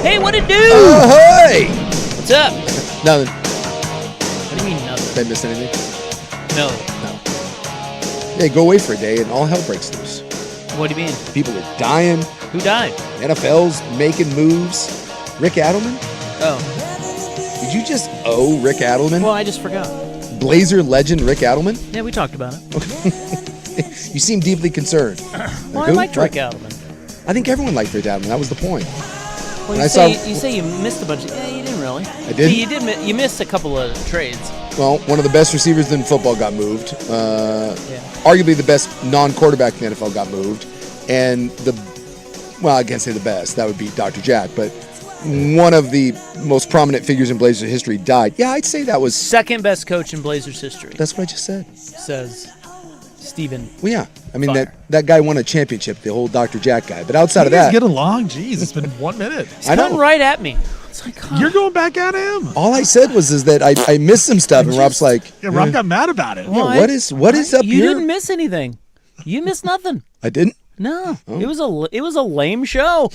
Hey, what it do? Oh, hey! What's up? Nothing. What do you mean nothing? Did I miss anything? No. Yeah, go away for a day and all hell breaks loose. What do you mean? People are dying. Who died? NFL's making moves. Rick Adelman? Oh. Did you just owe Rick Adelman? Well, I just forgot. Blazer legend Rick Adelman? Yeah, we talked about it. You seem deeply concerned. Well, I liked Rick Adelman. I think everyone liked Rick Adelman. That was the point. Well, you say you missed a bunch. Yeah, you didn't really. I did? You missed a couple of trades. Well, one of the best receivers in football got moved. Arguably the best non-quarterback in the NFL got moved. And I can't say the best. That would be Dr. Jack. But one of the most prominent figures in Blazers history died. Yeah, I'd say that was... Second best coach in Blazers history. That's what I just said. Says Steven. Well, yeah. I mean, that guy won a championship, the whole Dr. Jack guy. But outside of that... get along. Jeez, it's been 1 minute. He's coming right at me. It's like, You're going back at him. All I said was that I missed some stuff, and Rob's like... Yeah, Rob got mad about it. Well, what is up here? You didn't miss anything. You missed nothing. I didn't? No. Oh. It was a lame show.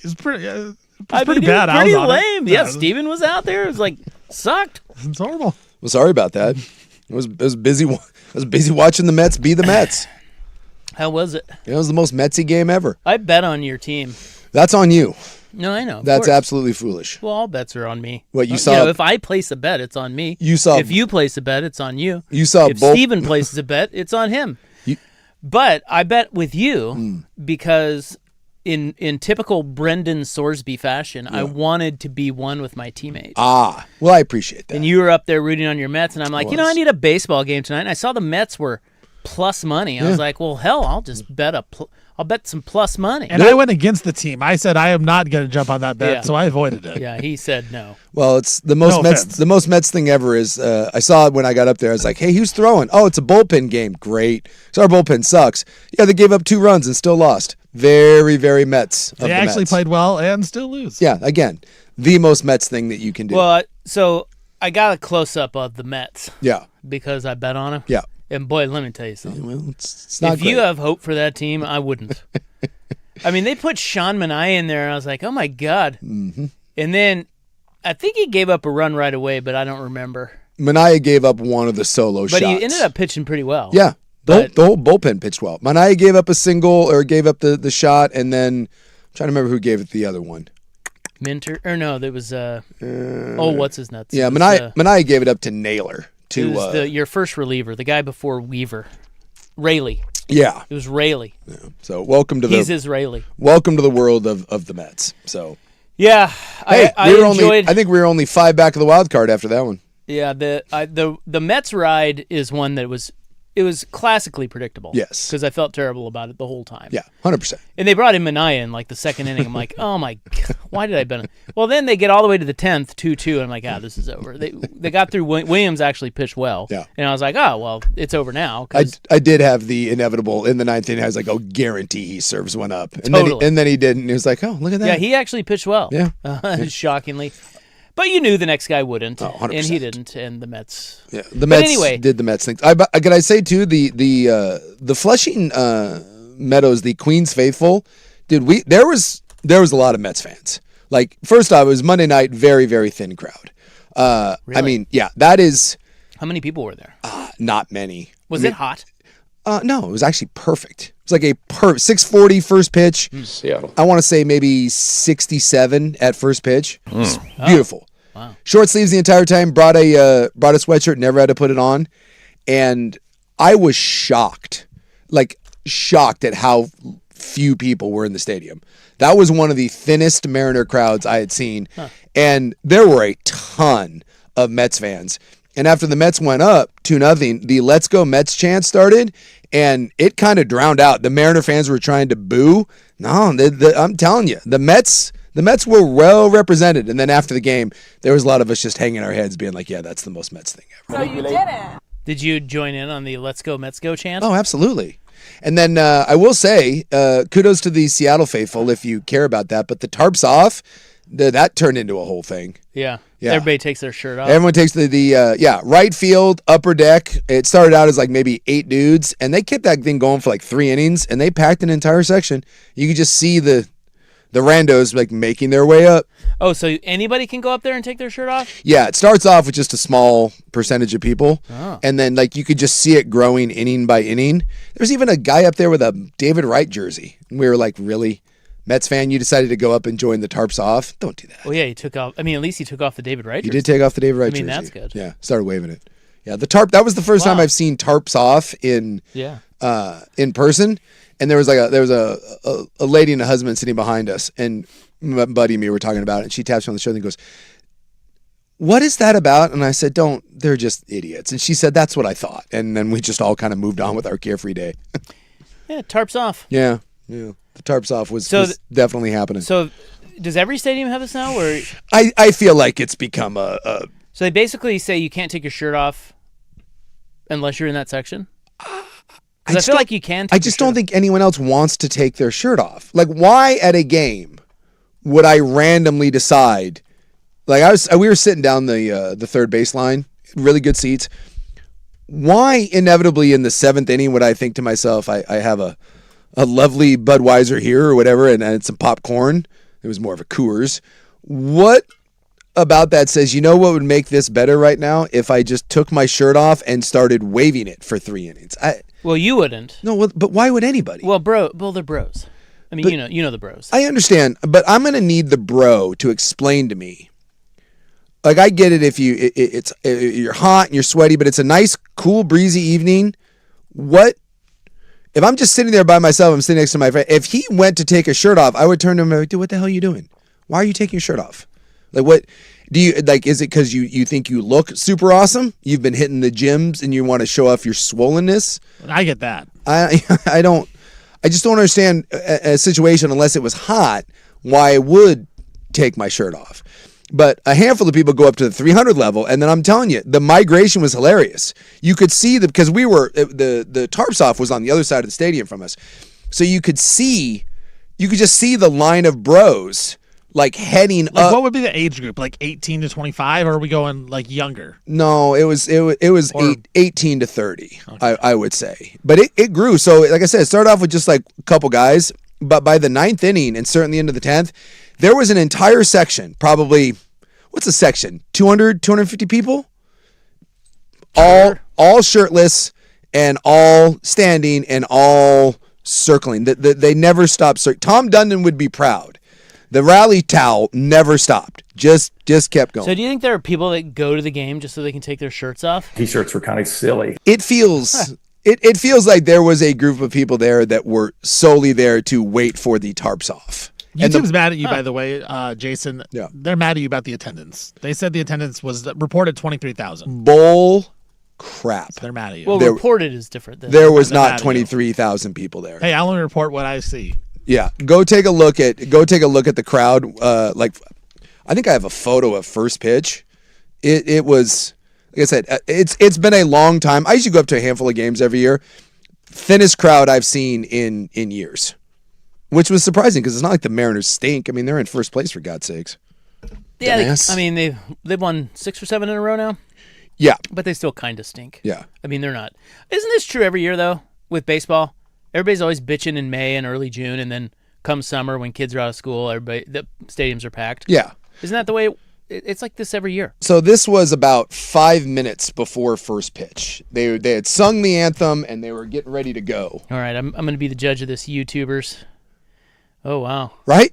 It's pretty... It's pretty bad. It was pretty lame. Yeah, Steven was out there. It was like, sucked. It's horrible. Well, sorry about that. I was busy watching the Mets be the Mets. How was it? It was the most Metsy game ever. I bet on your team. That's on you. No, I know. That's absolutely foolish. Well, all bets are on me. What you saw? If I place a bet, it's on me. If you place a bet, it's on you. You saw. If Steven places a bet, it's on him. But I bet with you because in typical Brendan Sorsby fashion, I wanted to be one with my teammates. Ah, well, I appreciate that. And you were up there rooting on your Mets, and I'm like, I need a baseball game tonight. And I saw the Mets were plus money. I was like, well, hell, I'll just bet I'll bet some plus money. And I went against the team. I said I am not going to jump on that bet, so I avoided it. Yeah, he said no. Well, it's the most Mets. The most Mets thing ever is I saw it when I got up there. I was like, hey, who's throwing? Oh, it's a bullpen game. Great. So our bullpen sucks. Yeah, they gave up 2 runs and still lost. Very, very Mets. They actually played well and still lose. Yeah, again, the most Mets thing that you can do. Well, so I got a close-up of the Mets. Yeah. Because I bet on them. Yeah. And boy, let me tell you something. Well, it's not if you have hope for that team, I wouldn't. I mean, they put Sean Manaea in there, and I was like, oh, my God. Mm-hmm. And then I think he gave up a run right away, but I don't remember. Manaea gave up one of the solo shots. But he ended up pitching pretty well. Yeah. The whole bullpen pitched well. Manaea gave up a single or gave up the shot, and then I'm trying to remember who gave it the other one. Minter? Or no, there was what's his nuts? Yeah, Manaea gave it up to Naylor. Your first reliever, the guy before Weaver. Rayleigh. Yeah. It was Rayleigh. Yeah. So he's Israeli. Welcome to the world of the Mets. So yeah. Hey, I think we were only 5 back of the wild card after that one. Yeah, the Mets ride is one that was classically predictable. Yes. Because I felt terrible about it the whole time. Yeah, 100%. And they brought in Manaea in like the second inning. I'm like, oh my God, why did I bet him? Well, then they get all the way to the 10th, 2-2, and I'm like, this is over. They got through. Williams actually pitched well. Yeah. And I was like, oh, well, it's over now. I did have the inevitable in the 9th inning. I was like, oh, guarantee he serves one up. And totally. Then he didn't. He was like, oh, look at that. Yeah, he actually pitched well. Yeah. Shockingly. But you knew the next guy wouldn't, 100%. and he didn't, and the Mets. Yeah, the Mets did the Mets thing. Can I say too the Flushing Meadows, the Queens faithful, dude. There was a lot of Mets fans. Like first off, it was Monday night, very very thin crowd. Really? I mean, yeah, that is. How many people were there? Not many. Was it hot? No, it was actually perfect. It was like a 6:40 first pitch. Seattle. I want to say maybe 67 at first pitch. Beautiful. Wow. Short sleeves the entire time. Brought a sweatshirt. Never had to put it on, and I was shocked at how few people were in the stadium. That was one of the thinnest Mariner crowds I had seen, and there were a ton of Mets fans. And after the Mets went up 2-0, the "Let's Go Mets" chant started, and it kind of drowned out. The Mariner fans were trying to boo. No, I'm telling you, the Mets were well represented. And then after the game, there was a lot of us just hanging our heads, being like, "Yeah, that's the most Mets thing ever." So you didn't. Did you join in on the "Let's Go Mets Go" chant? Oh, absolutely. And then I will say, kudos to the Seattle faithful if you care about that. But the tarps off, that turned into a whole thing. Yeah. Everybody takes their shirt off. Everyone takes the right field, upper deck. It started out as like maybe 8 dudes, and they kept that thing going for like 3 innings, and they packed an entire section. You could just see the the randos like making their way up. Oh, so anybody can go up there and take their shirt off? Yeah, it starts off with just a small percentage of people, and then like you could just see it growing inning by inning. There's even a guy up there with a David Wright jersey. We were like, really? Mets fan, you decided to go up and join the tarps off? Don't do that. Well, yeah, he took off. I mean, at least he took off the David Wright jersey. He did take off the David Wright jersey. That's good. Yeah, started waving it. Yeah, the tarp. That was the first time I've seen tarps off in person. And there was like a lady and a husband sitting behind us, and my buddy and me were talking about it. And she taps me on the shoulder and goes, "What is that about?" And I said, "Don't. They're just idiots." And she said, "That's what I thought." And then we just all kind of moved on with our carefree day. Yeah, tarps off. Yeah. The tarps off was definitely happening. So, does every stadium have this now? Or I feel like it's become a. So they basically say you can't take your shirt off unless you're in that section. Because I feel like you can. I just don't think anyone else wants to take their shirt off. Like, why at a game would I randomly decide? Like, we were sitting down the third baseline, really good seats. Why inevitably in the seventh inning would I think to myself, I have a lovely Budweiser here or whatever, and some popcorn. It was more of a Coors. What about that says, you know what would make this better right now? If I just took my shirt off and started waving it for 3 innings. Well, you wouldn't. No, but why would anybody? Well, they're bros. I mean, you know the bros. I understand, but I'm going to need the bro to explain to me. Like, I get it if you're hot and you're sweaty, but it's a nice, cool, breezy evening. What? If I'm just sitting there by myself, I'm sitting next to my friend. If he went to take a shirt off, I would turn to him and be like, dude, what the hell are you doing? Why are you taking your shirt off? Like, what do you like? Is it because you think you look super awesome? You've been hitting the gyms and you want to show off your swollenness? I get that. I just don't understand a situation unless it was hot, why I would take my shirt off. But a handful of people go up to the 300 level, and then I'm telling you, the migration was hilarious. You could see because we were the tarps off was on the other side of the stadium from us, so you could just see the line of bros like heading up. What would be the age group? Like 18 to 25, or are we going like younger? No, it was 18 to 30. Okay. I would say, but it grew. So like I said, it started off with just like a couple guys, but by the 9th inning and certainly into the 10th. There was an entire section, probably, what's a section? 200, 250 people? All shirtless and all standing and all circling. They never stopped. Tom Dundon would be proud. The rally towel never stopped. Just kept going. So do you think there are people that go to the game just so they can take their shirts off? T-shirts were kind of silly. It feels... It feels like there was a group of people there that were solely there to wait for the tarps off. YouTube's mad at you, by the way, Jason. Yeah. They're mad at you about the attendance. They said the attendance was reported 23,000. Bull crap. So they're mad at you. Well, reported is different. There was not 23,000 people there. Hey, I only report what I see. Yeah, go take a look at the crowd. I think I have a photo of first pitch. It was, like I said, it's been a long time. I usually go up to a handful of games every year. Thinnest crowd I've seen in years. Which was surprising because it's not like the Mariners stink. I mean, they're in first place for God's sakes. Yeah, they've won 6 or 7 in a row now. Yeah, but they still kind of stink. Yeah, I mean they're not. Isn't this true every year though with baseball? Everybody's always bitching in May and early June, and then come summer when kids are out of school, the stadiums are packed. Yeah, isn't that the way? It's like this every year. So this was about 5 minutes before first pitch. They had sung the anthem and they were getting ready to go. All right, I'm going to be the judge of this, YouTubers. Oh, wow. Right?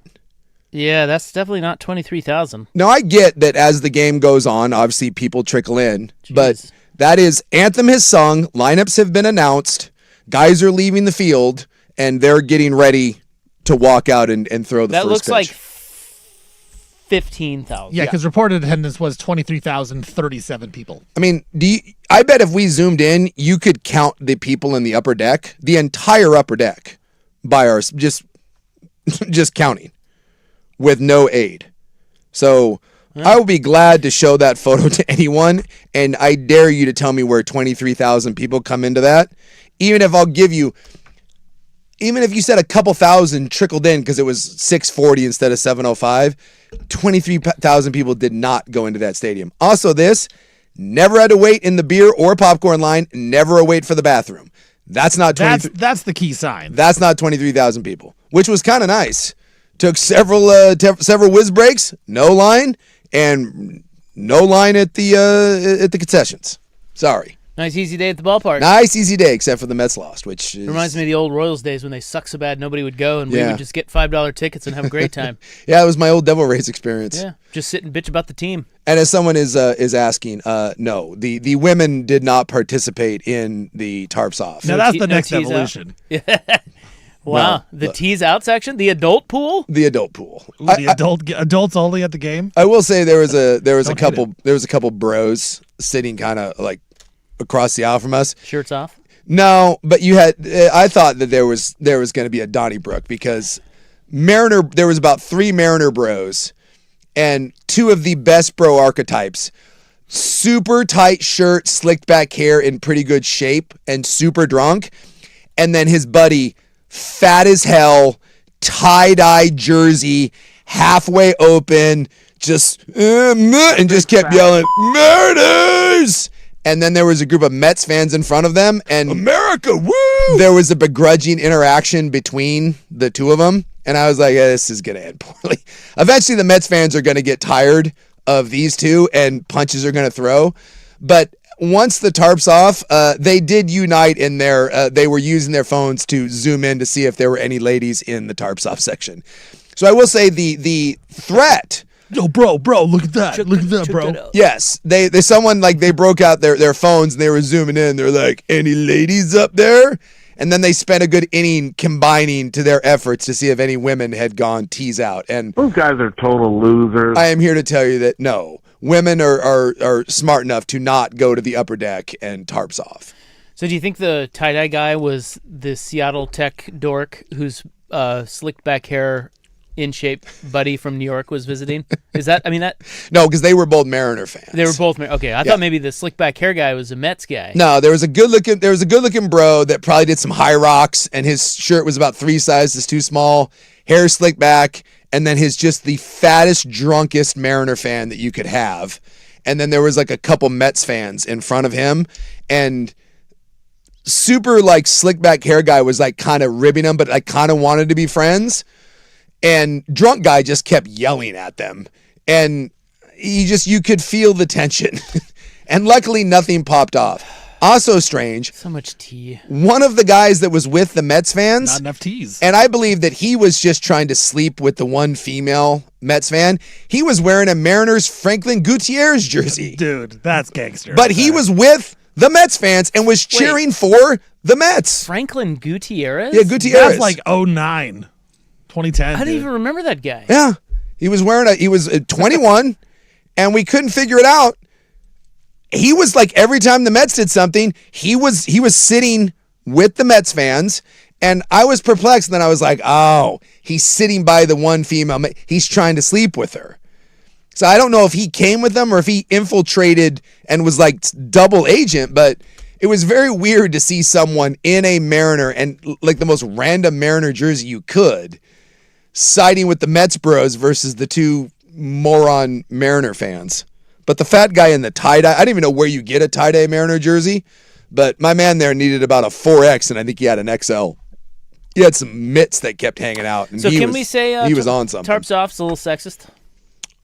Yeah, that's definitely not 23,000. Now, I get that as the game goes on, obviously people trickle in. Jeez. But that is, anthem has sung, lineups have been announced, guys are leaving the field, and they're getting ready to walk out and throw the first pitch. That looks like 15,000. Yeah, because reported attendance was 23,037 people. I mean, I bet if we zoomed in, you could count the people in the upper deck, the entire upper deck, by our just counting with no aid. So I will be glad to show that photo to anyone, and I dare you to tell me where 23,000 people come into that. Even if you said a couple thousand trickled in because it was 640 instead of 705, 23,000 people did not go into that stadium. Also, never had to wait in the beer or popcorn line, never a wait for the bathroom. That's not 23. That's the key sign. That's not 23,000 people, which was kind of nice Took several whiz breaks, no line, and no line at the concessions. Sorry. Nice easy day at the ballpark. Nice easy day, except for the Mets lost, which is... Reminds me of the old Royals days when they sucked so bad nobody would go, and we would just get $5 tickets and have a great time. Yeah, it was my old Devil Rays experience. Yeah, just sit and bitch about the team. And as someone is asking, no, the women did not participate in the tarps off. Now that's the No next tease evolution. Wow, No, the look. tease out section, the adult pool. The adult pool. Ooh, the adults only at the game. I will say there was a Don't hate couple bros sitting kind of like across the aisle from us. Shirts off. No, but you had. I thought that there was going to be a Donnybrook because Mariner. There was about 3 Mariner bros, and 2 of the best bro archetypes. Super tight shirt, slicked back hair, in pretty good shape, and super drunk. And then his buddy, fat as hell, tie-dye jersey, halfway open, just and just kept yelling, Mariners! And then there was a group of Mets fans in front of them, and America, woo! There was a begrudging interaction between the two of them, and I was like, this is going to end poorly. Eventually, the Mets fans are going to get tired of these two, and punches are going to throw. But once the tarps off, they did unite in their, they were using their phones to zoom in to see if there were any ladies in the tarps off section. So I will say the threat... Yo, bro, look at that. Look at that, bro. Yes, they someone like they broke out their phones and they were zooming in. They're like, any ladies up there? And then they spent a good inning combining to their efforts to see if any women had gone tease out. And those guys are total losers. I am here to tell you that no, women are smart enough to not go to the upper deck and tarps off. So do you think the tie-dye guy was the Seattle Tech dork whose slicked back hair, in shape buddy from New York was visiting? Is that, I mean, that No, because they were both Mariner fans. they were both okay. I thought maybe the slick back hair guy was a Mets guy. No, there was a good looking bro that probably did some high rocks, and his shirt was about 3 sizes too small, hair slicked back, and then his just the fattest, drunkest Mariner fan that you could have. And then there was like a couple Mets fans in front of him, and super like slick back hair guy was like kind of ribbing him, but like kind of wanted to be friends. And drunk guy just kept yelling at them, and you could feel the tension. And luckily nothing popped off. Also strange, So much tea. one of the guys that was with the Mets fans, Not enough teas. and I believe that he was just trying to sleep with the one female Mets fan, he was wearing a Mariners Franklin Gutierrez jersey. Dude, that's gangster. But he was with the Mets fans and was cheering for the Mets. Franklin Gutierrez? Yeah, Gutierrez. That's like 2009, 2010. I didn't dude. even remember that guy. Yeah. He was 21, and we couldn't figure it out. He was like, every time the Mets did something, he was sitting with the Mets fans, and I was perplexed. And then I was like, oh, he's sitting by the one female. He's trying to sleep with her. So I don't know if he came with them or if he infiltrated and was like double agent, but it was very weird to see someone in a Mariner and like the most random Mariner jersey you could, siding with the Mets bros versus the two moron Mariner fans. But the fat guy in the tie-dye, I didn't even know where you get a tie-dye Mariner jersey, but my man there needed about a 4X, and I think he had an XL. He had some mitts that kept hanging out. And So can we say he was on something? tarps off's a little sexist?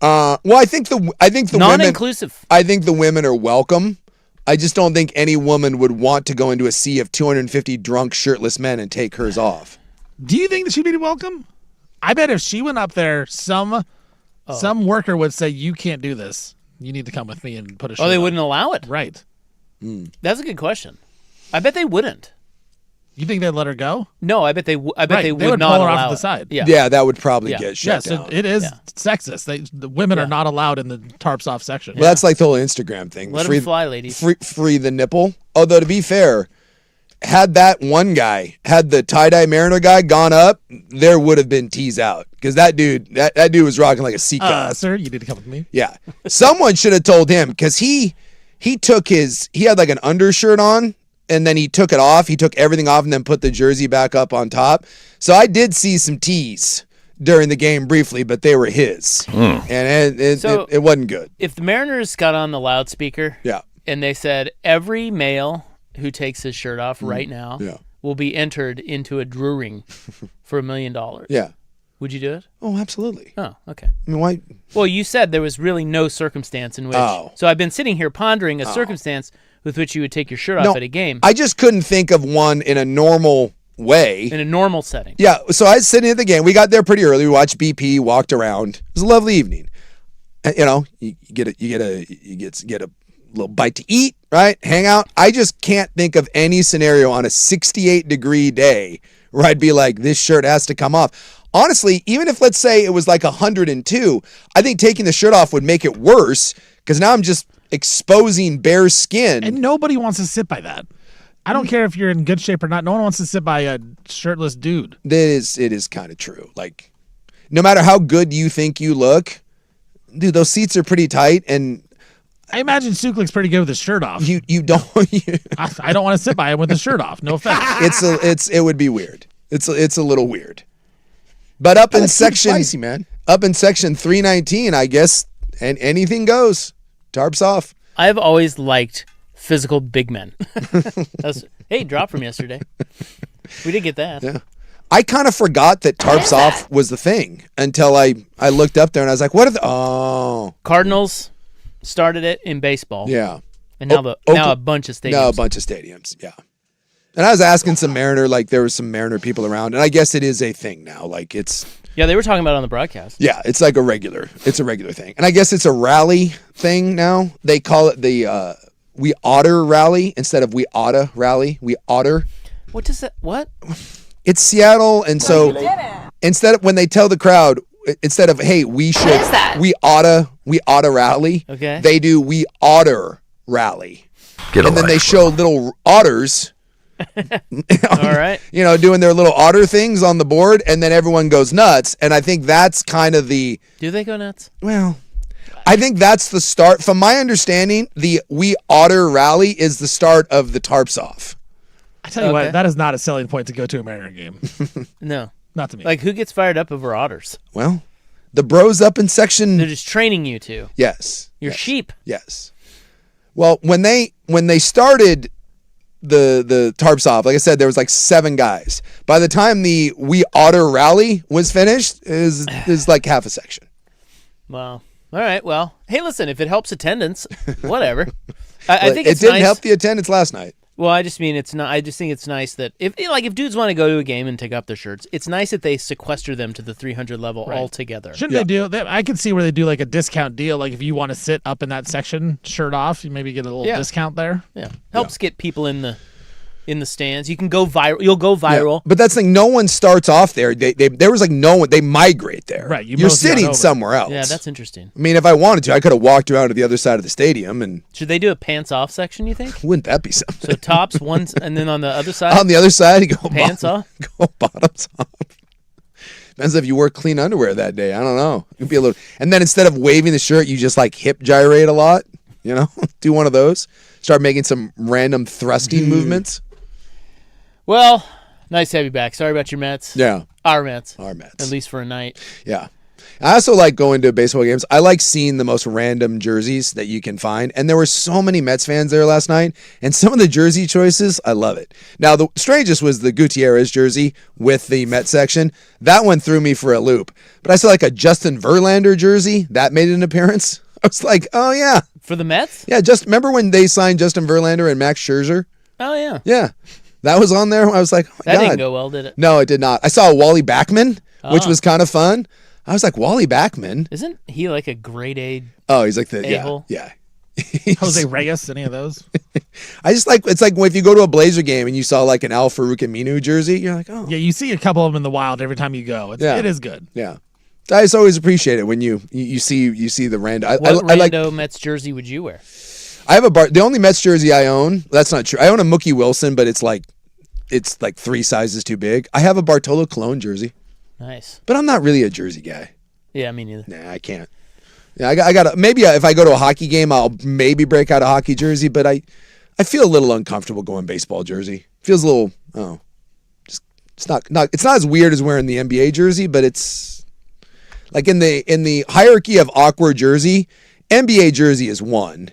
Well, I think the women, Non-inclusive. I think the women are welcome. I just don't think any woman would want to go into a sea of 250 drunk, shirtless men and take hers off. Do you think that she'd be welcome? I bet if she went up there, some worker would say, "You can't do this. You need to come with me and put a shirt Oh, they on." wouldn't allow it? Right. That's a good question. I bet they wouldn't. You think they'd let her go? No, I bet they would They would not pull her off allow to the it. side. Yeah. Yeah, that would probably Yeah. get shut Yes, down. it is Yeah. sexist. The women are not allowed in the tarps off section. Well, that's like the whole Instagram thing. Let 'em fly, ladies. Free the nipple. Although, to be fair, had that one guy, had the tie-dye Mariner guy gone up, there would have been tease out. Because that dude was rocking like a seagull. Sir, you need to come with me. Yeah. Someone should have told him, because he had like an undershirt on, and then he took it off. He took everything off and then put the jersey back up on top. So I did see some tees during the game briefly, but they were his. And it wasn't good. If the Mariners got on the loudspeaker Yeah. and they said every male who takes his shirt off right now Yeah. will be entered into a drawing for $1 million. Yeah. Would you do it? Oh, absolutely. Oh, okay. I mean, why? Well, you said there was really no circumstance in which. Oh. So I've been sitting here pondering a circumstance with which you would take your shirt off at a game I just couldn't think of one in a normal way. in a normal setting. Yeah, so I was sitting at the game. We got there pretty early. We watched BP, walked around. It was a lovely evening. You get a little bite to eat, right? Hang out. I just can't think of any scenario on a 68-degree day where I'd be like, this shirt has to come off. Honestly, even if, let's say, it was like 102, I think taking the shirt off would make it worse because now I'm just exposing bare skin. And nobody wants to sit by that. I don't care if you're in good shape or not. No one wants to sit by a shirtless dude. It is kind of true. Like, no matter how good you think you look, dude, those seats are pretty tight, and I imagine Suk looks pretty good with his shirt off. you don't. I don't want to sit by him with his shirt off. No offense. It would be weird. It's a little weird. But up in section, spicy, man. Up in section 319, I guess, and anything goes. Tarps off. I've always liked physical big men. Hey, drop from yesterday. We did get that. Yeah. I kind of forgot that tarps off was the thing until I looked up there and I was like, what are the Cardinals started it in baseball. Yeah. And now now a bunch of stadiums. Now a bunch of stadiums, yeah. And I was asking some Mariner, like there was some Mariner people around, and I guess it is a thing now. Like it's they were talking about it on the broadcast. Yeah, it's like it's a regular thing. And I guess it's a rally thing now. They call it the We Otter Rally instead of We Oughta Rally. We Otter. What does that what? It's Seattle, and so instead of when they tell the crowd, instead of hey, we oughta rally, okay, they do We Otter Rally. And then they show little otters all right, doing their little otter things on the board, and then everyone goes nuts. And I think that's kind of the. Do they go nuts? Well, I think that's the start. From my understanding, the We Otter Rally is the start of the tarps off. I tell you what, that is not a selling point to go to a Mariner game. No, not to me. Like who gets fired up over otters? Well, the bros up in section. They're just training you to. Yes, you're sheep. Yes. Well, when they started the tarps off, like I said, there was like 7 guys. By the time the We Otter Rally was finished, is like half a section. Wow. All right. Well, hey, listen, if it helps attendance, whatever. I think it didn't help the attendance last night. Well, I just mean it's not. I just think it's nice that if dudes want to go to a game and take off their shirts, it's nice that they sequester them to the 300 level altogether. Shouldn't they do? I could see where they do like a discount deal. Like if you want to sit up in that section, shirt off, you maybe get a little discount there. Yeah, helps get people in the stands. You can go viral. You'll go viral. Yeah. But that's the thing. No one starts off there. There was like no one. They migrate there. Right. You're sitting somewhere else. Yeah, that's interesting. I mean, if I wanted to, I could have walked around to the other side of the stadium. And should they do a pants off section? You think? Wouldn't that be something? So tops once, and then on the other side. On the other side, you go pants off. Go bottoms off. Depends if you wore clean underwear that day. I don't know. It could be a little. And then instead of waving the shirt, you just like hip gyrate a lot. Do one of those. Start making some random thrusting movements. Well, nice to have you back. Sorry about your Mets. Yeah. Our Mets. At least for a night. Yeah. I also like going to baseball games. I like seeing the most random jerseys that you can find. And there were so many Mets fans there last night. And some of the jersey choices, I love it. Now, the strangest was the Gutierrez jersey with the Met section. That one threw me for a loop. But I saw like a Justin Verlander jersey. That made an appearance. I was like, oh, yeah. For the Mets? Yeah, remember when they signed Justin Verlander and Max Scherzer? Oh, yeah. Yeah. That was on there. I was like, oh my God. That didn't go well, did it? No, it did not. I saw Wally Backman, which was kind of fun. I was like, Wally Backman? Isn't he like a grade A? Oh, he's like the a-hole? Yeah. Jose Reyes, any of those? I just like, it's like if you go to a Blazer game and you saw like an Al Farouk Aminu jersey, you're like, oh. Yeah, you see a couple of them in the wild every time you go. It is good. Yeah. I just always appreciate it when you see the random. What rando Mets jersey would you wear? I have the only Mets jersey I own. That's not true. I own a Mookie Wilson, but it's like 3 sizes too big. I have a Bartolo Colon jersey. Nice. But I'm not really a jersey guy. Yeah, me neither. Nah, I can't. Yeah, I got maybe if I go to a hockey game, I'll maybe break out a hockey jersey, but I feel a little uncomfortable going baseball jersey. Feels a little it's not as weird as wearing the NBA jersey, but it's like in the hierarchy of awkward jersey, NBA jersey is 1.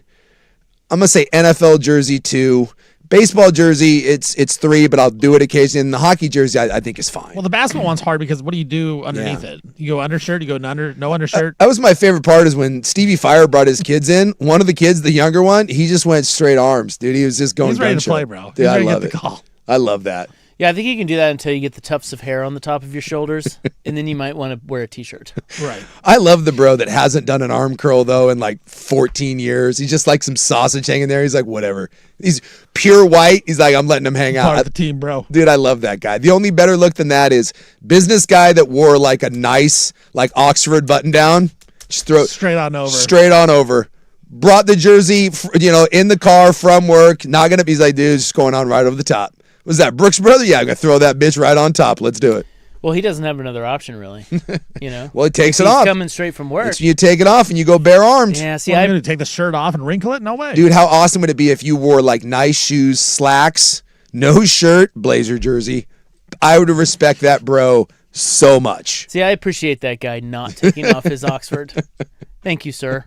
I'm gonna say NFL jersey 2, Baseball jersey, it's $3, but I'll do it occasionally. And the hockey jersey, I think is fine. Well, the basketball one's hard because what do you do underneath it? You go undershirt, you go no undershirt. That was my favorite part is when Stevie Fire brought his kids in. One of the kids, the younger one, he just went straight arms, dude. He was just going He's ready to gunshot. play, bro. Dude, He's I ready to love get it. the call. I love that. Yeah, I think you can do that until you get the tufts of hair on the top of your shoulders, and then you might want to wear a T-shirt. Right. I love the bro that hasn't done an arm curl, though, in like 14 years. He's just like some sausage hanging there. He's like, whatever. He's pure white. He's like, I'm letting him hang Part out. of the team, bro. Dude, I love that guy. The only better look than that is business guy that wore like a nice, like Oxford button down. Just throw it Straight on over. straight on over. Brought the jersey, in the car from work. Not gonna be. He's like, dude, it's just going on right over the top. Was that Brooks brother? Yeah, I'm gonna throw that bitch right on top. Let's do it. Well, he doesn't have another option, really. Well, it takes it He's off. coming straight from work. You take it off and you go bare armed. Yeah, see, What, I'm I going to take the shirt off and wrinkle it? No way. Dude, how awesome would it be if you wore like nice shoes, slacks, no shirt, blazer jersey? I would respect that bro so much. I appreciate that guy not taking off his Oxford. Thank you, sir.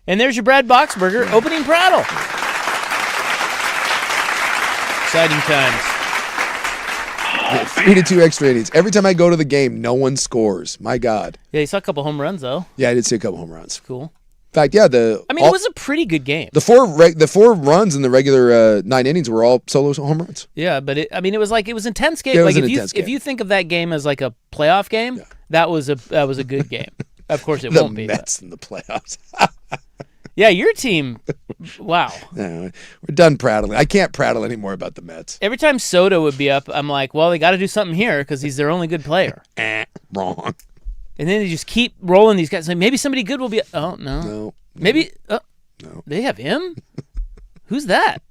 And there's your Brad Boxberger opening prattle. Exciting times. 3-2 extra innings. Every time I go to the game, no one scores. My God. Yeah, he saw a couple home runs though. Yeah, I did see a couple home runs. Cool. In fact, yeah, It was a pretty good game. the four runs in the regular 9 innings were all solo home runs. Yeah, but it was intense game. Yeah, it was like an if intense if game. you think of that game as like a playoff game, that was a good game. Of course, it The won't be. Mets in the playoffs. Yeah, your team. Wow. No, we're done prattling. I can't prattle anymore about the Mets. Every time Soto would be up, I'm like, well, they got to do something here because he's their only good player. Wrong. And then they just keep rolling these guys. Like maybe somebody good will be. Oh no. No. Maybe. No. They have him. Who's that?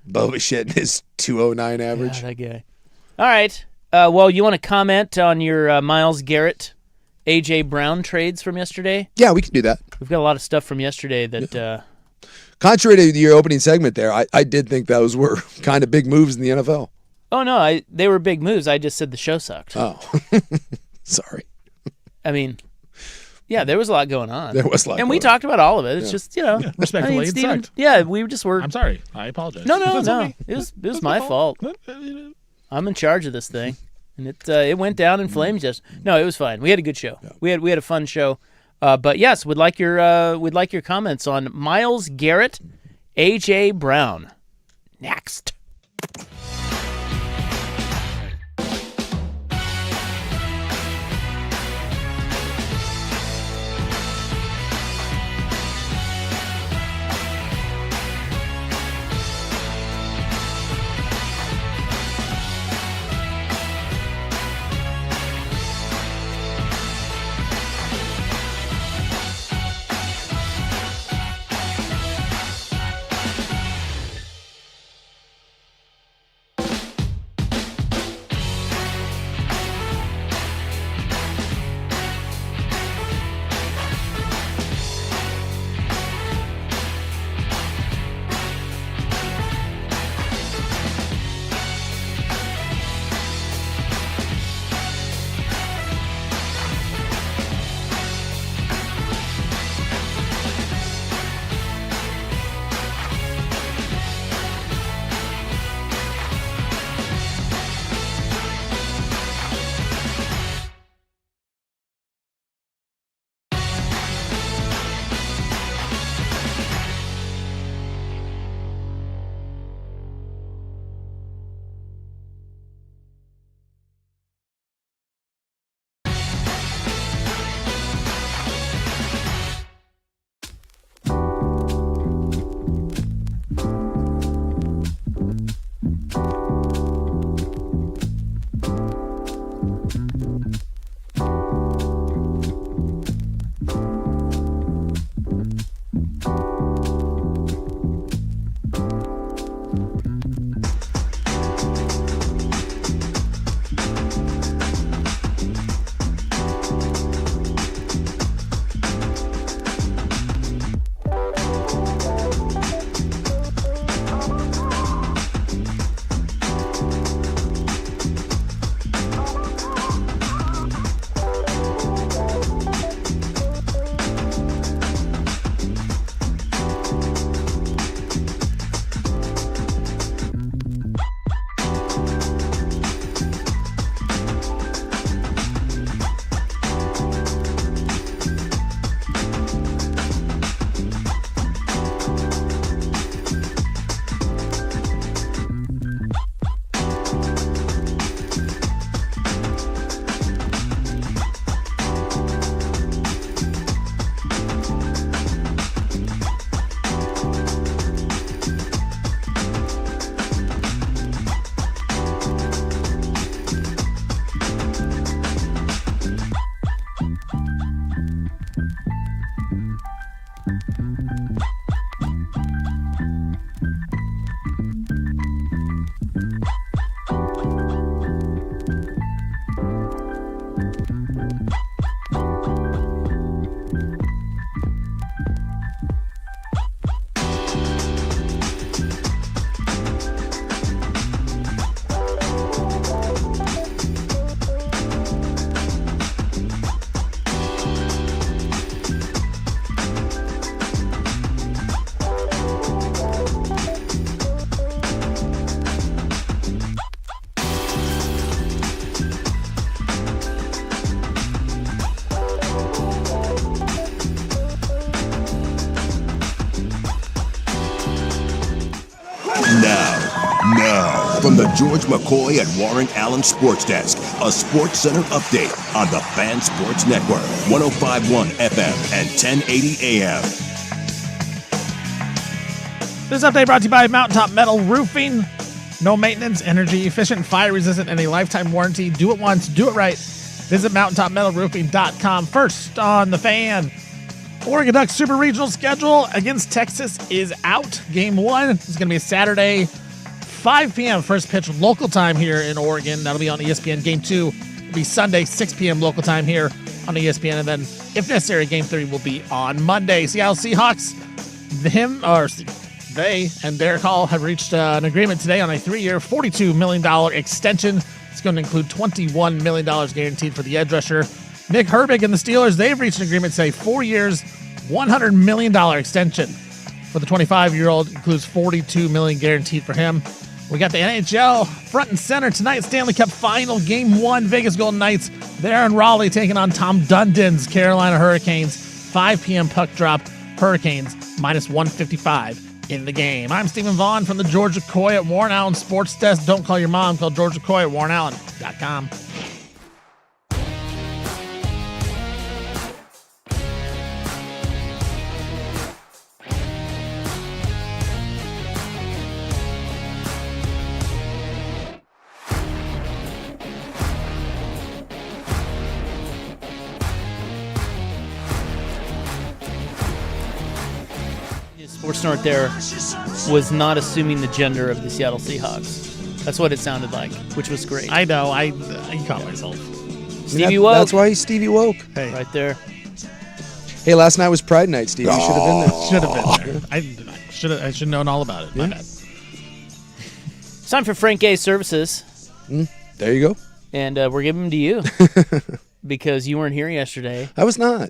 Boba shit in his 209 average. Yeah, that guy. All right. Well, you want to comment on your Myles Garrett, A.J. Brown trades from yesterday? Yeah, we can do that. We've got a lot of stuff from yesterday that. Contrary to your opening segment there, I did think those were kind of big moves in the NFL. Oh no, they were big moves. I just said the show sucked. Oh, sorry. I mean, yeah, there was a lot going on. There was a lot and we going on. talked about all of it. It's just respectfully, I mean, it Steven, sucked. yeah, we just were. I'm sorry. I apologize. No, That's on no. me. It was That's my fault. I'm in charge of this thing, and it went down in flames. Just no, it was fine. We had a good show. Yeah. We had a fun show. But yes, would like your comments on Myles Garrett, A.J. Brown. Next. Now, from the George McCoy and Warren Allen Sports Desk, a Sports Center update on the Fan Sports Network, 105.1 FM and 1080 AM. This update brought to you by Mountaintop Metal Roofing. No maintenance, energy efficient, fire resistant, and a lifetime warranty. Do it once, do it right. Visit mountaintopmetalroofing.com. First on the Fan. Oregon Ducks Super Regional schedule against Texas is out. Game 1 is going to be a Saturday, 5 p.m. first pitch local time here in Oregon. That'll be on ESPN. Game 2 will be Sunday, 6 p.m. local time here on ESPN. And then, if necessary, Game 3 will be on Monday. Seattle Seahawks, they and Derek Hall have reached an agreement today on a 3-year, $42 million extension. It's going to include $21 million guaranteed for the edge rusher. Nick Herbig and the Steelers, they've reached an agreement, say 4 years, $100 million extension for the 25-year-old, includes $42 million guaranteed for him. We got the NHL front and center tonight, Stanley Cup Final, Game 1, Vegas Golden Knights. They're in Raleigh taking on Tom Dundon's Carolina Hurricanes. 5 p.m. puck drop, Hurricanes minus 155 in the game. I'm Stephen Vaughn from the Georgia Coy at Warren Allen Sports Desk. Don't call your mom, call Georgia Coy at warrenallen.com. Sports Snort there was not assuming the gender of the Seattle Seahawks. That's what it sounded like, which was great. I know. I caught myself. Stevie Woke. That's why he's Stevie Woke. Hey, Right there. Hey, last night was Pride Night, Steve. You should have been there. should have been there. I should have known all about it. My bad. It's time for Frank A. Services, There you go. and we're giving them to you because you weren't here yesterday. I was not.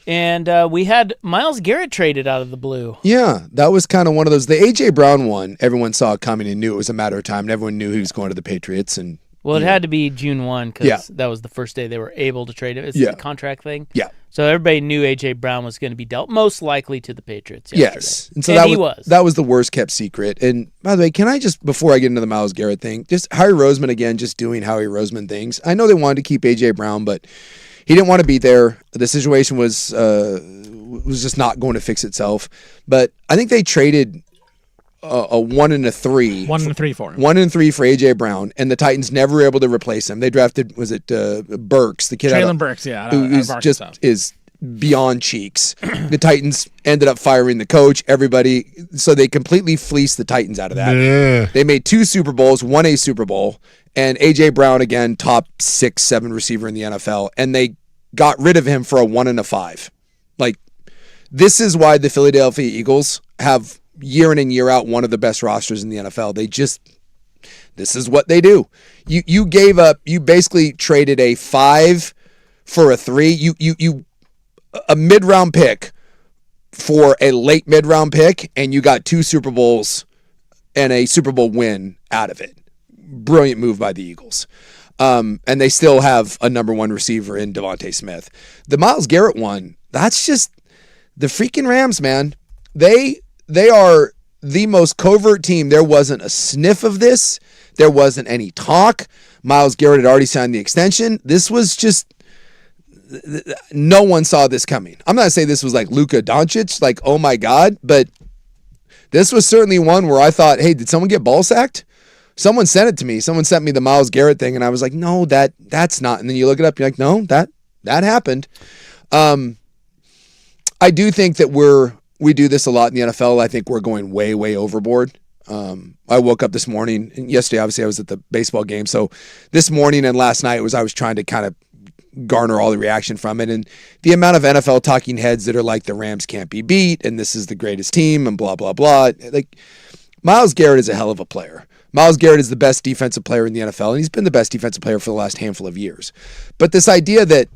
And we had Myles Garrett traded out of the blue. Yeah, that was kind of one of those. The A.J. Brown one, everyone saw it coming and knew it was a matter of time. And everyone knew he was going to the Patriots. And Well, it had to be June 1 because Yeah. that was the first day they were able to trade it. It's Yeah. the contract thing. Yeah. So everybody knew A.J. Brown was going to be dealt most likely to the Patriots yesterday. Yes. And so and that was the worst kept secret. And by the way, can I just, before I get into the Myles Garrett thing, just Howie Roseman again, just doing Howie Roseman things. I know they wanted to keep A.J. Brown, but he didn't want to be there. The situation was just not going to fix itself. But I think they traded a 1 and a 3. 1 and 3 for him. 1 and 3 for A.J. Brown, and the Titans never were able to replace him. They drafted, was it Burks, the kid Traylon Burks, yeah. who is just is beyond cheeks. The Titans ended up firing the coach, everybody, so they completely fleeced the Titans out of that. Yeah. They made 2 Super Bowls, won a Super Bowl, and A.J. Brown, again, top 6, 7 receiver in the NFL, and they got rid of him for a 1 and a 5. Like, this is why the Philadelphia Eagles have year in and year out one of the best rosters in the NFL. This is what they do. You gave up, you basically traded a 5 for a 3. A mid-round pick for a late mid-round pick, and you got 2 Super Bowls and a Super Bowl win out of it. Brilliant move by the Eagles. And they still have a number 1 receiver in Devontae Smith. The Myles Garrett one, that's just the freaking Rams, man. They are the most covert team. There wasn't a sniff of this. There wasn't any talk. Myles Garrett had already signed the extension. This was just, no one saw this coming. I'm not saying this was like Luka Doncic, like, oh my God, but this was certainly one where I thought, hey, did someone get ball sacked? Someone sent it to me. Someone sent me the Myles Garrett thing, and I was like, no, that's not. And then you look it up, you're like, no, that That happened. I do think that we do this a lot in the NFL. I think we're going way, way overboard. I woke up this morning, and yesterday, obviously, I was at the baseball game. So this morning and last night I was trying to kind of garner all the reaction from it. And the amount of NFL talking heads that are like, the Rams can't be beat, and this is the greatest team, and blah, blah, blah. Like, Myles Garrett is a hell of a player. Myles Garrett is the best defensive player in the NFL, and he's been the best defensive player for the last handful of years. But this idea that,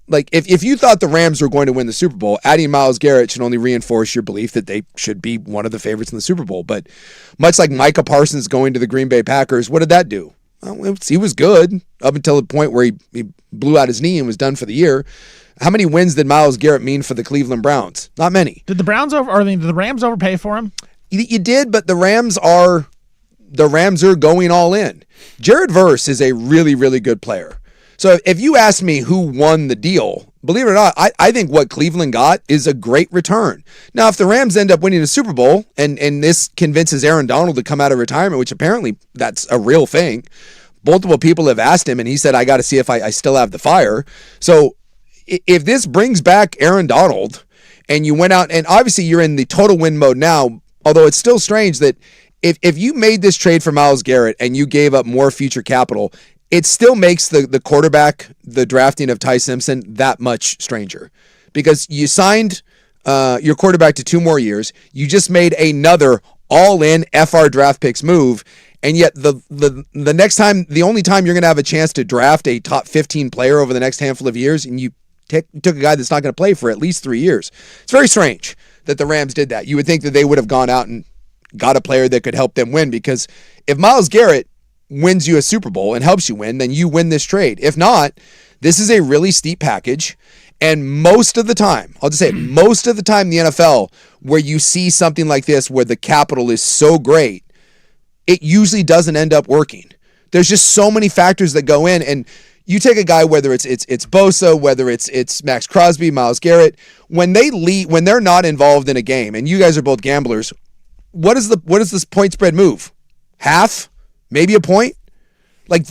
like, if you thought the Rams were going to win the Super Bowl, adding Myles Garrett should only reinforce your belief that they should be one of the favorites in the Super Bowl. But much like Micah Parsons going to the Green Bay Packers, what did that do? Well, he was good up until the point where he blew out his knee and was done for the year. How many wins did Myles Garrett mean for the Cleveland Browns? Not many. Did the Rams overpay for him? You did, but the Rams are going all in. Jared Verse is a really, really good player. So if you ask me who won the deal, believe it or not, I think what Cleveland got is a great return. Now, if the Rams end up winning the Super Bowl and this convinces Aaron Donald to come out of retirement, which apparently that's a real thing, multiple people have asked him, and he said, I got to see if I still have the fire. So if this brings back Aaron Donald and you went out, and obviously you're in the total win mode now, although it's still strange that if you made this trade for Myles Garrett and you gave up more future capital, it still makes the quarterback, the drafting of Ty Simpson, that much stranger. Because you signed your quarterback to 2 more years. You just made another all-in FR draft picks move. And yet the next time, the only time you're going to have a chance to draft a top 15 player over the next handful of years, and you took a guy that's not going to play for at least 3 years. It's very strange that the Rams did that. You would think that they would have gone out and got a player that could help them win, because if Myles Garrett wins you a Super Bowl and helps you win, then you win this trade. If not, this is a really steep package. And most of the time, I'll just say most of the time in the NFL, where you see something like this, where the capital is so great, it usually doesn't end up working. There's just so many factors that go in, and you take a guy, whether it's Bosa, whether it's Max Crosby, Myles Garrett, when they're not involved in a game, and you guys are both gamblers, what is this point spread move? Half? Maybe a point? Like,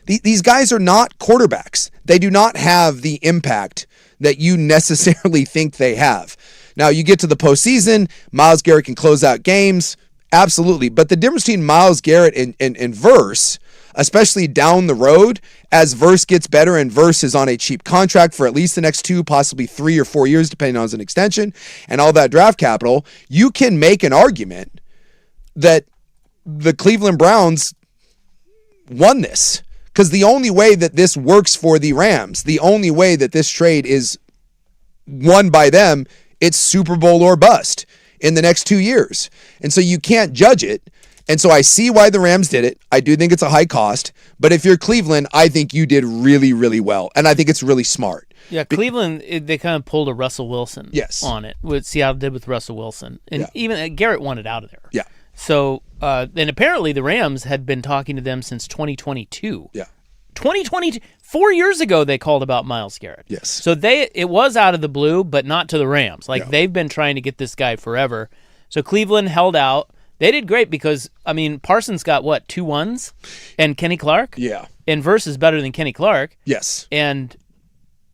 these guys are not quarterbacks. They do not have the impact that you necessarily think they have. Now, you get to the postseason, Myles Garrett can close out games, absolutely. But the difference between Myles Garrett and Verse, especially down the road, as Verse gets better and Verse is on a cheap contract for at least the next 2, possibly 3 or 4 years, depending on his extension, and all that draft capital, you can make an argument that the Cleveland Browns won this. Because the only way that this works for the Rams, the only way that this trade is won by them, it's Super Bowl or bust in the next 2 years. And so you can't judge it. And so I see why the Rams did it. I do think it's a high cost. But if you're Cleveland, I think you did really, really well. And I think it's really smart. Yeah, Cleveland, they kind of pulled a Russell Wilson on it. What Seattle did with Russell Wilson. And even Garrett wanted out of there. Yeah. So, and apparently the Rams had been talking to them since 2022. Yeah. 2022, 4 years ago they called about Myles Garrett. Yes. So it was out of the blue, but not to the Rams. Like, they've been trying to get this guy forever. So Cleveland held out. They did great because, I mean, Parsons got, 2 ones? And Kenny Clark? Yeah. And Verse is better than Kenny Clark. Yes. And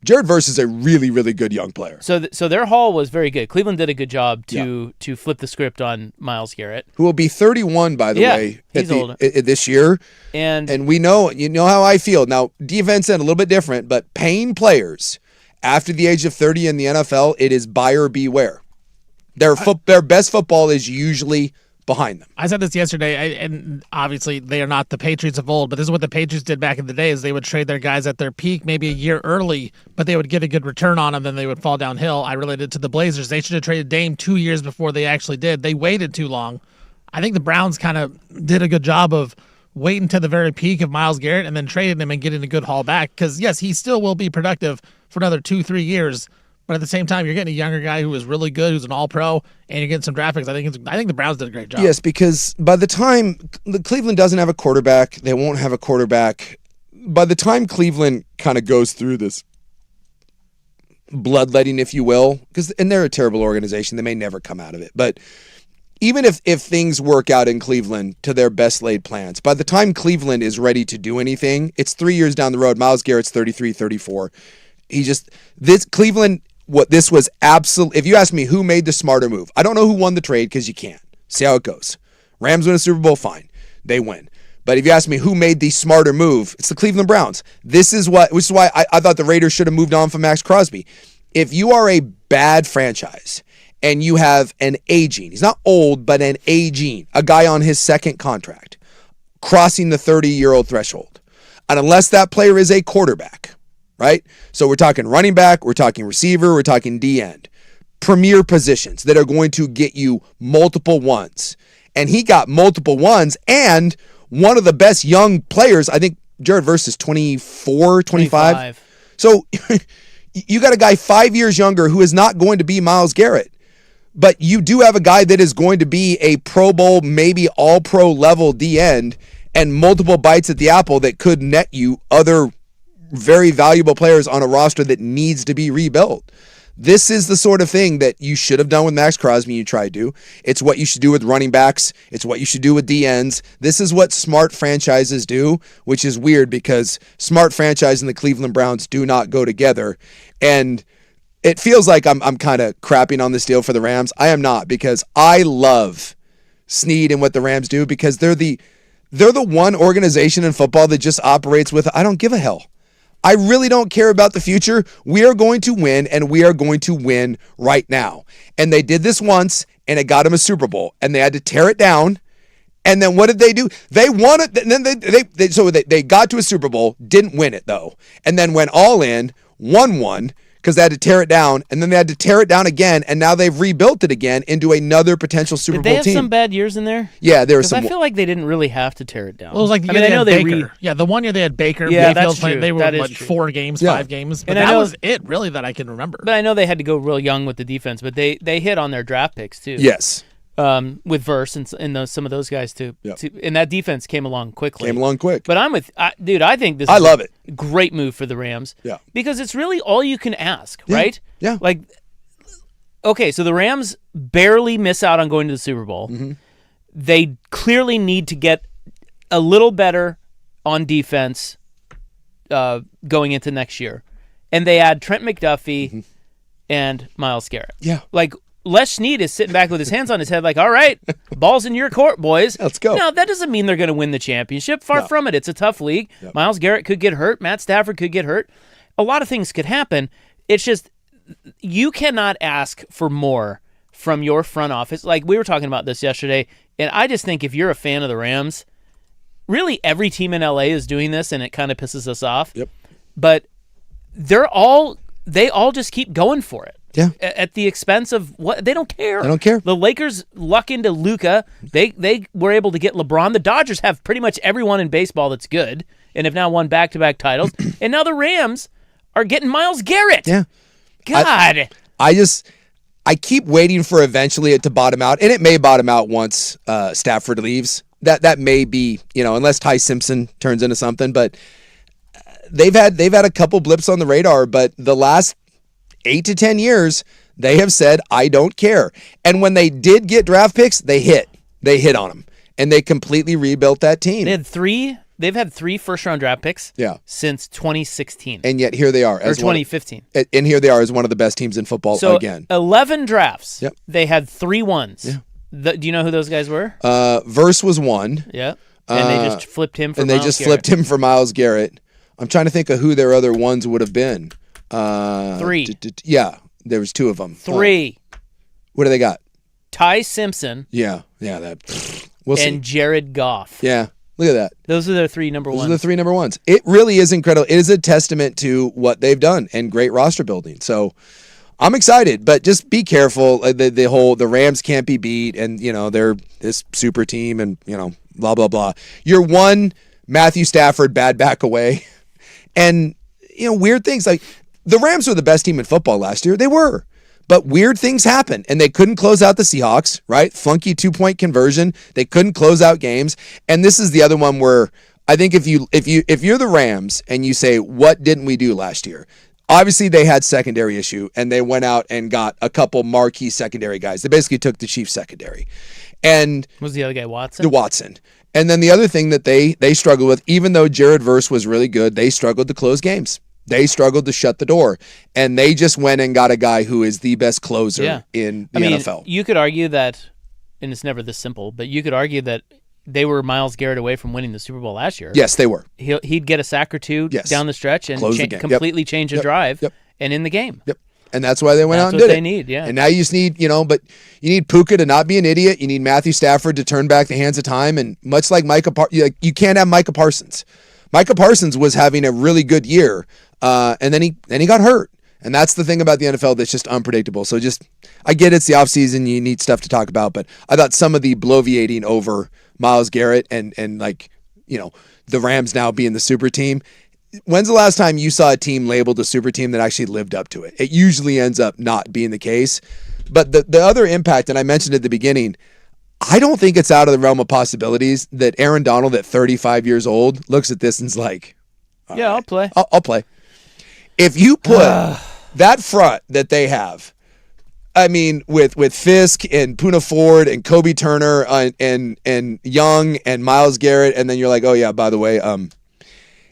Jared Verse is a really, really good young player. So their haul was very good. Cleveland did a good job to flip the script on Myles Garrett, who will be 31, by the way, he's older. This year. And we know, you know how I feel. Now, defense end a little bit different, but paying players after the age of 30 in the NFL, it is buyer beware. Their best football is usually behind them. I said this yesterday, and obviously they are not the Patriots of old, but this is what the Patriots did back in the day, is they would trade their guys at their peak maybe a year early, but they would get a good return on them, then they would fall downhill. I related it to the Blazers. They should have traded Dame 2 years before they actually did. They waited too long. I think the Browns kind of did a good job of waiting to the very peak of Myles Garrett and then trading him and getting a good haul back, because, yes, he still will be productive for another 2-3 years, but at the same time, you're getting a younger guy who is really good, who's an all-pro, and you're getting some draft picks. I think the Browns did a great job. Yes, because by the time Cleveland doesn't have a quarterback, they won't have a quarterback. By the time Cleveland kind of goes through this bloodletting, if you will, and they're a terrible organization, they may never come out of it. But even if things work out in Cleveland to their best laid plans, by the time Cleveland is ready to do anything, it's 3 years down the road. Myles Garrett's 33, 34. This Cleveland, this was absolute. If you ask me who made the smarter move, I don't know who won the trade because you can't. See how it goes. Rams win a Super Bowl, fine. They win. But if you ask me who made the smarter move, it's the Cleveland Browns. Which is why I thought the Raiders should have moved on from Max Crosby. If you are a bad franchise and you have an aging, he's not old, but an aging, a guy on his second contract, crossing the 30-year-old threshold, and unless that player is a quarterback, right? So we're talking running back, we're talking receiver, we're talking D-end. Premier positions that are going to get you multiple ones. And he got multiple ones, and one of the best young players, I think Jared Verse is 24, 25. So you got a guy 5 years younger who is not going to be Myles Garrett. But you do have a guy that is going to be a Pro Bowl, maybe all-pro level D-end, and multiple bites at the apple that could net you other very valuable players on a roster that needs to be rebuilt. This is the sort of thing that you should have done with Max Crosby. You tried to. It's what you should do with running backs. It's what you should do with DNs. This is what smart franchises do, which is weird because smart franchise and the Cleveland Browns do not go together. And it feels like I'm kind of crapping on this deal for the Rams. I am not, because I love Snead and what the Rams do, because they're the one organization in football that just operates with, I don't give a hell. I really don't care about the future. We are going to win, and we are going to win right now. And they did this once, and it got them a Super Bowl, and they had to tear it down. And then what did they do? They won it. And then they got to a Super Bowl, didn't win it though, and then went all in, won one, because they had to tear it down, and then they had to tear it down again, and now they've rebuilt it again into another potential Super Bowl team. Did they have some bad years in there? Yeah, there was some. I feel like they didn't really have to tear it down. Well, it was like I know they the 1 year they had Baker. Yeah, that's true. They were that like true. 4 games, 5 games, but and that was it really that I can remember. But I know they had to go real young with the defense, but they hit on their draft picks too. Yes. With Verse and some of those guys too. Yep. And that defense came along quickly. But I'm with, dude, I think this is I love it. a great move for the Rams. Yeah. Because it's really all you can ask, right? Yeah. Like, okay, so the Rams barely miss out on going to the Super Bowl. Mm-hmm. They clearly need to get a little better on defense going into next year. And they add Trent McDuffie and Myles Garrett. Yeah. Like, Les Snead is sitting back with his hands on his head like, all right, ball's in your court, boys. Let's go. Now, that doesn't mean they're going to win the championship. Far from it. It's a tough league. Yep. Myles Garrett could get hurt. Matt Stafford could get hurt. A lot of things could happen. It's just you cannot ask for more from your front office. Like, we were talking about this yesterday, and I just think if you're a fan of the Rams, really every team in LA is doing this, and it kind of pisses us off. Yep. But they all just keep going for it. Yeah. At the expense of what they don't care. They don't care. The Lakers luck into Luka. They were able to get LeBron. The Dodgers have pretty much everyone in baseball that's good and have now won back-to-back titles. And now the Rams are getting Myles Garrett. Yeah. God. I keep waiting for eventually it to bottom out, and it may bottom out once Stafford leaves. That may be, unless Ty Simpson turns into something, but they've had a couple blips on the radar, but the last 8 to 10 years, they have said, I don't care. And when they did get draft picks, they hit on them, and they completely rebuilt that team. They've had 3 first-round draft picks since 2016. And yet here they are. Or 2015. And here they are as one of the best teams in football again. 11 drafts. Yep. They had 3 ones. Yeah. Do you know who those guys were? Verse was one. Yeah. And they just flipped him for And they Myles just Garrett. flipped him for Myles Garrett. I'm trying to think of who their other ones would have been. 3. Yeah, there was 2 of them. 3. What do they got? Ty Simpson. Yeah, we'll see. And Jared Goff. Yeah, look at that. Those are their 3 number Those ones. are the 3 number ones. It really is incredible. It is a testament to what they've done and great roster building. So I'm excited, but just be careful. The Rams can't be beat, and they're this super team, and blah blah blah. You're one Matthew Stafford bad back away, and weird things like the Rams were the best team in football last year. They were. But weird things happen, and they couldn't close out the Seahawks, right? Funky 2-point conversion. They couldn't close out games. And this is the other one where I think if you're the Rams and you say, what didn't we do last year? Obviously, they had secondary issue, and they went out and got a couple marquee secondary guys. They basically took the Chiefs secondary. And was the other guy Watson? Watson. And then the other thing that they struggled with, even though Jared Verse was really good, they struggled to close games. They struggled to shut the door, and they just went and got a guy who is the best closer in the NFL. You could argue that, and it's never this simple, but you could argue that they were Myles Garrett away from winning the Super Bowl last year. Yes, they were. He'd get a sack or two down the stretch and Close the game. completely change a drive and in the game. Yep. And that's why they went out and did it. That's what they need, yeah. And now you just need, but you need Puka to not be an idiot. You need Matthew Stafford to turn back the hands of time. And much like you can't have Micah Parsons. Micah Parsons was having a really good year, and then he got hurt. And that's the thing about the NFL that's just unpredictable. So I get it's the offseason, you need stuff to talk about, but I thought some of the bloviating over Myles Garrett and the Rams now being the super team. When's the last time you saw a team labeled a super team that actually lived up to it? It usually ends up not being the case. But the other impact, and I mentioned at the beginning, I don't think it's out of the realm of possibilities that Aaron Donald at 35 years old looks at this and's like, yeah, I'll play. I'll play. If you put that front that they have, I mean, with Fisk and Poona Ford and Kobe Turner and Young and Myles Garrett, and then you're like, oh yeah, by the way,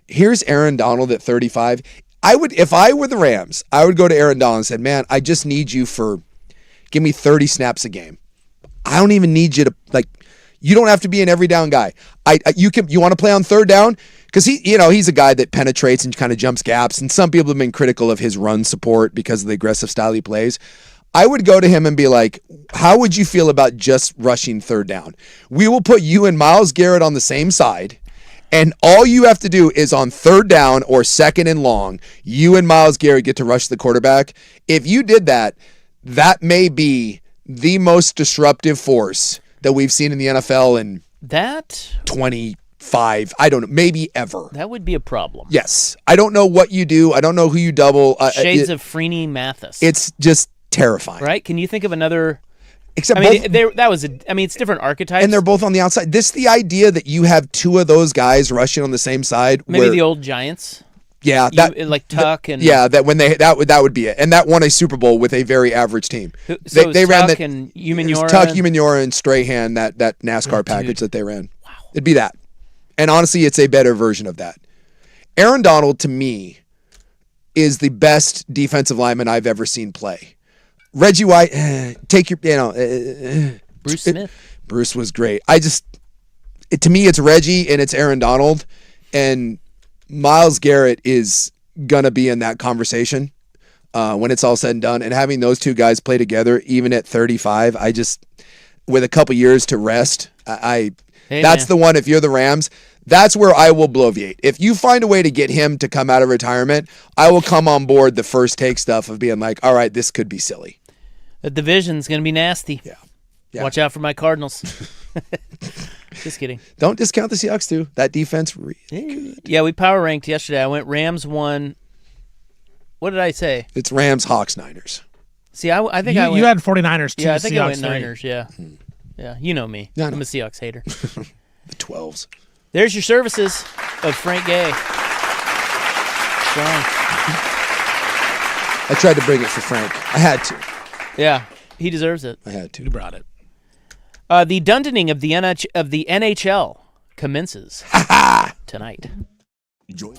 here's Aaron Donald at 35. If I were the Rams, I would go to Aaron Donald and said, man, I just need you give me 30 snaps a game. I don't even need you to, you don't have to be an every down guy. You want to play on third down? Because he's a guy that penetrates and kind of jumps gaps, and some people have been critical of his run support because of the aggressive style he plays. I would go to him and be like, how would you feel about just rushing third down? We will put you and Myles Garrett on the same side, and all you have to do is on third down or second and long, you and Myles Garrett get to rush the quarterback. If you did that, that may be the most disruptive force that we've seen in the NFL in 25, I don't know, maybe ever. That would be a problem. Yes. I don't know what you do. I don't know who you double. Shades of Freeney Mathis. It's just terrifying. Right? Can you think of another... Except it's different archetypes. And they're both on the outside. The idea that you have two of those guys rushing on the same side. Maybe the old Giants. Yeah, like Tuck and that would be it, and that won a Super Bowl with a very average team. They ran Tuck and Umenyiora. Tuck, Umenyiora, and Strahan, that NASCAR package that they ran. Wow, it'd be that, and honestly, it's a better version of that. Aaron Donald, to me, is the best defensive lineman I've ever seen play. Reggie White, Bruce Smith. Bruce was great. To me, it's Reggie and it's Aaron Donald, and Myles Garrett is going to be in that conversation when it's all said and done. And having those two guys play together, even at 35, with a couple years to rest, that's the one, if you're the Rams, that's where I will bloviate. If you find a way to get him to come out of retirement, I will come on board the first take stuff of being like, all right, this could be silly. The division's going to be nasty. Yeah. Watch out for my Cardinals. Just kidding. Don't discount the Seahawks, too. That defense really good. Yeah, we power ranked yesterday. I went Rams 1. What did I say? It's Rams, Hawks, Niners. See, I think you had 49ers, too. Yeah, I think Seahawks I went Niners, yeah. Yeah, you know me. No, I'm a Seahawks hater. The 12s. There's your services of Frank Gay. Strong. I tried to bring it for Frank. I had to. Yeah, he deserves it. I had to. You brought it. The dundening of the NHL commences tonight. Join.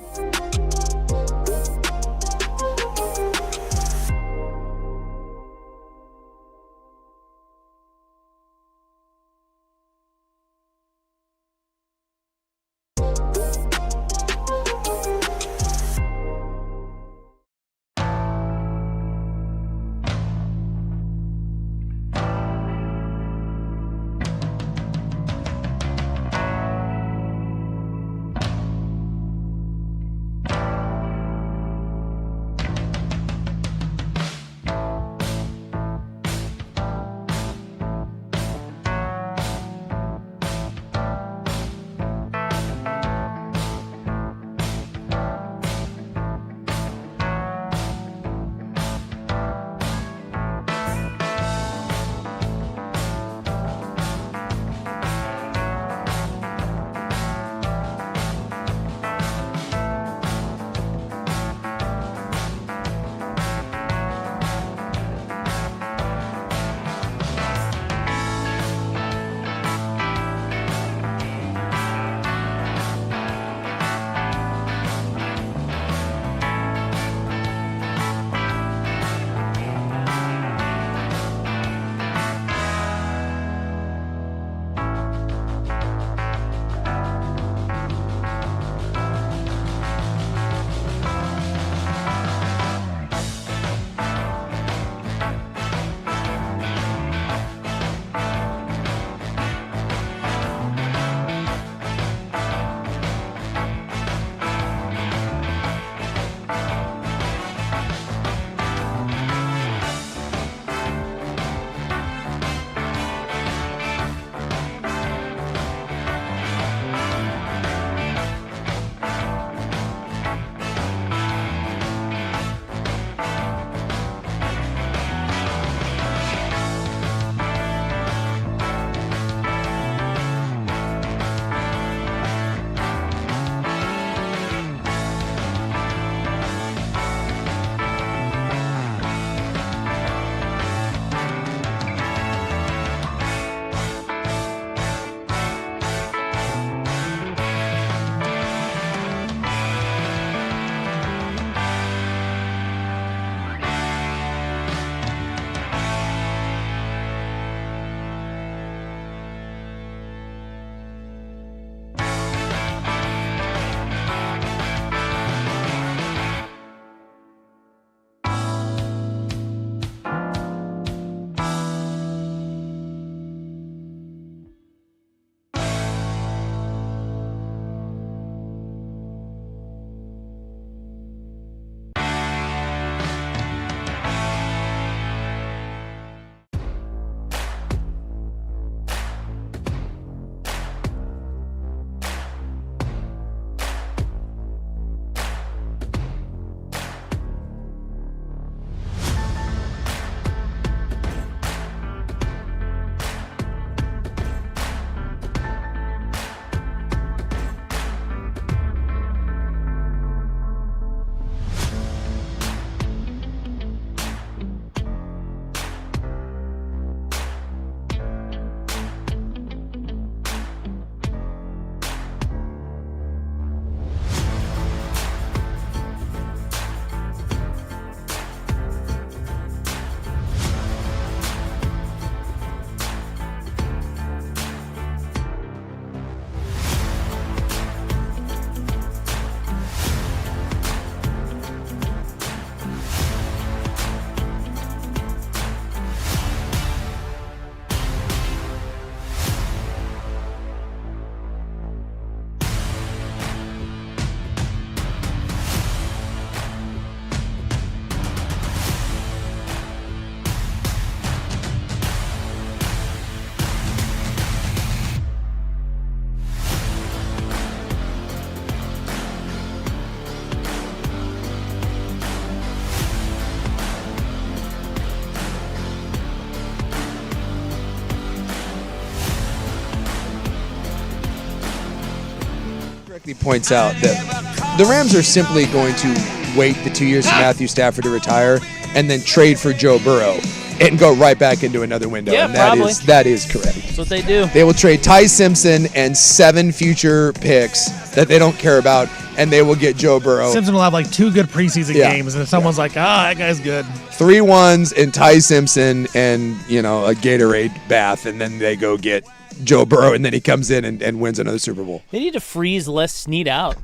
correctly points out that the Rams are simply going to wait the 2 years for Matthew Stafford to retire and then trade for Joe Burrow and go right back into another window. Yeah, and probably. that is correct. That's what they do. They will trade Ty Simpson and 7 future picks that they don't care about, and they will get Joe Burrow. Simpson will have like 2 good preseason Yeah. games, and if someone's like, that guy's good. 3 ones and Ty Simpson and, a Gatorade bath, and then they go get Joe Burrow, and then he comes in and wins another Super Bowl. They need to freeze Les Snead out.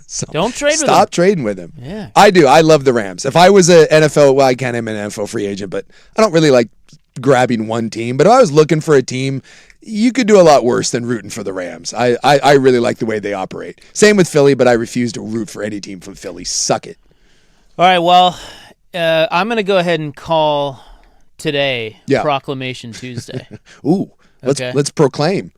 So, Don't trade with him. Stop trading with him. Yeah. I do. I love the Rams. If I was an NFL, well, I can't am an NFL free agent, but I don't really like grabbing one team. But if I was looking for a team, you could do a lot worse than rooting for the Rams. I really like the way they operate. Same with Philly, but I refuse to root for any team from Philly. Suck it. All right, well, I'm going to go ahead and call today Yeah. Proclamation Tuesday. Ooh, Okay. let's proclaim.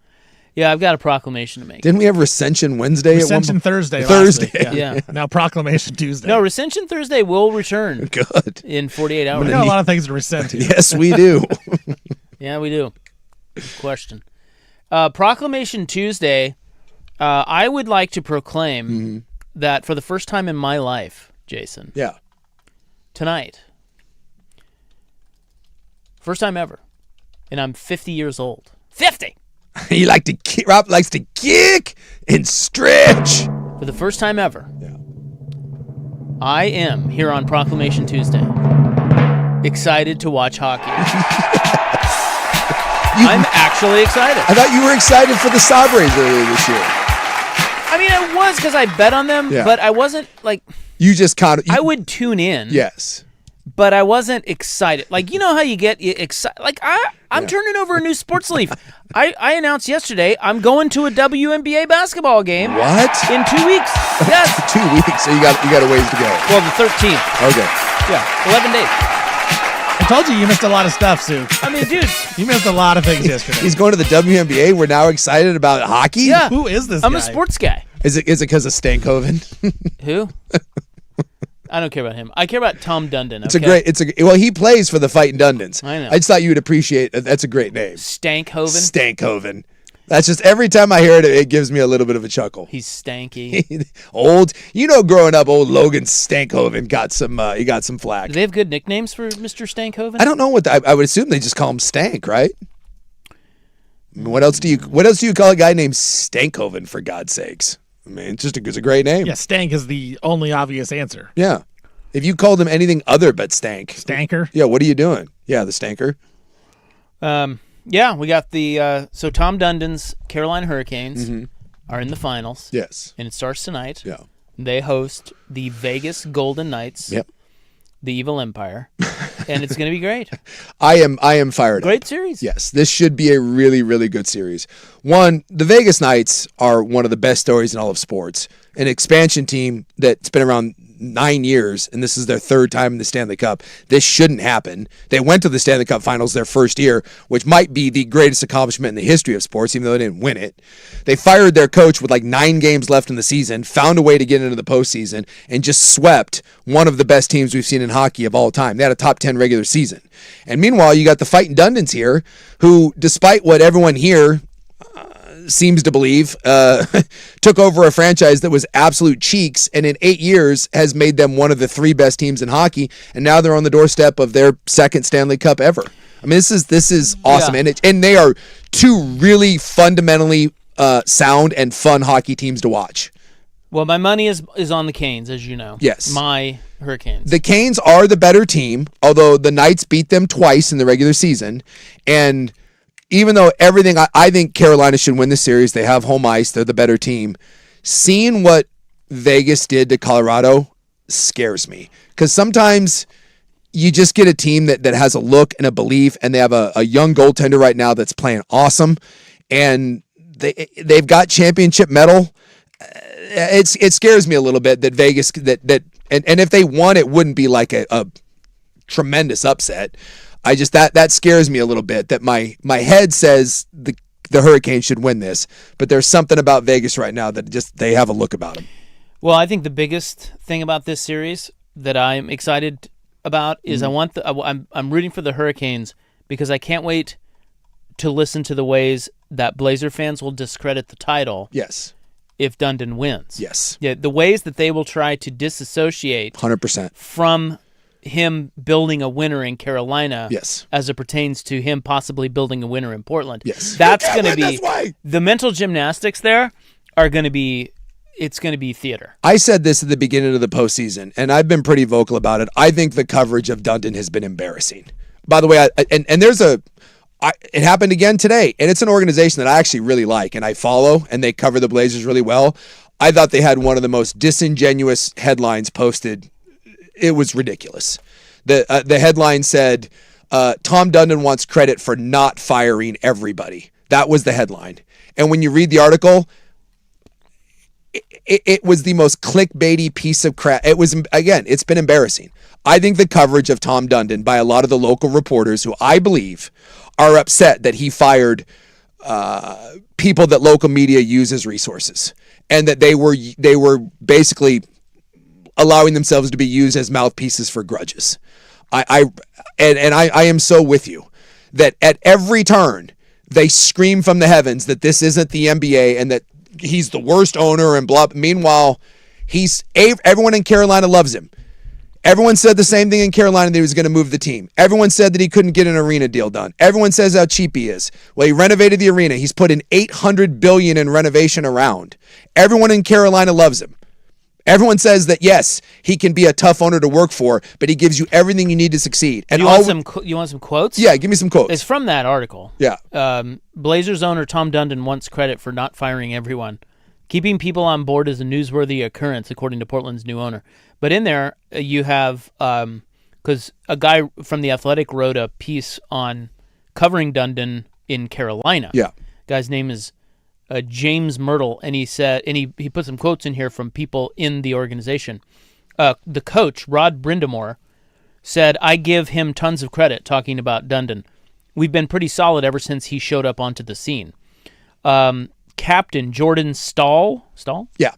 Yeah, I've got a proclamation to make. Didn't we have Recension Wednesday? Ascension Thursday. last Thursday. week, Yeah. Now Proclamation Tuesday. No, Recension Thursday will return Good. in 48 hours. we got a lot of things to resent here. Yes, we do. Yeah, we do. Good question. Proclamation Tuesday, I would like to proclaim that for the first time in my life, Jason, Yeah. tonight, first time ever, and I'm 50 years old. 50! You like to kick. Rob likes to kick and stretch. For the first time ever, Yeah. I am here on Proclamation Tuesday, excited to watch hockey. I'm actually excited. I thought you were excited for the Sabres earlier this year. I mean, I was because I bet on them, Yeah. but I wasn't like, You just kind of. I would tune in. Yes. But I wasn't excited. Like, you know how you get excited? Like, I'm turning over a new sports leaf. I announced yesterday I'm going to a WNBA basketball game. What? In 2 weeks. Yes. 2 weeks. So you got a ways to go. Well, the 13th. Okay. Yeah. 11 days. I told you missed a lot of stuff, Sue. I mean, dude. You missed a lot of things yesterday. He's going to the WNBA. We're now excited about hockey. Yeah. Who is this I'm guy? a sports guy. Is it because of Stankoven? Who? I don't care about him. I care about Tom Dundon. Well, he plays for the Fighting Dundons. I know. I just thought you would appreciate. That's a great name. Stankhoven. Stankoven. That's just every time I hear it, it gives me a little bit of a chuckle. He's stanky. Old, growing up, old Logan Stankoven got some flack. Do they have good nicknames for Mr. Stankhoven? I don't know I would assume they just call him Stank, right? I mean, what else do you call a guy named Stankoven, for God's sakes? I mean, it's a great name. Yeah, stank is the only obvious answer. Yeah. If you called him anything other but Stank. Stanker? Yeah, what are you doing? Yeah, the Stanker. Yeah, we got the so Tom Dundon's Carolina Hurricanes are in the finals. Yes. And it starts tonight. Yeah. They host the Vegas Golden Knights. Yep. The Evil Empire. And it's going to be great. I am fired up. Great series. Yes, this should be a really, really good series. One, the Vegas Knights are one of the best stories in all of sports. An expansion team that's been around 9 years, and this is their 3rd time in the Stanley Cup. This shouldn't happen. They went to the Stanley Cup Finals their first year, which might be the greatest accomplishment in the history of sports, even though they didn't win it. They fired their coach with like 9 games left in the season, found a way to get into the postseason, and just swept one of the best teams we've seen in hockey of all time. They had a top 10 regular season. And meanwhile, you got the Fighting Dundons here, who, despite what everyone here seems to believe, took over a franchise that was absolute cheeks, and in 8 years has made them one of the 3 best teams in hockey, and now they're on the doorstep of their 2nd Stanley Cup ever. I mean, this is awesome, Yeah. and they are 2 really fundamentally sound and fun hockey teams to watch. Well, my money is on the Canes, as you know. Yes. My Hurricanes. The Canes are the better team, although the Knights beat them twice in the regular season, and even though I think Carolina should win the series. They have home ice. They're the better team. Seeing what Vegas did to Colorado scares me, because sometimes you just get a team that has a look and a belief, and they have a young goaltender right now that's playing awesome, and they've got championship mettle. It scares me a little bit that Vegas and if they won, it wouldn't be like a tremendous upset. I just that scares me a little bit, that my head says the Hurricanes should win this, but there's something about Vegas right now that just they have a look about them. Well, I think the biggest thing about this series that I'm excited about is I'm rooting for the Hurricanes, because I can't wait to listen to the ways that Blazer fans will discredit the title Yes. if Dundon wins. Yes. Yeah, the ways that they will try to disassociate 100%. from him building a winner in Carolina, Yes. as it pertains to him possibly building a winner in Portland. Yes. That's You can't going to win be this way. the mental gymnastics there are going to be. It's going to be theater. I said this at the beginning of the postseason, and I've been pretty vocal about it. I think the coverage of Dundon has been embarrassing. By the way, it happened again today, and it's an organization that I actually really like and I follow, and they cover the Blazers really well. I thought they had one of the most disingenuous headlines posted. It was ridiculous. The headline said, Tom Dundon wants credit for not firing everybody. That was the headline. And when you read the article, it was the most clickbaity piece of crap. It was, again, it's been embarrassing. I think the coverage of Tom Dundon by a lot of the local reporters who I believe are upset that he fired people that local media use as resources, and that they were basically allowing themselves to be used as mouthpieces for grudges. I am so with you that at every turn they scream from the heavens that this isn't the NBA and that he's the worst owner and blah. Meanwhile, everyone in Carolina loves him. Everyone said the same thing in Carolina, that he was going to move the team. Everyone said that he couldn't get an arena deal done. Everyone says how cheap he is. Well, he renovated the arena. He's put in $800 billion in renovation around. Everyone in Carolina loves him. Everyone says that, yes, he can be a tough owner to work for, but he gives you everything you need to succeed. And you want some quotes? Yeah, give me some quotes. It's from that article. Yeah. Blazers owner Tom Dundon wants credit for not firing everyone. Keeping people on board is a newsworthy occurrence, according to Portland's new owner. But in there, you have, because a guy from The Athletic wrote a piece on covering Dundon in Carolina. Yeah. Guy's name is James Myrtle, and he said, and he put some quotes in here from people in the organization. The coach, Rod Brindamore, said, "I give him tons of credit," talking about Dundon. "We've been pretty solid ever since he showed up onto the scene." Captain Jordan Stahl Yeah.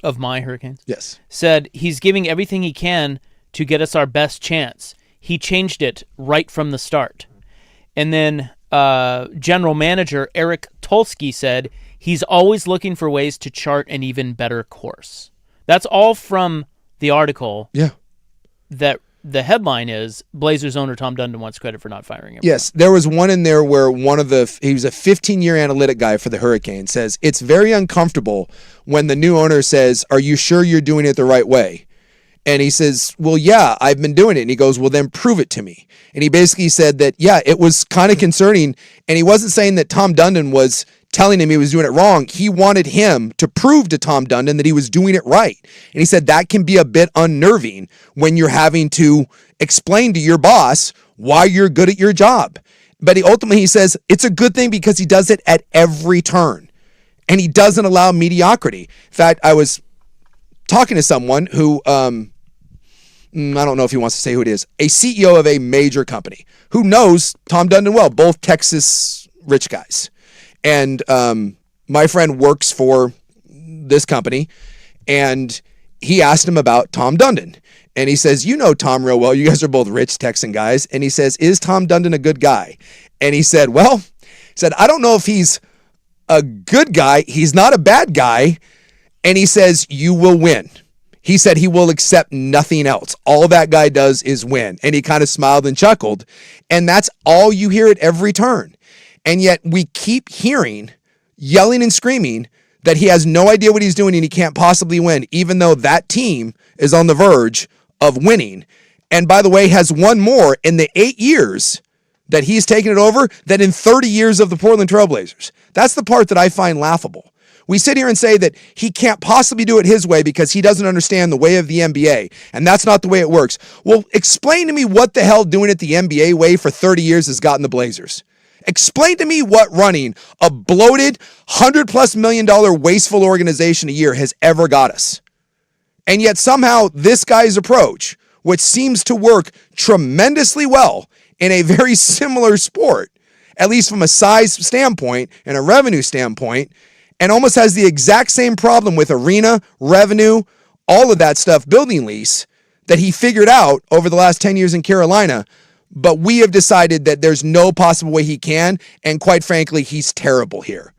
of my Hurricanes, Yes. said, "He's giving everything he can to get us our best chance. He changed it right from the start." And then general manager Eric Tulsky said, "He's always looking for ways to chart an even better course." That's all from the article. Yeah. That the headline is, Blazers owner Tom Dundon wants credit for not firing him. Yes, there was one in there where he was a 15-year analytic guy for the Hurricanes, says, "It's very uncomfortable when the new owner says, 'Are you sure you're doing it the right way?' And he says, 'Well, yeah, I've been doing it.' And he goes, 'Well, then prove it to me.' And he basically said that, yeah, it was kind of concerning. And he wasn't saying that Tom Dundon was telling him he was doing it wrong. He wanted him to prove to Tom Dundon that he was doing it right. And he said that can be a bit unnerving when you're having to explain to your boss why you're good at your job. But he says it's a good thing because he does it at every turn. And he doesn't allow mediocrity. In fact, I was talking to someone who, I don't know if he wants to say who it is, a CEO of a major company who knows Tom Dundon well, both Texas rich guys. And my friend works for this company, and he asked him about Tom Dundon. And he says, "You know Tom real well. You guys are both rich Texan guys." And he says, "Is Tom Dundon a good guy?" And he said, "I don't know if he's a good guy. He's not a bad guy." And he says, "You will win." He said he will accept nothing else. All that guy does is win. And he kind of smiled and chuckled. And that's all you hear at every turn. And yet we keep hearing, yelling and screaming that he has no idea what he's doing and he can't possibly win, even though that team is on the verge of winning. And by the way, has won more in the 8 years that he's taken it over than in 30 years of the Portland Trailblazers. That's the part that I find laughable. We sit here and say that he can't possibly do it his way because he doesn't understand the way of the NBA, and that's not the way it works. Well, explain to me what the hell doing it the NBA way for 30 years has gotten the Blazers. Explain to me what running a bloated $100+ million wasteful organization a year has ever got us. And yet somehow this guy's approach, which seems to work tremendously well in a very similar sport, at least from a size standpoint and a revenue standpoint, and almost has the exact same problem with arena, revenue, all of that stuff, building lease, that he figured out over the last 10 years in Carolina. But we have decided that there's no possible way he can, and quite frankly, he's terrible here.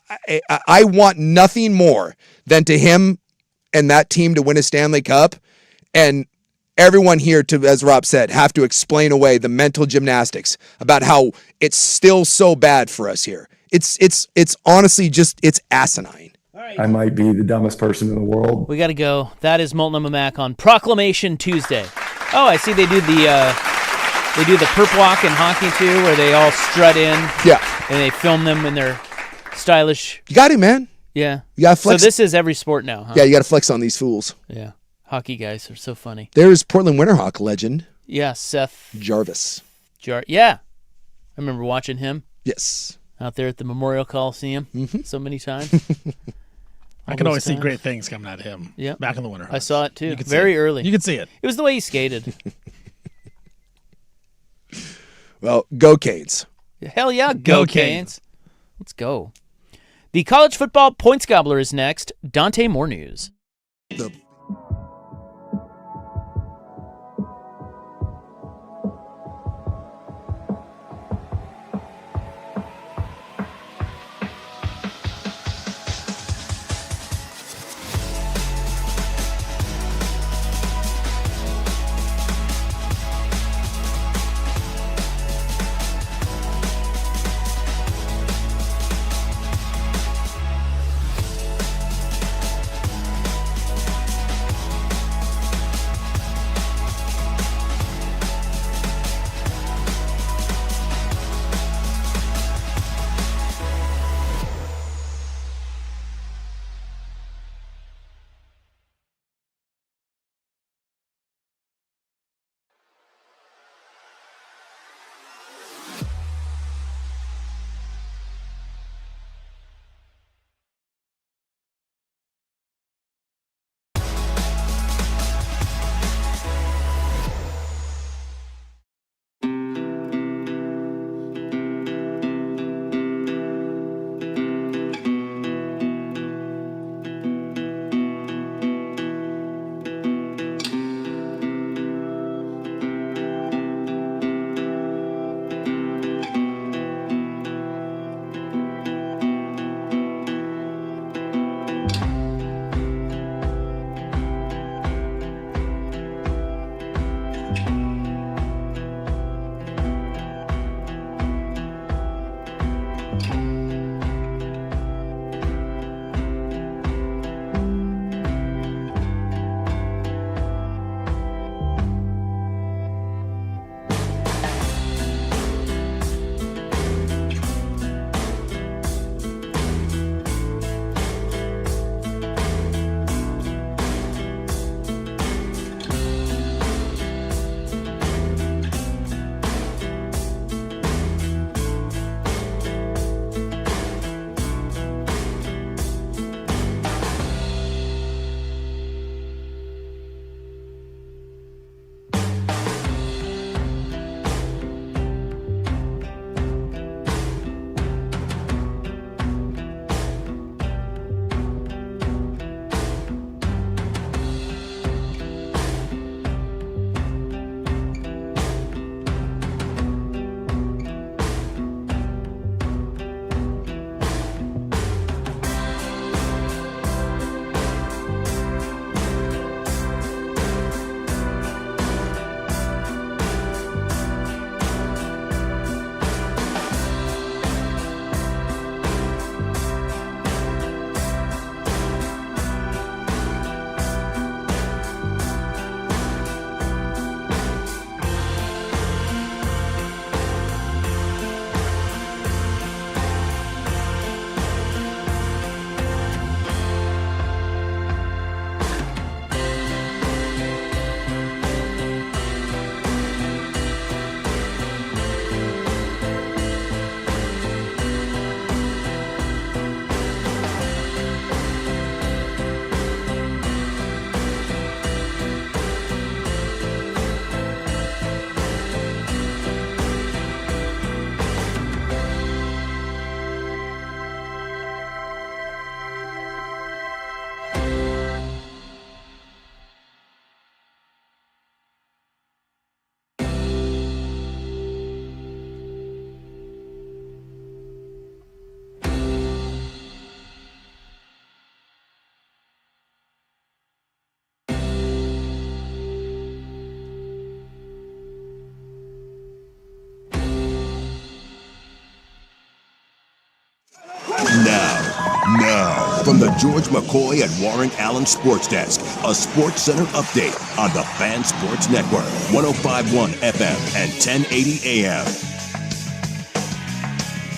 I want nothing more than to him and that team to win a Stanley Cup, and everyone here, to as Rob said, have to explain away the mental gymnastics about how it's still so bad for us here. It's honestly just it's asinine. I might be the dumbest person in the world. We got to go. That is Molten Mac on Proclamation Tuesday. Oh, I see they do the perp walk in hockey too, where they all strut in. Yeah. And they film them in their stylish. You got it, man. Yeah. You got to flex. So this is every sport now, huh? Yeah, you got to flex on these fools. Yeah. Hockey guys are so funny. There's Portland Winterhawk legend. Yeah, Seth Jarvis. Yeah. I remember watching him. Yes. Out there at the Memorial Coliseum so many times. I can always see great things coming out of him. Yeah. Back in the winter. I saw it too. You could see Very it. early. You could see it. It was the way he skated. Well, go Canes. Hell yeah, Go go Canes. Canes. Let's go. The college football points gobbler is next. Dante, more news. Now, from the George McCoy and Warren Allen Sports Desk, a Sports Center update on the Fan Sports Network, 105.1 FM and 1080 AM.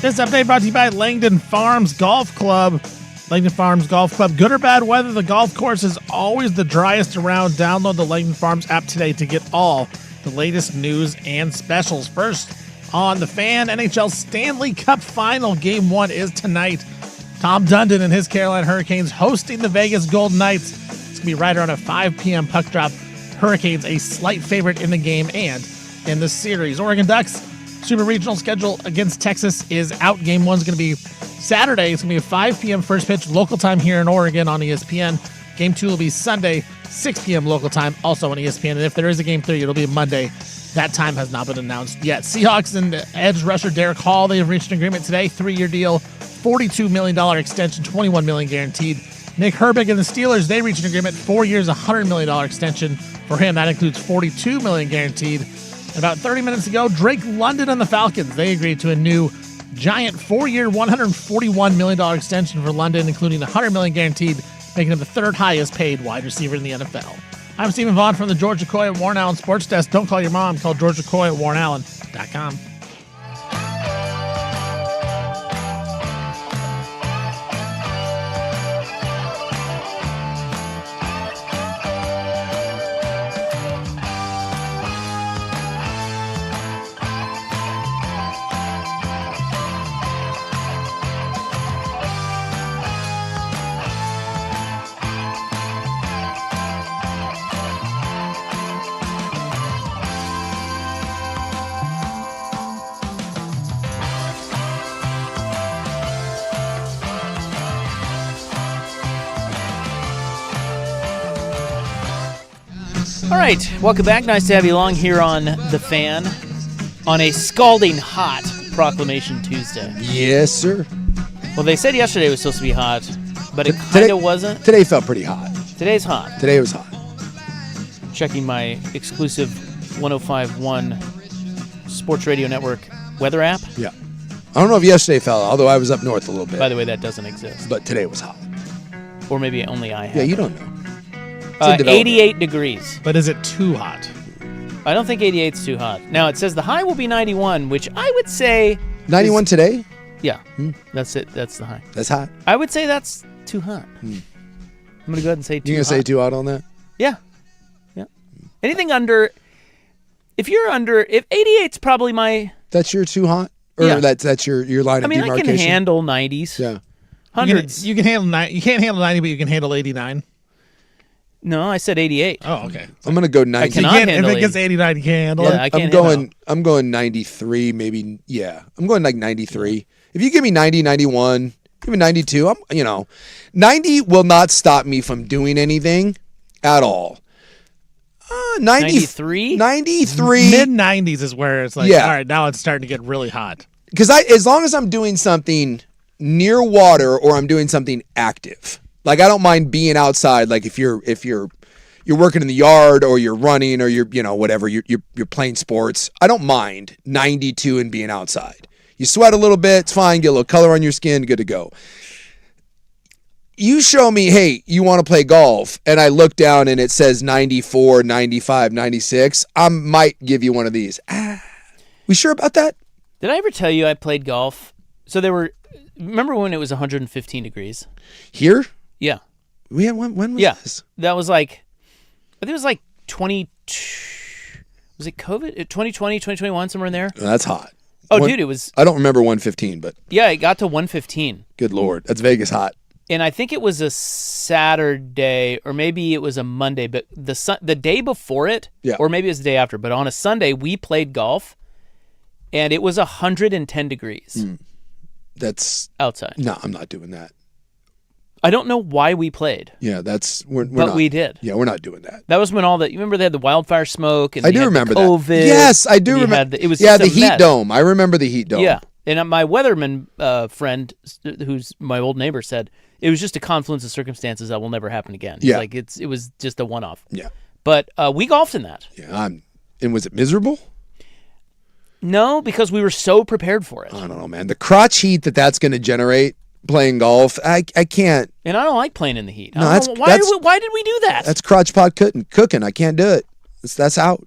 This update brought to you by Langdon Farms Golf Club. Langdon Farms Golf Club. Good or bad weather, the golf course is always the driest around. Download the Langdon Farms app today to get all the latest news and specials. First on the Fan, NHL Stanley Cup Final. Game 1 is tonight. Tom Dundon and his Carolina Hurricanes hosting the Vegas Golden Knights. It's going to be right around a 5 p.m. puck drop. Hurricanes a slight favorite in the game and in the series. Oregon Ducks Super Regional schedule against Texas is out. Game 1 is going to be Saturday. It's going to be a 5 p.m. first pitch local time here in Oregon on ESPN. Game 2 will be Sunday, 6 p.m. local time, also on ESPN. And if there is a Game 3, it'll be Monday. That time has not been announced yet. Seahawks and edge rusher Derek Hall, they have reached an agreement today. 3-year deal, $42 million extension, $21 million guaranteed. Nick Herbig and the Steelers, they reached an agreement, 4 years, $100 million extension for him. That includes $42 million guaranteed. About 30 minutes ago, Drake London and the Falcons, they agreed to a new giant 4-year, $141 million extension for London, including $100 million guaranteed, making him the third highest paid wide receiver in the NFL. I'm Stephen Vaughn from the George McCoy at Warren Allen Sports Desk. Don't call your mom. Call George McCoy at warrenallen.com. All right, welcome back. Nice to have you along here on The Fan on a scalding hot Proclamation Tuesday. Yes, sir. Well, they said yesterday it was supposed to be hot, but it kind of wasn't. Today felt pretty hot. Today's hot. Today was hot. Checking my exclusive 105.1 Sports Radio Network weather app. Yeah. I don't know if yesterday fell, although I was up north a little bit. By the way, that doesn't exist. But today was hot. Or maybe only I have. Yeah, you don't know. 88 degrees. But is it too hot? I don't think 88's too hot. Now, it says the high will be 91, which I would say... 91 today? Yeah, that's it. That's the high. That's hot. I would say that's too hot. I'm going to go ahead and say too hot. You going to say too hot on that? Yeah. Yeah. Anything under... If 88's probably my... That's your too hot? Or Yeah. that's your line of demarcation? I can handle 90s. Yeah. Hundreds. You can handle you can't handle 90, but you can handle 89. No, I said 88. Oh, okay. I'm going to go 90. I cannot handle if it gets 89, you can't handle Yeah, it. I can't I'm going 93, maybe. Yeah, I'm going like 93. If you give me 90, 91, give me 92. 90 will not stop me from doing anything at all. 93? 93. Mid 90s is where it's like, Yeah. all right, now it's starting to get really hot. Because as long as I'm doing something near water or I'm doing something active, like I don't mind being outside. Like if you're working in the yard or you're running or you're whatever you're playing sports, I don't mind 92 and being outside. You sweat a little bit, it's fine. Get a little color on your skin, good to go. You show me, hey, you want to play golf, and I look down and it says 94, 95, 96. I might give you one of these. We sure about that? Did I ever tell you I played golf? So remember when it was 115 degrees? Here? Yeah. We had when was this? That was like, I think it was like 20, was it COVID? 2020, 2021, somewhere in there? Oh, that's hot. Dude, it was. I don't remember 115, but. Yeah, it got to 115. Good Lord. That's Vegas hot. And I think it was a Saturday or maybe it was a Monday, but the day before it, or maybe it was the day after, but on a Sunday, we played golf and it was 110 degrees. That's outside. No, I'm not doing that. I don't know why we played. Yeah, we're but not, we did. Yeah, we're not doing that. That was when you remember they had the wildfire smoke and I do remember COVID. that. Yes, I do remember. It was the heat dome. I remember the heat dome. Yeah, and my weatherman friend, who's my old neighbor, said it was just a confluence of circumstances that will never happen again. He's like it was just a one-off. Yeah, but we golfed in that. Yeah, and was it miserable? No, because we were so prepared for it. I don't know, man. The crotch heat that's going to generate playing golf. I can't. And I don't like playing in the heat. No, I don't know, why did we do that? That's crotch pot cooking. I can't do it. That's out.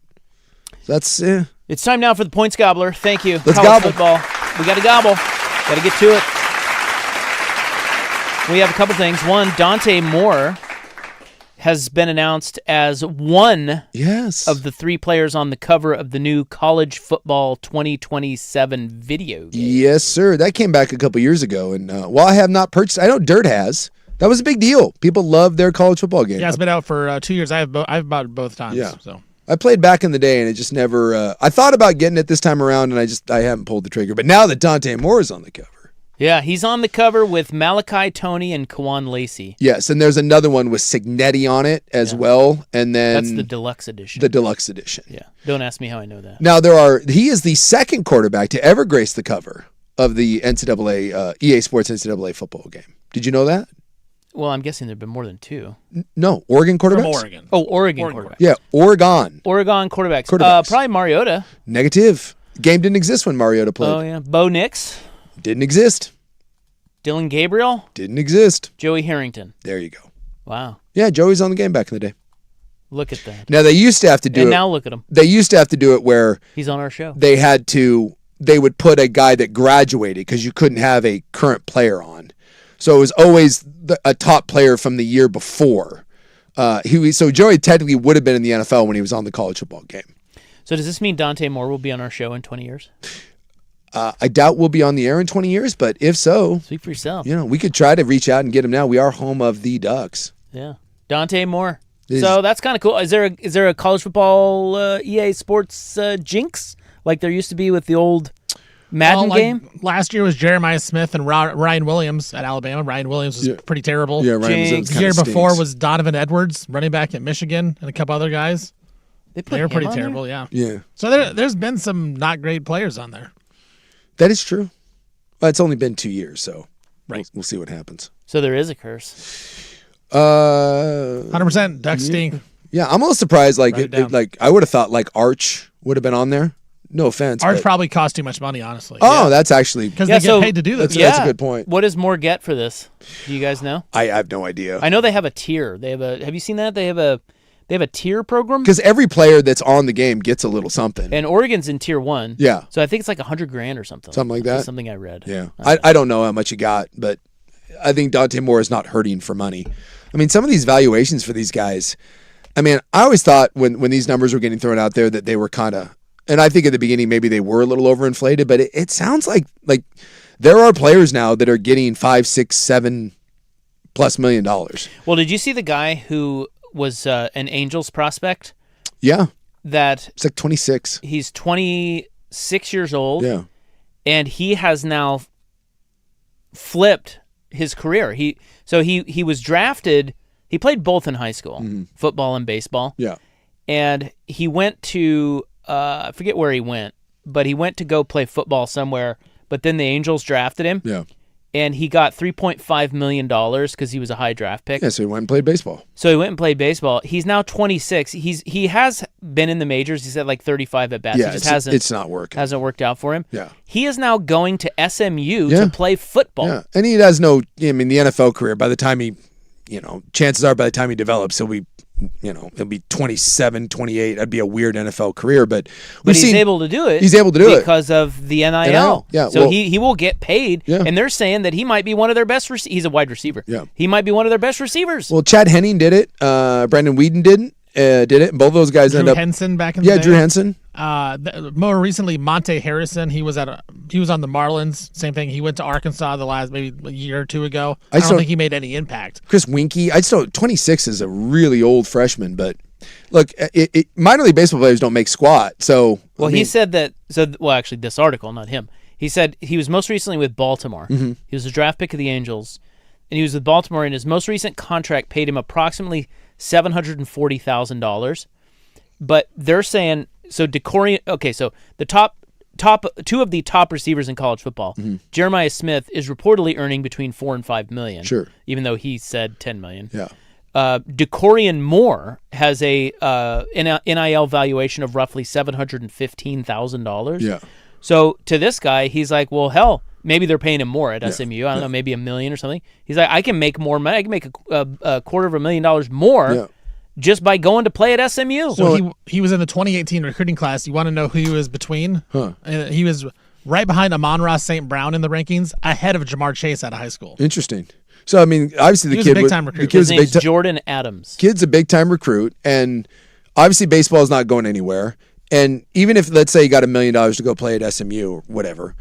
That's It's time now for the Points Gobbler. Thank you. Let's College gobble. Football. We got to gobble. Got to get to it. We have a couple things. One, Dante Moore has been announced as one yes of the 3 players on the cover of the new College Football 2027 video game. Yes, sir. That came back a couple years ago, and while I have not purchased, I know Dirt has. That was a big deal. People love their college football game. Yeah, it's been out for 2 years. I've bought it both times. Yeah. So I played back in the day, and it just never. I thought about getting it this time around, and I haven't pulled the trigger. But now that Dante Moore is on the cover. Yeah, he's on the cover with Malachi Toney and Kawan Lacey. Yes, and there's another one with Signetti on it as well, and then That's the deluxe edition. The deluxe edition. Yeah, don't ask me how I know that. Now he is the second quarterback to ever grace the cover of the NCAA EA Sports NCAA football game. Did you know that? Well, I'm guessing there've been more than 2. No, Oregon quarterbacks. from Oregon. Oh, Oregon quarterbacks. Yeah, Oregon Quarterbacks. Quarterbacks. Probably Mariota. negative. Game didn't exist when Mariota played. Oh, yeah. Bo Nix. Didn't exist. Dylan Gabriel. Didn't exist. Joey Harrington. There you go. Wow. Yeah, Joey's on the game back in the day. Look at that. Now they used to have to do And it. now look at him. They used to have to do it where He's on our show. they would put a guy that graduated because you couldn't have a current player on. So it was always a top player from the year before. So Joey technically would have been in the NFL when he was on the college football game. So does this mean Dante Moore will be on our show in 20 years? I doubt we'll be on the air in 20 years, but if so, Speak for yourself. we could try to reach out and get him now. We are home of the Ducks. Yeah. Dante Moore. Is- So that's kind of cool. Is there a college football EA Sports jinx like there used to be with the old Madden game? Last year was Jeremiah Smith and Ryan Williams at Alabama. Ryan Williams was pretty terrible. Yeah, Ryan Jinx. Williams The kinda year before stinks. was Donovan Edwards, running back at Michigan, and a couple other guys. They put They were him pretty on there? terrible, yeah. Yeah, So there's been some not great players on there. that is true. Well, it's only been 2 years, so Right. we'll see what happens. So there is a curse. 100% Ducks stink. Yeah, I'm a little surprised. Write it down. I would have thought like Arch would have been on there. No offense. Ours but- probably cost too much money, honestly. Oh, that's actually. Because Yeah, they get so paid to do this. That's a good point. What does Moore get for this? Do you guys know? I have no idea. I know they have a tier. Have you seen that? They have a tier program? Because every player that's on the game gets a little something. And Oregon's in tier 1. Yeah. So I think it's like $100,000 or something. Something like that? That's something I read. Yeah. I don't know how much you got, but I think Dante Moore is not hurting for money. I mean, some of these valuations for these guys, I mean, I always thought when these numbers were getting thrown out there that they were kind of, and I think at the beginning maybe they were a little overinflated, but it sounds like there are players now that are getting $5, $6, $7+ million. Well, did you see the guy who was an Angels prospect? Yeah. That It's like 26. he's 26 years old. Yeah. And he has now flipped his career. He was drafted. He played both in high school, football and baseball. Yeah. And he went to I forget where he went, but he went to go play football somewhere. But then the Angels drafted him. Yeah. And he got $3.5 million because he was a high draft pick. Yeah, so he went and played baseball. So he went and played baseball. He's now 26. He has been in the majors. He's at like 35 at bats. Yeah, It just it's not working. hasn't worked out for him. Yeah. He is now going to SMU Yeah. to play football. Yeah, and he has no. I mean, the NFL career. By the time he, chances are by the time he develops, he'll be, he'll be 27, 28. That'd be a weird NFL career, but But he's able to do it. He's able to do it because of the NIL. NIL, yeah, So well- he will get paid. Yeah. And they're saying that he might be one of their best. He's a wide receiver. Yeah. He might be one of their best receivers. Well, Chad Henning did it. Brandon Whedon did it. And both of those guys Drew end up. Henson back in the day. Drew Henson. More recently, Monte Harrison. He was on the Marlins. Same thing. He went to Arkansas the last maybe a year or two ago. I don't think he made any impact. Chris Winkie. 26 is a really old freshman, but look, minor league baseball players don't make squat. So Well, he said that. Well, actually, this article, not him. He said he was most recently with Baltimore. Mm-hmm. He was a draft pick of the Angels, and he was with Baltimore. And his most recent contract paid him approximately $740,000. But they're saying Decorian. Okay, so the top two of the top receivers in college football, Jeremiah Smith is reportedly earning between $4 and $5 million. Sure. Even though he said $10 million. Yeah. Decorian Moore has a NIL valuation of roughly $715,000. Yeah. So to this guy, he's like, well, hell, maybe they're paying him more at SMU. I don't know, maybe $1 million or something. He's like, I can make more money. I can make a $250,000 more just by going to play at SMU. So he was in the 2018 recruiting class. You want to know who he was between? He was right behind Amon-Ra St. Brown in the rankings, ahead of Jamar Chase out of high school. Interesting. So, I mean, obviously He was a big-time recruit. His name's Jordan Adams. Kid's a big-time recruit, and obviously baseball is not going anywhere. And even if, let's say, he got $1 million to go play at SMU or whatever,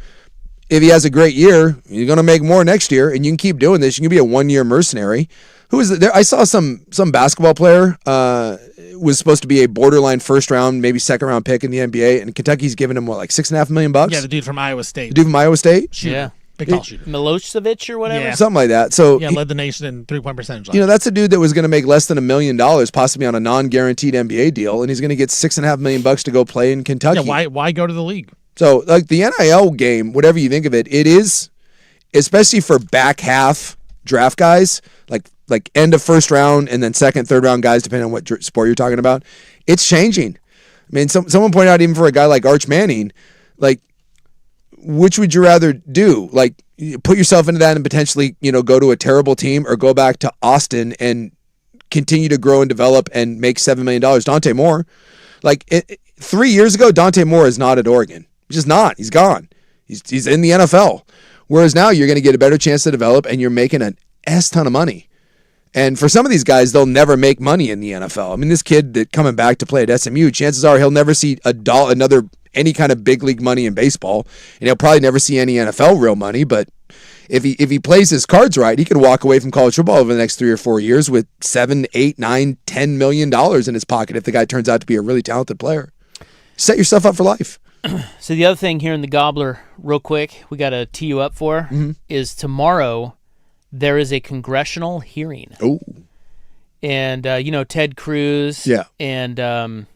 if he has a great year, you're going to make more next year, and you can keep doing this. You can be a one-year mercenary. Who is there? I saw some basketball player was supposed to be a borderline first-round, maybe second-round pick in the NBA, and Kentucky's giving him, like $6.5 million? Yeah, the dude from Iowa State. The dude from Iowa State? Shooter. Yeah. Big tall shooter. Milosevic or whatever? Yeah. Something like that. So led the nation in three-point percentage. that's a dude that was going to make less than $1 million, possibly on a non-guaranteed NBA deal, and he's going to get $6.5 million to go play in Kentucky. Yeah, why go to the league? So, like the NIL game, whatever you think of it, it is, especially for back half draft guys, like end of first round and then second, third round guys, depending on what sport you're talking about, it's changing. I mean, someone pointed out even for a guy like Arch Manning, like, which would you rather do? Like, put yourself into that and potentially, go to a terrible team, or go back to Austin and continue to grow and develop and make $7 million. Dante Moore, 3 years ago, Dante Moore is not at Oregon. He's just not. He's gone. He's in the NFL. Whereas now you're going to get a better chance to develop, and you're making an ton of money. And for some of these guys, they'll never make money in the NFL. I mean, this kid that coming back to play at SMU, chances are he'll never see any kind of big league money in baseball, and he'll probably never see any NFL real money. But if he plays his cards right, he could walk away from college football over the next 3 or 4 years with $7, $8, $9, $10 million in his pocket if the guy turns out to be a really talented player. Set yourself up for life. So the other thing here in the Gobbler, real quick, we got to tee you up for, is tomorrow there is a congressional hearing. Oh. And, Ted Cruz. Yeah. And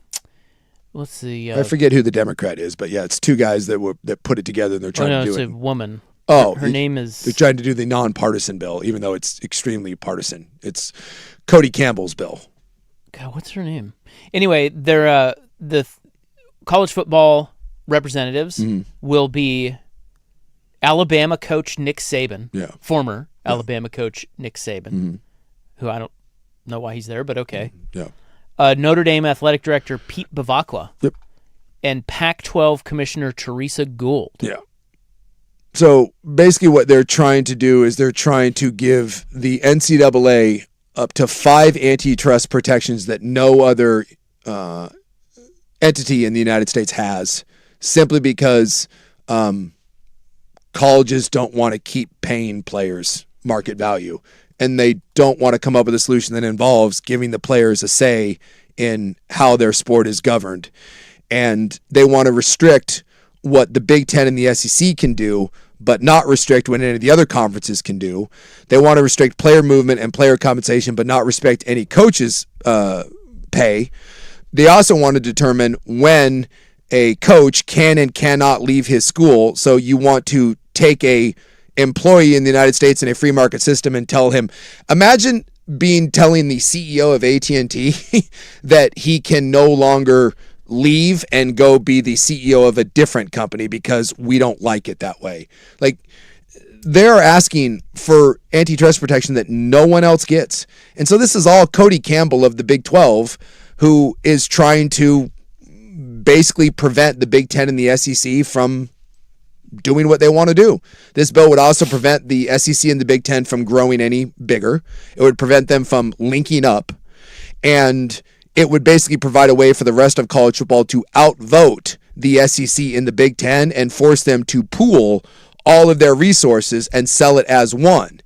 let's see. I forget who the Democrat is, but yeah, it's two guys that put it together, and they're trying to do it's it. a woman. Oh. Her name is... They're trying to do the nonpartisan bill, even though it's extremely partisan. It's Cody Campbell's bill. God, what's her name? Anyway, they're the college football representatives will be Alabama coach Nick Saban, former Alabama coach Nick Saban, who I don't know why he's there, but okay. Notre Dame athletic director Pete Bavacqua, and Pac-12 commissioner Teresa Gould. Yeah. So basically what they're trying to do is they're trying to give the NCAA up to 5 antitrust protections that no other entity in the United States has, simply because colleges don't want to keep paying players market value, and they don't want to come up with a solution that involves giving the players a say in how their sport is governed. And they want to restrict what the Big Ten and the SEC can do, but not restrict what any of the other conferences can do. They want to restrict player movement and player compensation, but not restrict any coaches' pay. They also want to determine when a coach can and cannot leave his school. So you want to take a employee in the United States in a free market system and tell him, imagine telling the CEO of AT&T that he can no longer leave and go be the CEO of a different company because we don't like it that way. Like, they're asking for antitrust protection that no one else gets. And so this is all Cody Campbell of the Big 12, who is trying to basically prevent the Big Ten and the SEC from doing what they want to do. This bill would also prevent the SEC and the Big Ten from growing any bigger. It would prevent them from linking up. And it would basically provide a way for the rest of college football to outvote the SEC in the Big Ten and force them to pool all of their resources and sell it as one.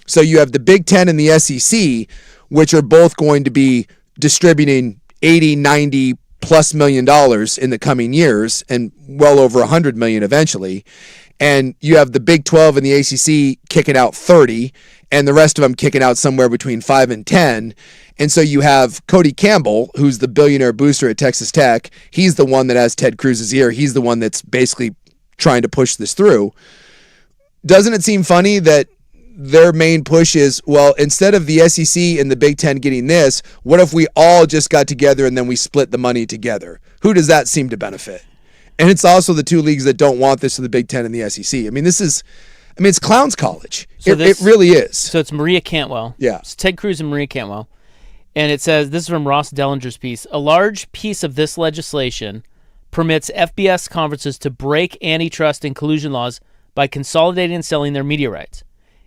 So you have the Big Ten and the SEC, which are both going to be distributing 80, 90 plus $1 million in the coming years, and well over 100 million eventually. And you have the Big 12 and the ACC kicking out 30, and the rest of them kicking out somewhere between 5 and 10. And so you have Cody Campbell, who's the billionaire booster at Texas Tech. He's the one that has Ted Cruz's ear. He's the one that's basically trying to push this through. Doesn't it seem funny that their main push is, well, instead of the SEC and the Big Ten getting this, what if we all just got together and then we split the money together? Who does that seem to benefit? And it's also the two leagues that don't want this to the Big Ten and the SEC. I mean, it's clowns college. So it really is. So it's Maria Cantwell. Yeah. It's Ted Cruz and Maria Cantwell. And it says, this is from Ross Dellinger's piece, a large piece of this legislation permits FBS conferences to break antitrust and collusion laws by consolidating and selling their media rights.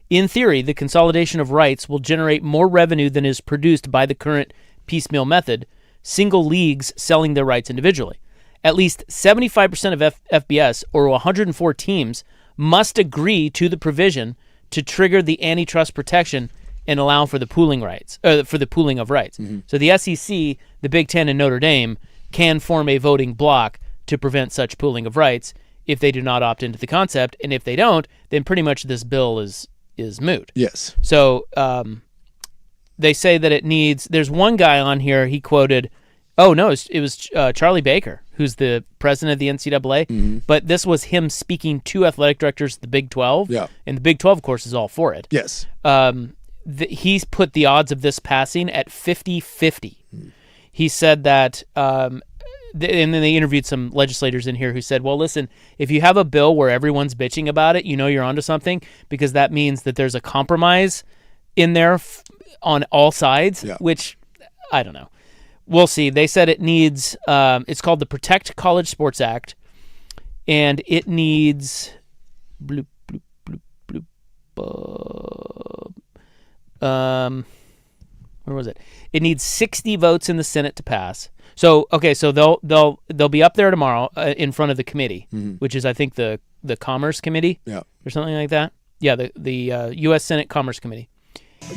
In theory, the consolidation of rights will generate more revenue than is produced by the current piecemeal method, single leagues selling their rights individually. At least 75% of FBS, or 104 teams, must agree to the provision to trigger the antitrust protection and allow for the pooling rights, for the pooling of rights. Mm-hmm. So the SEC, the Big Ten, and Notre Dame can form a voting bloc to prevent such pooling of rights if they do not opt into the concept, and if they don't, then pretty much this bill is moot. Yes. So they say that it needs. There's one guy on here. He quoted. Oh no, it was Charlie Baker, who's the president of the NCAA. Mm-hmm. But this was him speaking to athletic directors of the Big 12. Yeah. And the Big 12, of course, is all for it. Yes. He's put the odds of this passing at 50-50. He said that, and then they interviewed some legislators in here who said, well, listen, if you have a bill where everyone's bitching about it, you're onto something, because that means that there's a compromise in there on all sides, which, I don't know. We'll see. They said it needs, it's called the Protect College Sports Act, and it needs, where was it? It needs 60 votes in the Senate to pass. So, okay, so they'll be up there tomorrow in front of the committee, which is, I think, the Commerce Committee, or something like that. Yeah, the U.S. Senate Commerce Committee.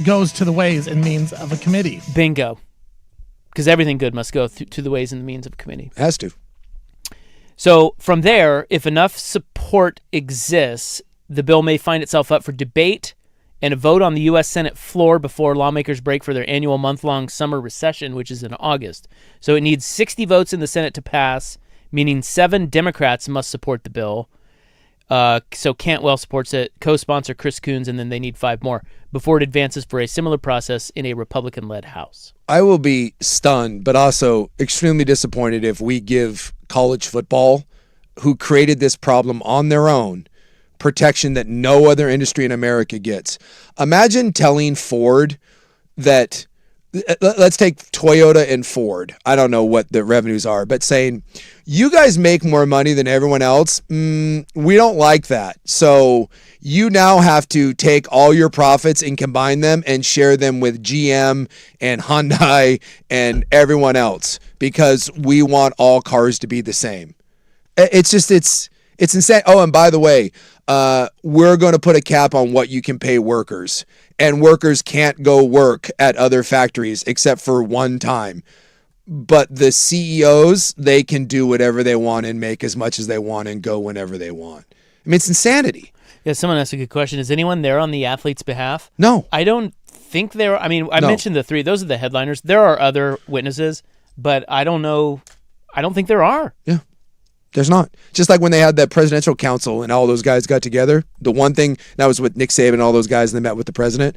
Goes to the ways and means of a committee. Bingo. Because everything good must go to the ways and the means of a committee. It has to. So from there, if enough support exists, the bill may find itself up for debate and a vote on the U.S. Senate floor before lawmakers break for their annual month-long summer recession, which is in August. So it needs 60 votes in the Senate to pass, meaning 7 Democrats must support the bill. So Cantwell supports it, co-sponsor Chris Coons, and then they need 5 more before it advances for a similar process in a Republican-led House. I will be stunned, but also extremely disappointed if we give college football, who created this problem on their own, protection that no other industry in America gets. Imagine telling Ford that, let's take Toyota and Ford. I don't know what the revenues are, but saying, you guys make more money than everyone else. We don't like that. So you now have to take all your profits and combine them and share them with GM and Hyundai and everyone else because we want all cars to be the same. It's insane. Oh, and by the way, we're going to put a cap on what you can pay workers, and workers can't go work at other factories except for one time. But the CEOs, they can do whatever they want and make as much as they want and go whenever they want. I mean, it's insanity. Yeah, someone asked a good question. Is anyone there on the athlete's behalf? No. I don't think there. I mean, I mentioned the 3. Those are the headliners. There are other witnesses, but I don't know. I don't think there are. Yeah. There's not. Just like when they had that presidential council and all those guys got together, the one thing, that was with Nick Saban and all those guys, and they met with the president.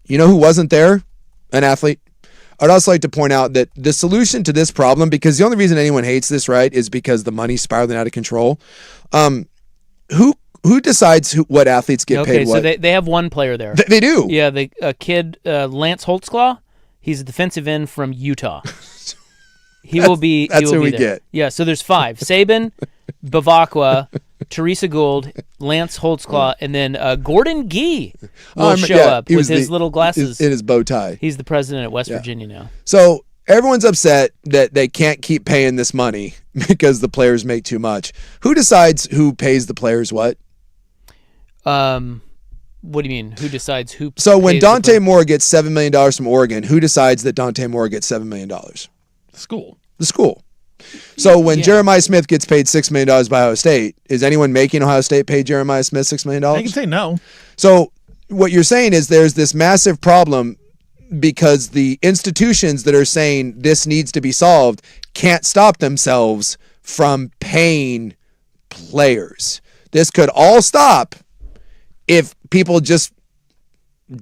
You know who wasn't there? An athlete. I'd also like to point out that the solution to this problem, because the only reason anyone hates this, right, is because the money's spiraling out of control. Who decides what athletes get paid what? So they have one player there. They do? Yeah, the kid, Lance Holtzclaw, he's a defensive end from Utah. That's who we get. Yeah, so there's 5. Saban, Bavacqua, Teresa Gould, Lance Holtzclaw, and then Gordon Gee will show up with his little glasses. In his bow tie. He's the president at West Virginia now. So everyone's upset that they can't keep paying this money because the players make too much. Who decides who pays the players what? What do you mean? Who decides who? So when Dante Moore gets $7 million from Oregon, who decides that Dante Moore gets $7 million? The school. So when Jeremiah Smith gets paid $6 million by Ohio State, is anyone making Ohio State pay Jeremiah Smith $6 million? I can say no. So what you're saying is there's this massive problem because the institutions that are saying this needs to be solved can't stop themselves from paying players. This could all stop if people just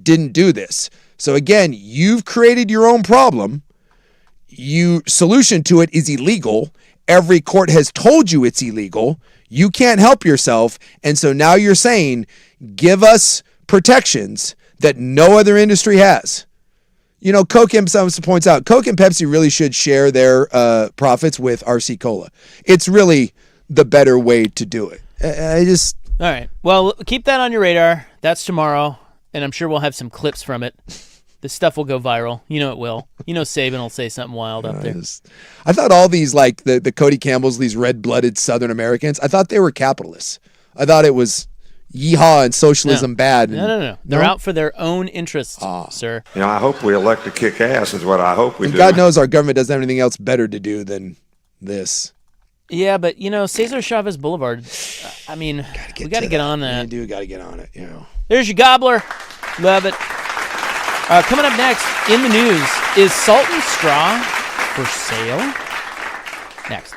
didn't do this. So again, you've created your own problem. Solution to it is illegal, every court has told you it's illegal. You can't help yourself. And so now you're saying, give us protections that no other industry has. You know, Coke and someone points out, Coke and Pepsi really should share their profits with RC Cola. It's really the better way to do it. All right. Well, keep that on your radar. That's tomorrow, and I'm sure we'll have some clips from it. This stuff will go viral. You know it will. You know Saban will say something wild up there. I thought all these, like the Cody Campbells, these red-blooded Southern Americans, I thought they were capitalists. I thought it was yeehaw and socialism bad. No. They're out for their own interests, sir. You know, I hope we elect to kick ass is what I hope we do. God knows our government doesn't have anything else better to do than this. Yeah, but, you know, Cesar Chavez Boulevard, I mean, we got to get on that. We do got to get on it, you know. There's your gobbler. Love it. Coming up next in the news, is Salt and Straw for sale? Next.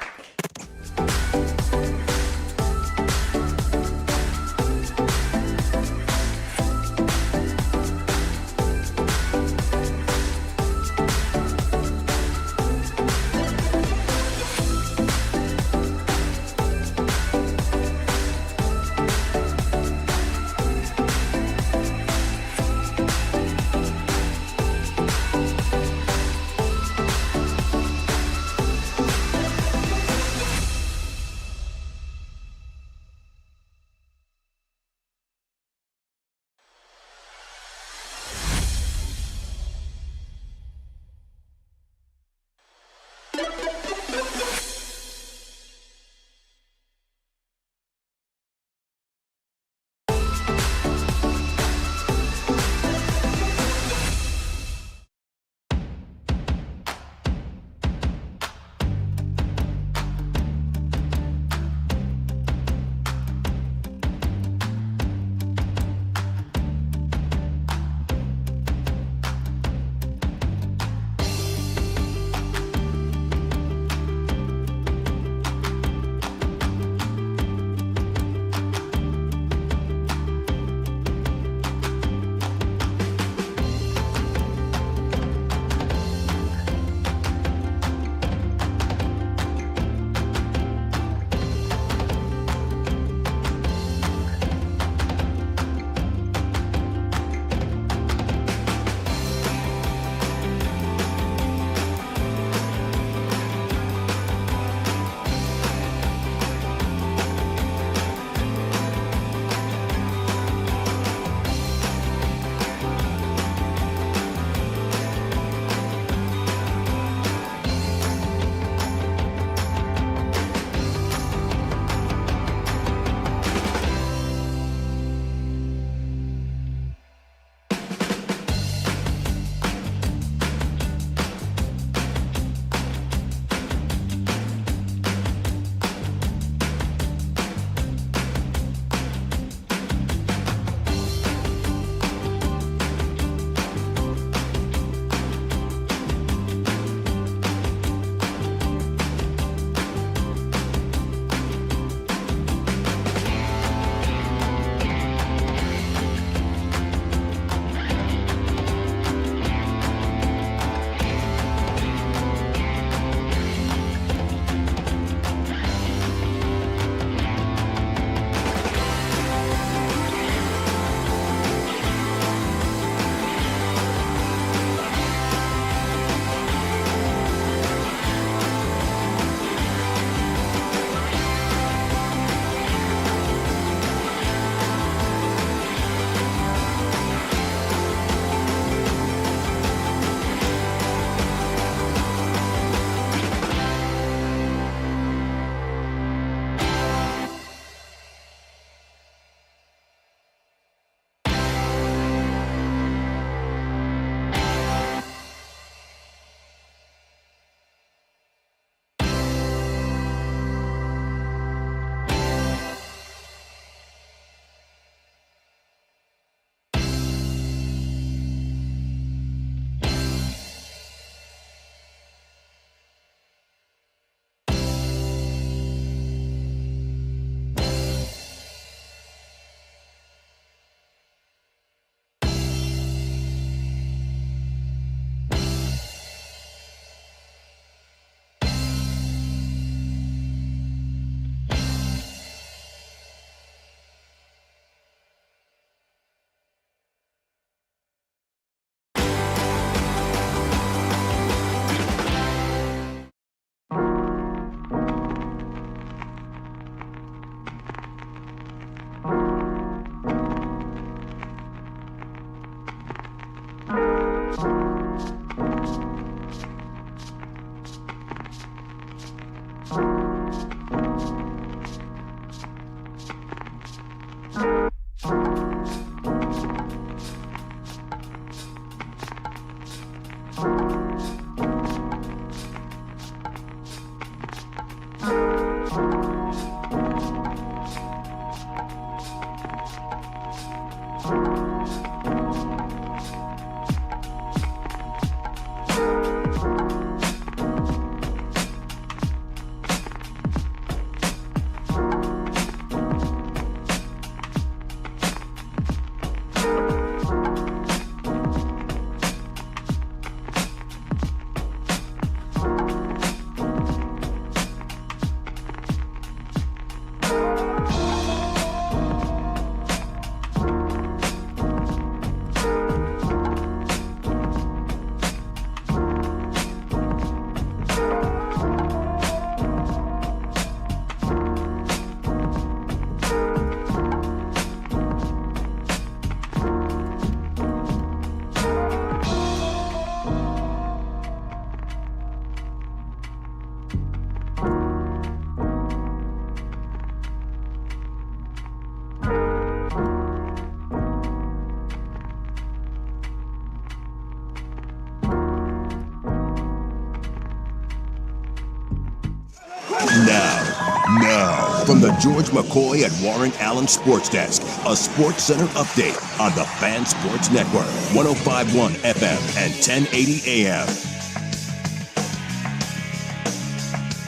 Now, from the George McCoy at Warren Allen Sports Desk, a Sports Center update on the Fan Sports Network, 105.1 FM and 1080 AM.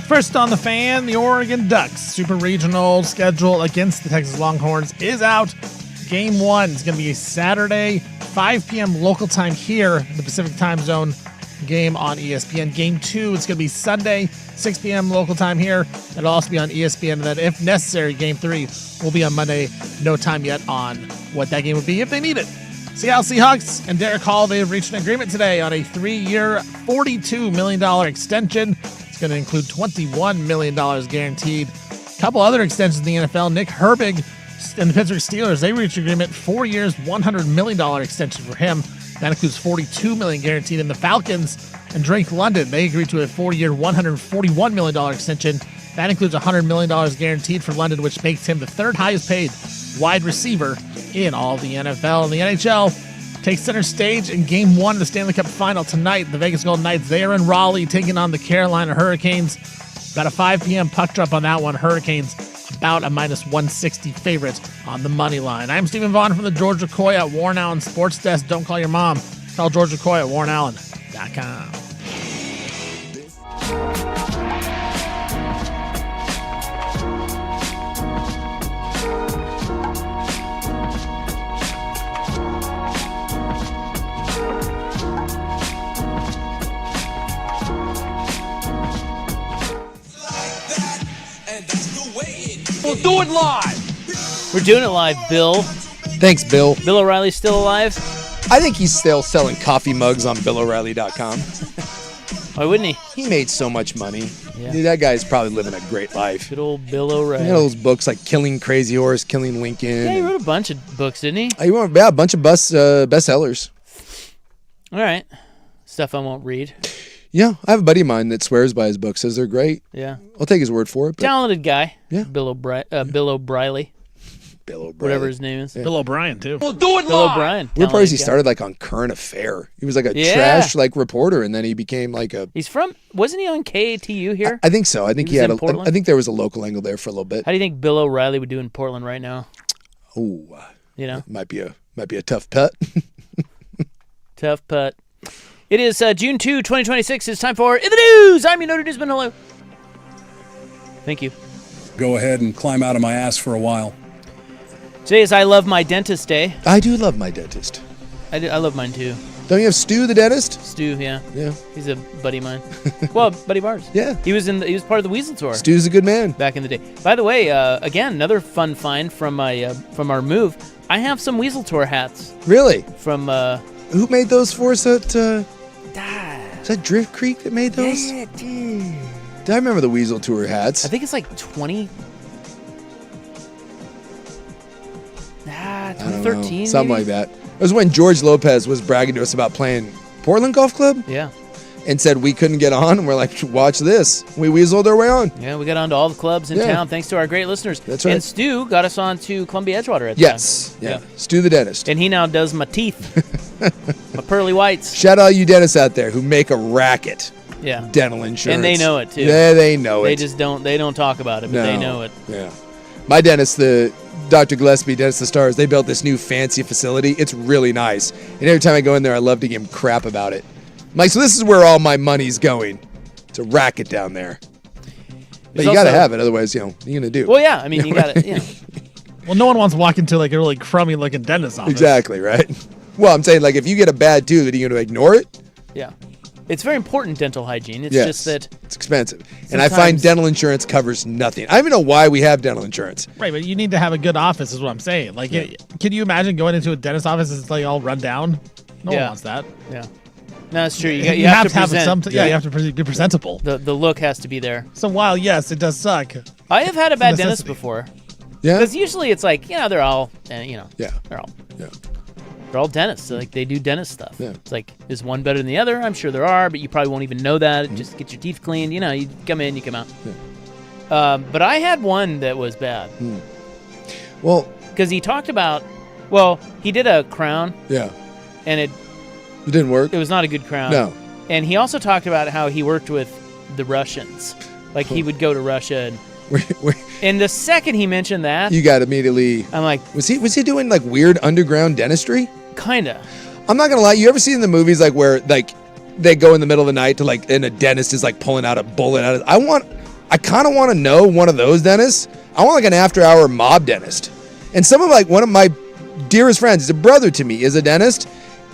First on the Fan, the Oregon Ducks Super Regional schedule against the Texas Longhorns is out. Game 1 is going to be a Saturday, 5 p.m. local time here, the Pacific Time Zone game on ESPN. Game 2 is going to be Sunday, 6 p.m. local time here. It'll also be on ESPN. And then, if necessary, Game 3 will be on Monday. No time yet on what that game would be if they need it. Seattle Seahawks and Derek Hall, they have reached an agreement today on a 3-year, $42 million extension. It's going to include $21 million guaranteed. A couple other extensions in the NFL. Nick Herbig and the Pittsburgh Steelers, they reached an agreement, 4 years, $100 million extension for him. That includes $42 million guaranteed. And the Falcons and Drake London, they agreed to a 4-year, $141 million extension. That includes $100 million guaranteed for London, which makes him the third highest paid wide receiver in all the NFL. And the NHL takes center stage in Game 1 of the Stanley Cup Final tonight. The Vegas Golden Knights, they are in Raleigh taking on the Carolina Hurricanes. About a 5 p.m. puck drop on that one. Hurricanes about a minus 160 favorite on the money line. I'm Stephen Vaughn from the George McCoy at Warren Allen Sports Desk. Don't call your mom. Call George McCoy at warrenallen.com. We'll do it live. We're doing it live, Bill. Thanks, Bill. Bill O'Reilly's still alive? I think he's still selling coffee mugs on BillO'Reilly.com. Why wouldn't he? He made so much money. Yeah. Dude, that guy's probably living a great life. Good old Bill O'Reilly. You know those books like Killing Crazy Horse, Killing Lincoln. Yeah, he wrote a bunch of books, didn't he? Yeah, a bunch of bestsellers. All right. Stuff I won't read. Yeah, I have a buddy of mine that swears by his books, says they're great. Yeah. I'll take his word for it. But Talented guy. Yeah. Bill O'Reilly. Bill O'Reilly. Whatever his name is. Yeah. Bill O'Brien, too. We'll do it Bill O'Brien. Weird part is he started like on Current Affair. He was like a trash like reporter, and then he became like a. He's from. Wasn't he on KATU here? I think so. I think he was had in Portland? I think there was a local angle there for a little bit. How do you think Bill O'Reilly would do in Portland right now? Oh, You know, might be a tough putt. tough putt. It is June 2, 2026. It's time for In the News. I'm your Notre Newsman. Hello. Thank you. Go ahead and climb out of my ass for a while. Today is I Love My Dentist Day. I do love my dentist. I love mine too. Don't you have Stu the dentist? Stu, yeah. Yeah. He's a buddy of mine. Well, buddy of ours. Yeah. He was part of the Weasel Tour. Stu's a good man. Back in the day. By the way, again, another fun find from our move. I have some Weasel Tour hats. Really? From who made those for us at is that Drift Creek that made those? Yeah, dude. I remember the Weasel Tour hats. I think it's like 2013 something maybe? like that. It was when George Lopez was bragging to us about playing Portland Golf Club. Yeah. And said we couldn't get on, and we're like, watch this. We weaseled our way on. Yeah, we got onto all the clubs in town thanks to our great listeners. That's right. And Stu got us on to Columbia Edgewater at the Yes. time. Yeah. Stu the dentist. And he now does my teeth. My pearly whites. Shout out you dentists out there who make a racket. Yeah. Dental insurance. And they know it too. Yeah, they know it. They just don't talk about it, but they know it. Yeah. My dentist, the Dr. Gillespie, Dentist of the Stars, they built this new fancy facility. It's really nice. And every time I go in there, I love to give him crap about it. I'm like, so this is where all my money's going. It's a racket down there. But you got to have it, otherwise, what are you going to do? Well, yeah, I mean, you got to, Well, no one wants to walk into like a really crummy looking dentist office. Exactly, right? Well, I'm saying, like, if you get a bad tooth, are you going to ignore it? Yeah. It's very important, dental hygiene. It's Yes. just that It's expensive. And I find sometimes- dental insurance covers nothing. I don't even know why we have dental insurance. Right, but you need to have a good office is what I'm saying. Like, can you imagine going into a dentist office and it's like all run down? No one wants that. Yeah. No, that's true. You You have to have present. you have to be presentable. The look has to be there. So while, yes, it does suck. I have had a bad dentist necessity. before. Yeah? Because usually it's like, they're all, Yeah. they're all dentists. So, like, they do dentist stuff. Yeah. It's like, is one better than the other? I'm sure there are, but you probably won't even know that. Just get your teeth cleaned. You come in, you come out. Yeah. But I had one that was bad. Well, Because he talked about, he did a crown, yeah. and it It didn't work? was not a good crown. No. And he also talked about how he worked with the Russians. Like, he would go to Russia and And the second he mentioned that, You got immediately. I'm like, Was he doing like weird underground dentistry? kinda. I'm not gonna lie. You ever seen the movies like where like they go in the middle of the night to like, and a dentist is like pulling out a bullet out of? I kind of want to know one of those dentists. I want like an after-hour mob dentist. And one of my dearest friends, he's a brother to me, is a dentist.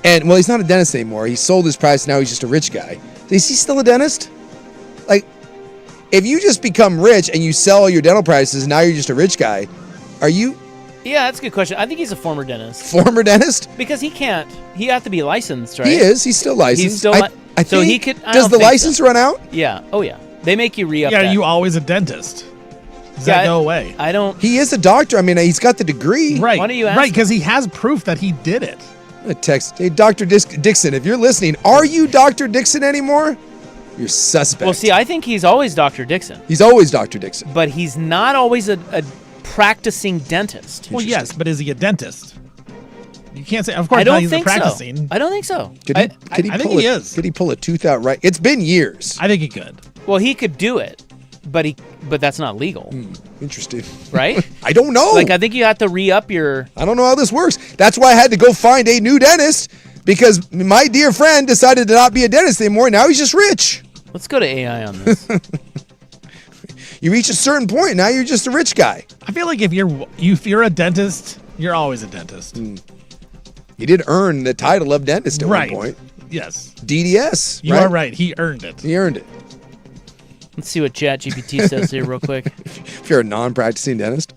And well, he's not a dentist anymore. He sold his practice. Now he's just a rich guy. Is he still a dentist? Like, if you just become rich and you sell all your dental practices, now you're just a rich guy. Are you Yeah, that's a good question. I think he's a former dentist former dentist? because he have to be licensed, right? He is. He's still licensed. He's still I so think, he could. I Does don't the think license so. run out? Yeah. Oh yeah. They make you re-up. Yeah, that. are you always a dentist? Does Yeah, that go away? I don't. He is a doctor. I mean, he's got the degree. Right. Why don't you ask Right, him? because he has proof that he did it. A text. Hey, Dr. Dixon, if you're listening, are you Dr. Dixon anymore? You're suspect. Well, see, I think he's always Dr. Dixon, He's always Dr. Dixon. but he's not always a practicing dentist. Well, yes, but is he a dentist? You can't say. Of course, I not don't he's think practicing. so. I don't think so. Could I he think pull he a, is. Could he pull a tooth out right? It's been years. I think he could. well, he could do it, but that's not legal, Interesting. right? I don't know. Like, I think you have to re-up your. I don't know how this works. That's why I had to go find a new dentist because my dear friend decided to not be a dentist anymore. Now he's just rich. Let's go to AI on this. You reach a certain point, now you're just a rich guy. I feel like if you're a dentist, you're always a dentist. He did earn the title of dentist at Right. one point. Yes. DDS. You are right. He earned it. He earned it. Let's see what ChatGPT says here real quick. If you're a non-practicing dentist.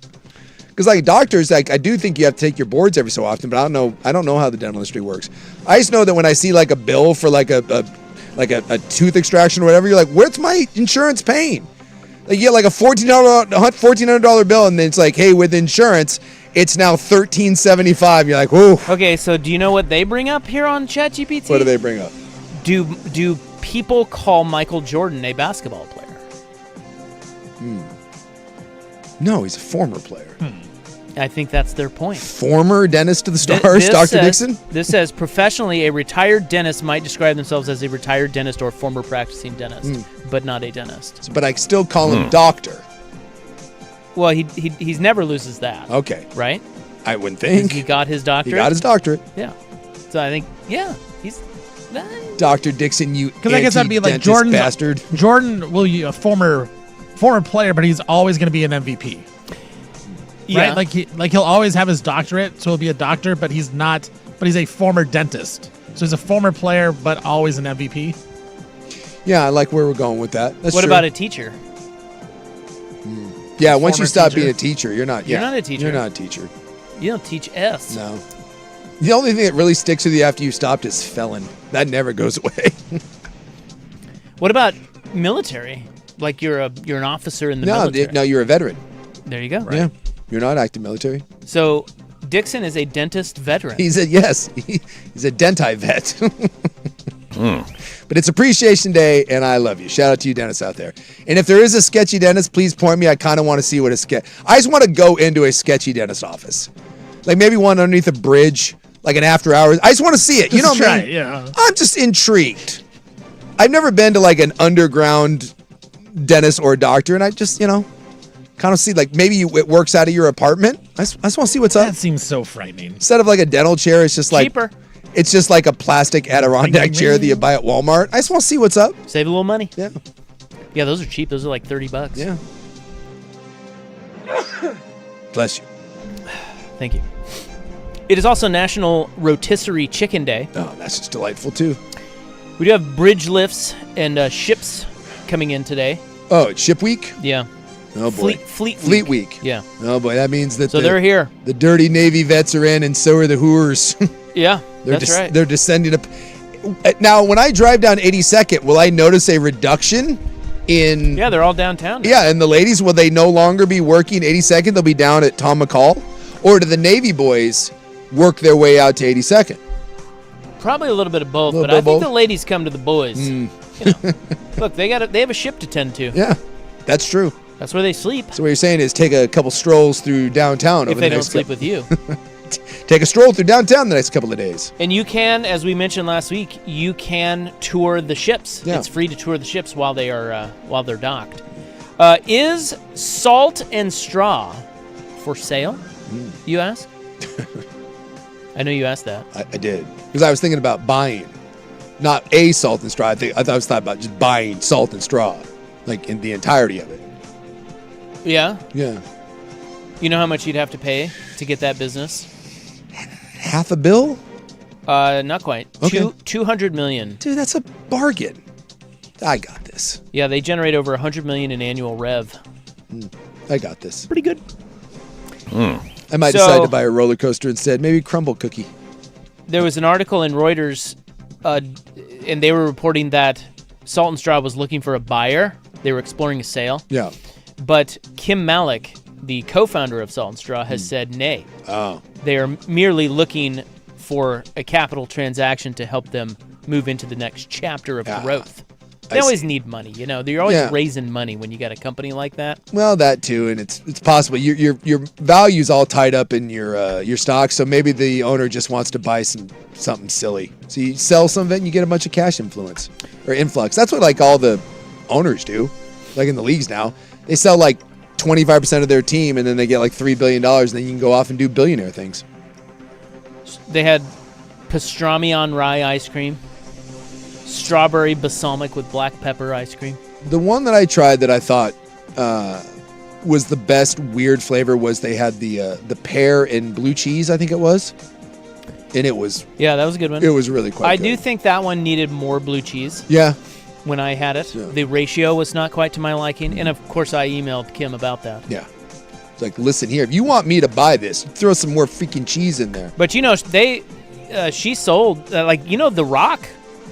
Because like doctors, like I do think you have to take your boards every so often, but I don't know how the dental industry works. I just know that when I see like a bill for like a tooth extraction or whatever, you're like, where's my insurance paying? Like you get like a $1,400 bill, and then it's like, hey, with insurance, it's now $1,375. You're like, whoa. Okay, so do you know what they bring up here on ChatGPT? What do they bring up? Do people call Michael Jordan a basketball player? No, he's a former player. I think that's their point. Former dentist to the Th- stars, this Dr. says- Dixon? This says professionally, a retired dentist might describe themselves as a retired dentist or former practicing dentist, but not a dentist. But I still call him doctor. Well, he's never loses that, Okay. right? I wouldn't 'Cause think. He got his doctorate. He got his doctorate. Yeah. So I think, yeah, he's. Dr. Dixon, you Because I guess that'd be like anti-dentist Jordan's bastard. Jordan will be a former player, but he's always going to be an MVP. Yeah. Right? Like he'll always have his doctorate, so he'll be a doctor, but he's not. But he's a former dentist, so he's a former player, but always an MVP. Yeah, I like where we're going with that. That's What true. about a teacher? Yeah, once you former stop teacher? being a teacher, you're not. You're yeah, not a teacher. You're not a teacher. You don't teach S. No. The only thing that really sticks with you after you stopped is felon. That never goes away. What about military? Like you're an officer in the military. No, you're a veteran. There you go. Yeah, you're not active military. So Dixon is a dentist veteran. He's a denti vet. But it's Appreciation Day, and I love you. Shout out to you, dentists out there. And if there is a sketchy dentist, please point me. I kind of want to see what a sketch. I just want to go into a sketchy dentist office, like maybe one underneath a bridge, like an after hours. I just want to see it. You know what I mean? Yeah. I'm just intrigued. I've never been to like an underground dentist or doctor, and I just kind of see like maybe it works out of your apartment. I just want to see what's up. That seems so frightening. Instead of like a dental chair, it's just like Cheaper. It's just like a plastic Adirondack chair that you buy at Walmart. I just want to see what's up. Save a little money. Yeah. Yeah, those are cheap. Those are like $30. Yeah. Bless you. Thank you. It is also National Rotisserie Chicken Day. Oh, that's just delightful too. We do have bridge lifts and ships coming in today. Oh, it's Ship Week? Yeah. Oh boy. Fleet Week. Yeah. Oh boy, that means that they're here. The dirty Navy vets are in, and so are the Hoors. Yeah, that's right. They're descending up. Now, when I drive down 82nd, will I notice a reduction in? Yeah, they're all downtown now. Yeah, and the ladies, will they no longer be working 82nd? They'll be down at Tom McCall, or do the Navy boys work their way out to 82nd? Probably a little bit of both, but I think the ladies come to the boys. Look, they have a ship to tend to. Yeah, that's true. That's where they sleep. So what you're saying is take a couple strolls through downtown If over they the don't next sleep with you. Take a stroll through downtown the next couple of days. And you can, as we mentioned last week, you can tour the ships. Yeah. It's free to tour the ships while they're docked. Is Salt and Straw for sale? You ask? I know you asked that. I did. Because I was thinking about buying, not a Salt and Straw. I was thought about just buying Salt and Straw, like in the entirety of it. Yeah? Yeah. You know how much you'd have to pay to get that business? $500 million? Not quite. Okay. $200 million. Dude, that's a bargain. I got this. Yeah, they generate over $100 million in annual rev. I got this. Pretty good. I might decide to buy a roller coaster instead. Maybe Crumble Cookie. There was an article in Reuters, and they were reporting that Salt and Straw was looking for a buyer. They were exploring a sale. Yeah. But Kim Malik, the co-founder of Salt and Straw, has said nay. Oh. They are merely looking for a capital transaction to help them move into the next chapter of growth. They always need money, you know. They're always raising money when you got a company like that. Well, that too, and it's possible your value's all tied up in your stock, so maybe the owner just wants to buy something silly. So you sell some of it and you get a bunch of cash influx. That's what like all the owners do, like in the leagues now. They sell like 25% of their team, and then they get like $3 billion, and then you can go off and do billionaire things. They had pastrami on rye ice cream, strawberry balsamic with black pepper ice cream. The one that I tried that I thought was the best weird flavor was they had the pear and blue cheese, I think it was. And it was... Yeah, that was a good one. It was really quite good. I do think that one needed more blue cheese. Yeah. When I had it. Yeah. The ratio was not quite to my liking. And, of course, I emailed Kim about that. Yeah. It's like, listen here, if you want me to buy this, throw some more freaking cheese in there. But, you know, she sold... The Rock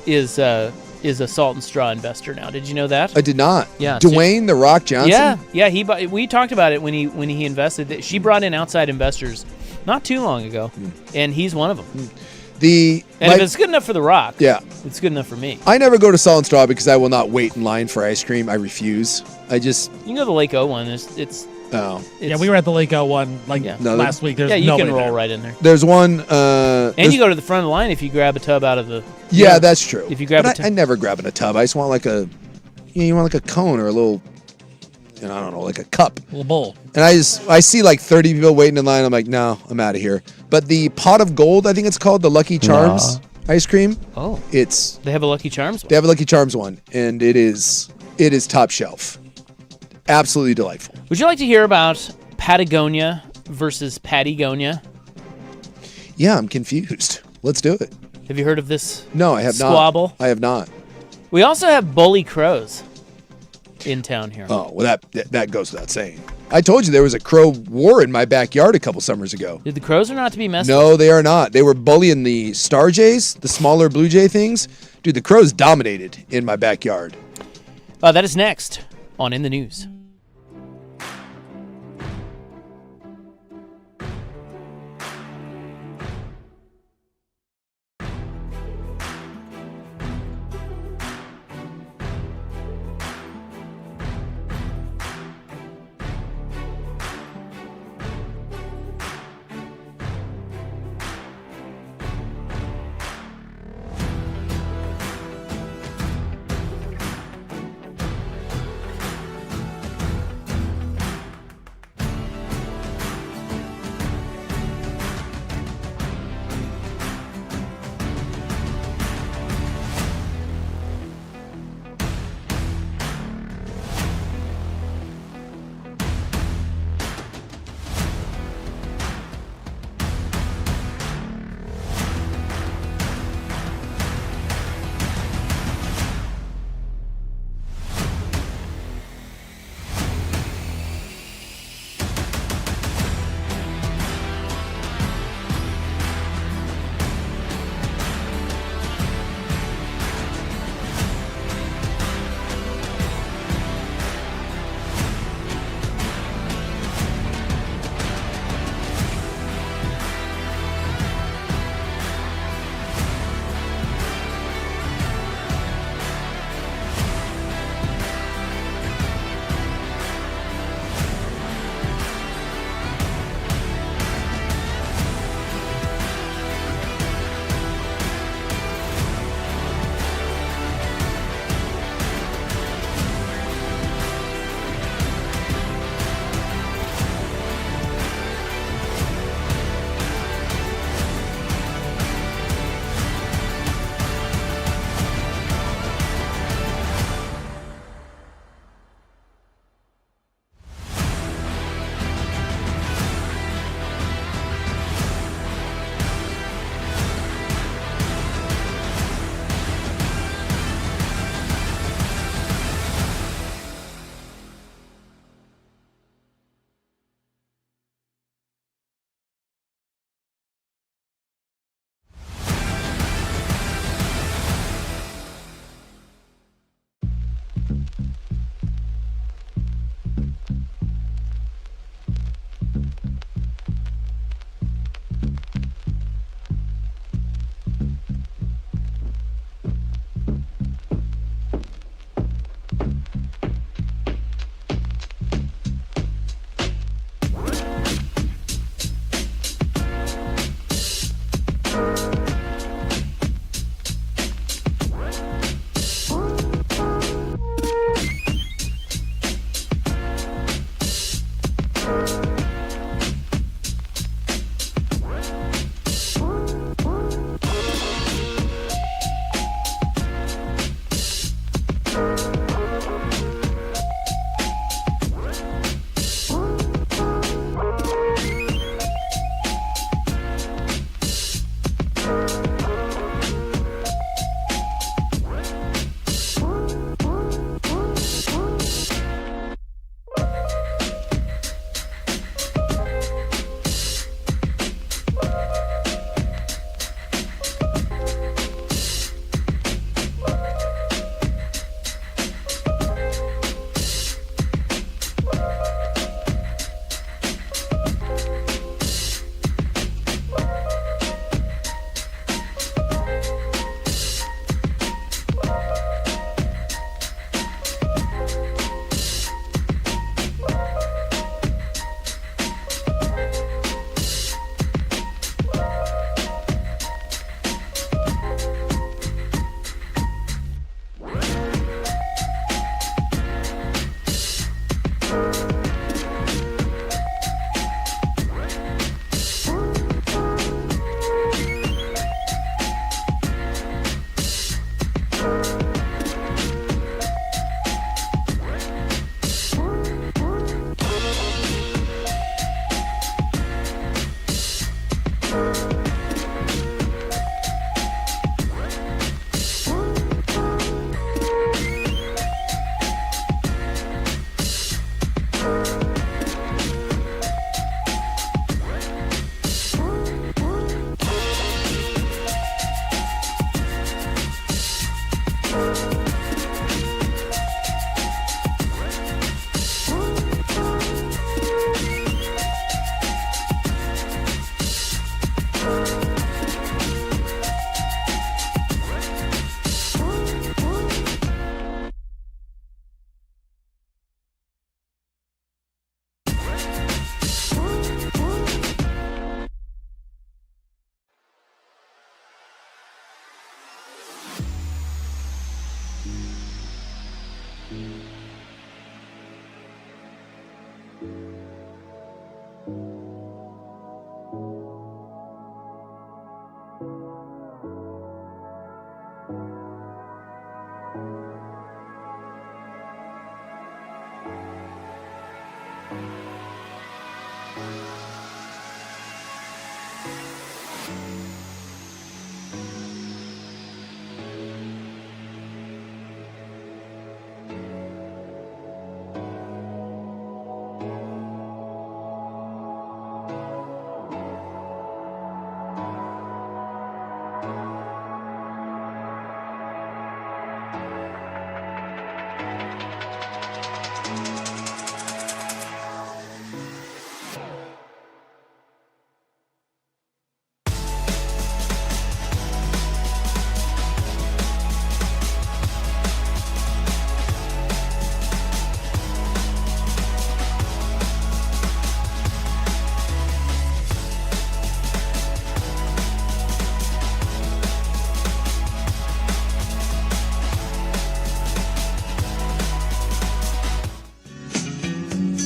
is a Salt and Straw investor now. Did you know that? I did not. Yeah. Dwayne "The Rock" Johnson? Yeah. We talked about it when he invested. She brought in outside investors not too long ago, and he's one of them. If it's good enough for The Rock, it's good enough for me. I never go to Salt and Straw because I will not wait in line for ice cream. I refuse. You can go to the Lake O one. Yeah, we were at the Lake O one last week. There's you can roll there. right in there. There's one. And you go to the front of the line if you grab a tub out of the. Yeah, that's true. If you grab I never grab in a tub. I just want you want like a cone or a little, I don't know, like a cup. A little bowl. And I see like 30 people waiting in line. I'm like, no, I'm out of here. But the Pot of Gold, I think it's called, the Lucky Charms ice cream. Oh. They have a Lucky Charms one. They have a Lucky Charms one, and it is top shelf. Absolutely delightful. Would you like to hear about Patagonia versus Patagonia? Yeah, I'm confused. Let's do it. Have you heard of this? No, I have squabble? not. I have not. We also have bully crows in town here. Oh, well, that goes without saying. I told you there was a crow war in my backyard a couple summers ago. Did the crows are not to be messed with? No, they are not. They were bullying the star jays, the smaller blue jay things. Dude, the crows dominated in my backyard. That is next on In the News.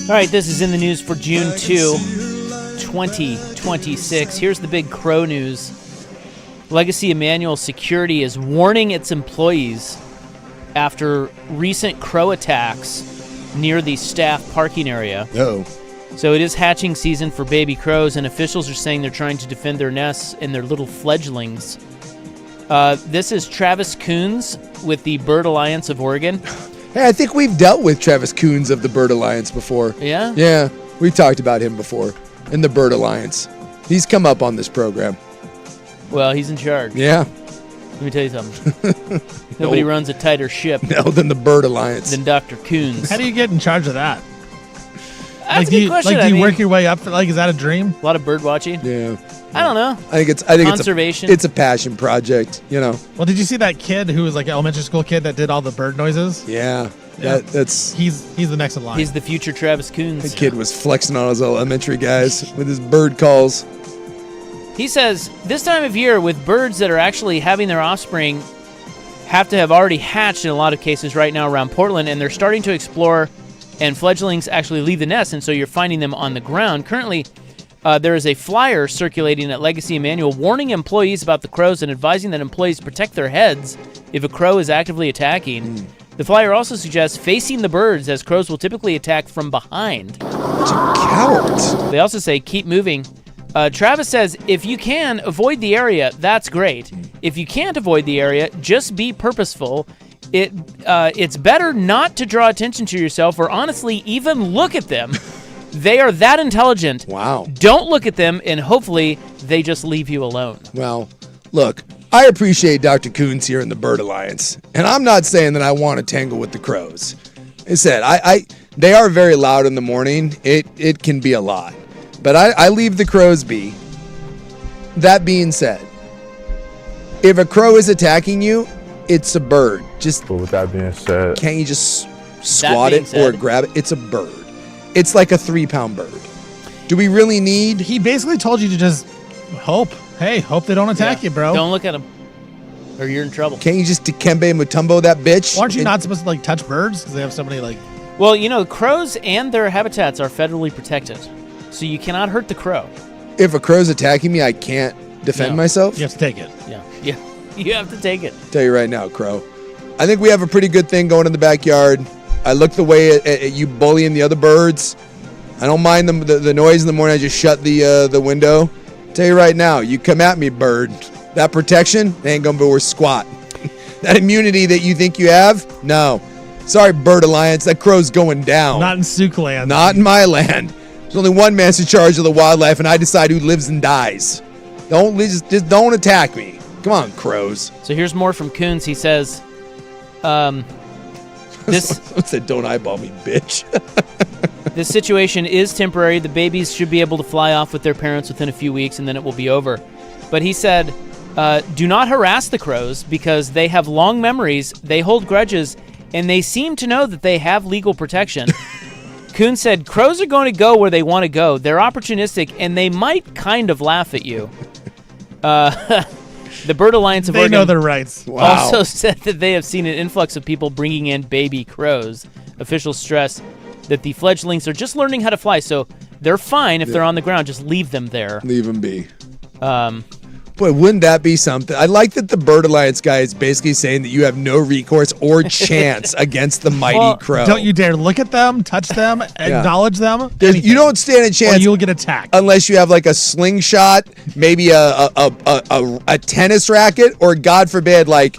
All right, this is in the news for June 2, 2026. Here's the big crow news. Legacy Emmanuel Security is warning its employees after recent crow attacks near the staff parking area. No. So it is hatching season for baby crows, and officials are saying they're trying to defend their nests and their little fledglings. This is Travis Coons with the Bird Alliance of Oregon. Hey, I think we've dealt with Travis Coons of the Bird Alliance before. Yeah? Yeah, we've talked about him before in the Bird Alliance. He's come up on this program. Well, he's in charge. Yeah. Let me tell you something. Nobody runs a tighter ship No, than the Bird Alliance. than Dr. Coons. How do you get in charge of that? That's a good question. Do you work your way up? Is that a dream? A lot of bird watching? Yeah. I don't know. I think Conservation. it's a passion project, you know. Well, did you see that kid who was like an elementary school kid that did all the bird noises? Yeah. Yeah. That's He's the next in line. He's the future Travis Coons. the kid was flexing on his elementary guys with his bird calls. He says, this time of year with birds that are actually having their offspring have to have already hatched in a lot of cases right now around Portland, and they're starting to explore, and fledglings actually leave the nest, and so you're finding them on the ground. Currently, there is a flyer circulating at Legacy Emmanuel warning employees about the crows and advising that employees protect their heads if a crow is actively attacking. The flyer also suggests facing the birds, as crows will typically attack from behind. Cowards. They also say keep moving. Travis says if you can avoid the area, that's great. If you can't avoid the area, just be purposeful. It's better not to draw attention to yourself or honestly even look at them. They are that intelligent. Wow. Don't look at them, and hopefully they just leave you alone. Well, look, I appreciate Dr. Coons here in the Bird Alliance, and I'm not saying that I want to tangle with the crows. I said, they are very loud in the morning. It can be a lot, but I leave the crows be. That being said, if a crow is attacking you, it's a bird. Just But with that being said, can't you just squat it or grab it? It's a bird. It's like a 3-pound bird. Do we really need? He basically told you to just hope. Hey, hope they don't attack you, bro. Don't look at them, or you're in trouble. Can't you just Dikembe Mutombo that bitch? Aren't you not supposed to like touch birds because they have so many like? Well, you know, crows and their habitats are federally protected, so you cannot hurt the crow. If a crow's attacking me, I can't defend myself? You have to take it. Yeah. You have to take it. Tell you right now, crow. I think we have a pretty good thing going in the backyard. I look the way at you bullying the other birds. I don't mind the noise in the morning. I just shut the window. Tell you right now, you come at me, bird. That protection ain't gonna be worth squat. That immunity that you think you have, no. Sorry, Bird Alliance. That crow's going down. Not in Souk land. Not in my land. There's only one man's in charge of the wildlife, and I decide who lives and dies. Just don't attack me. Come on, crows. So here's more from Coons. He says, this Someone said, don't eyeball me, bitch. this situation is temporary. The babies should be able to fly off with their parents within a few weeks, and then it will be over. But he said, do not harass the crows because they have long memories, they hold grudges, and they seem to know that they have legal protection. Coons said, crows are going to go where they want to go. They're opportunistic, and they might kind of laugh at you. The Bird Alliance of They Oregon know their rights. also said that they have seen an influx of people bringing in baby crows. Officials stress that the fledglings are just learning how to fly, so they're fine if they're on the ground. Just leave them there. Leave them be. Boy, wouldn't that be something? I like that the Bird Alliance guy is basically saying that you have no recourse or chance against the mighty crow. Don't you dare look at them, touch them, acknowledge them. You don't stand a chance. Or you'll get attacked. Unless you have like a slingshot, maybe a tennis racket, or God forbid, like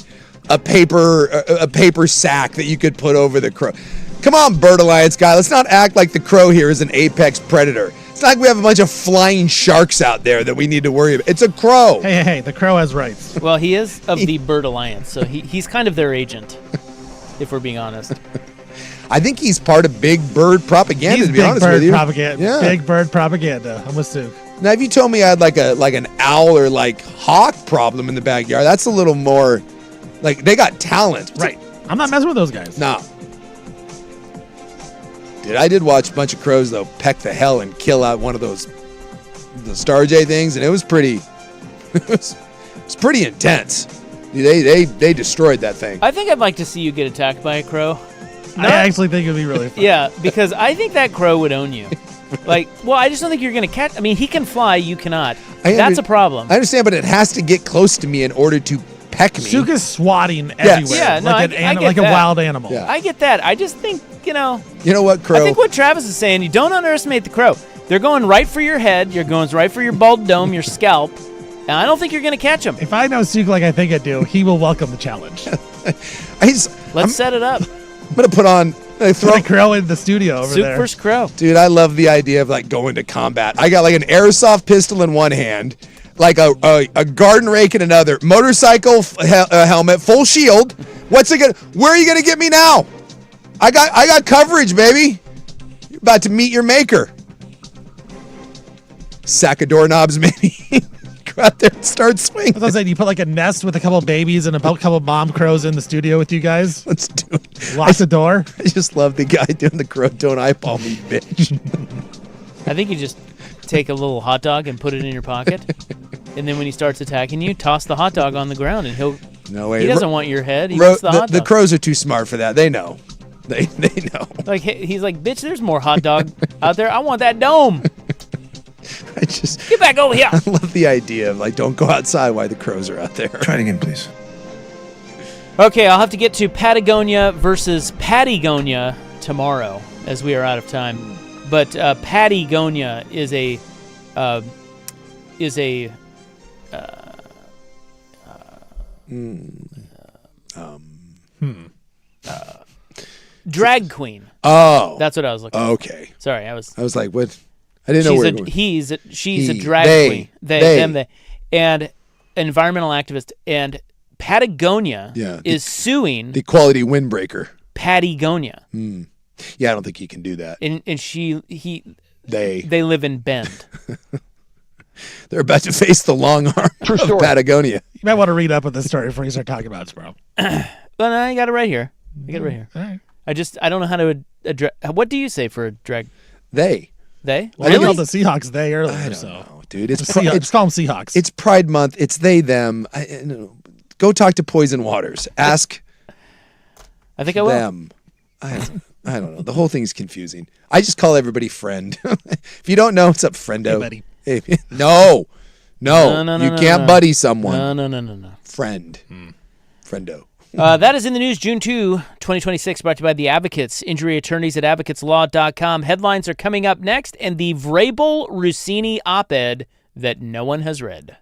a paper sack that you could put over the crow. Come on, Bird Alliance guy. Let's not act like the crow here is an apex predator. It's not like we have a bunch of flying sharks out there that we need to worry about. It's a crow. Hey, the crow has rights. Well, he is of the Bird Alliance, so he's kind of their agent, if we're being honest. I think he's part of big bird propaganda, He's to be big honest bird with you. propaganda. Yeah. Big bird propaganda. I'm with Souk. Now, if you told me I had like an owl or like hawk problem in the backyard, that's a little more like they got talent. Right. I'm not messing with those guys. No. Dude, I did watch a bunch of crows though peck the hell and kill out one of the Star J things, and it was pretty it was pretty intense. They destroyed that thing. I think I'd like to see you get attacked by a crow. I actually think it would be really fun. Yeah, because I think that crow would own you. Like, well, I just don't think you're going to catch. I mean, he can fly, you cannot. That's a problem. I understand, but it has to get close to me in order to peck me. Zook is swatting everywhere. Yeah, no, like a wild animal. Yeah. I get that. I just think, You know what, Crow? I think what Travis is saying, you don't underestimate the crow. They're going right for your head. You're going right for your bald dome, your scalp. And I don't think you're going to catch him. If I know Zook like I think I do, he will welcome the challenge. Let's set it up. I'm going to put on... Throw a crow in the studio over Zook there. versus crow. Dude, I love the idea of like going to combat. I got like an airsoft pistol in one hand, like a garden rake in another, motorcycle helmet, full shield. What's it gonna? Where are you gonna get me now? I got coverage, baby. You're about to meet your maker. Sack of doorknobs, maybe. Go out there and start swinging. I was saying, you put like a nest with a couple of babies and a couple of mom crows in the studio with you guys. Let's do it. Lock the door. I just love the guy doing the crow. Don't eyeball me, bitch. I think you just take a little hot dog and put it in your pocket. And then when he starts attacking you, toss the hot dog on the ground and No way. he doesn't want your head. He wants the hot dog. The crows are too smart for that. They know. They know. Like he's like, bitch, there's more hot dog out there. I want that dome. Get back over here. I love the idea of like, don't go outside while the crows are out there. Try it again, please. Okay, I'll have to get to Patagonia versus Patagonia tomorrow, as we are out of time. But Patagonia is a drag queen. Oh, that's what I was looking for. Okay. Sorry, I was like, what? I didn't know where you were going. She's a drag queen. They, and environmental activist. And Patagonia is suing the quality windbreaker. Patagonia. Yeah, I don't think he can do that. And they live in Bend. They're about to face the long arm of Patagonia. You might want to read up on this story before you start talking about it, bro. But I got it right here. All right. I don't know how to address. What do you say for a drag? They. They? Well, I called the Seahawks they earlier. I don't know, dude. It's call them Seahawks. It's Pride Month. It's they, them. Go talk to Poison Waters. Ask I think I will. them. I don't know. The whole thing's confusing. I just call everybody friend. If you don't know, what's up, friendo? Hey, buddy. Hey, no. You can't buddy someone. No. Friend. Friendo. That is in the news, June 2, 2026, brought to you by The Advocates, injury attorneys at advocateslaw.com. Headlines are coming up next, and the Vrabel-Rossini op-ed that no one has read.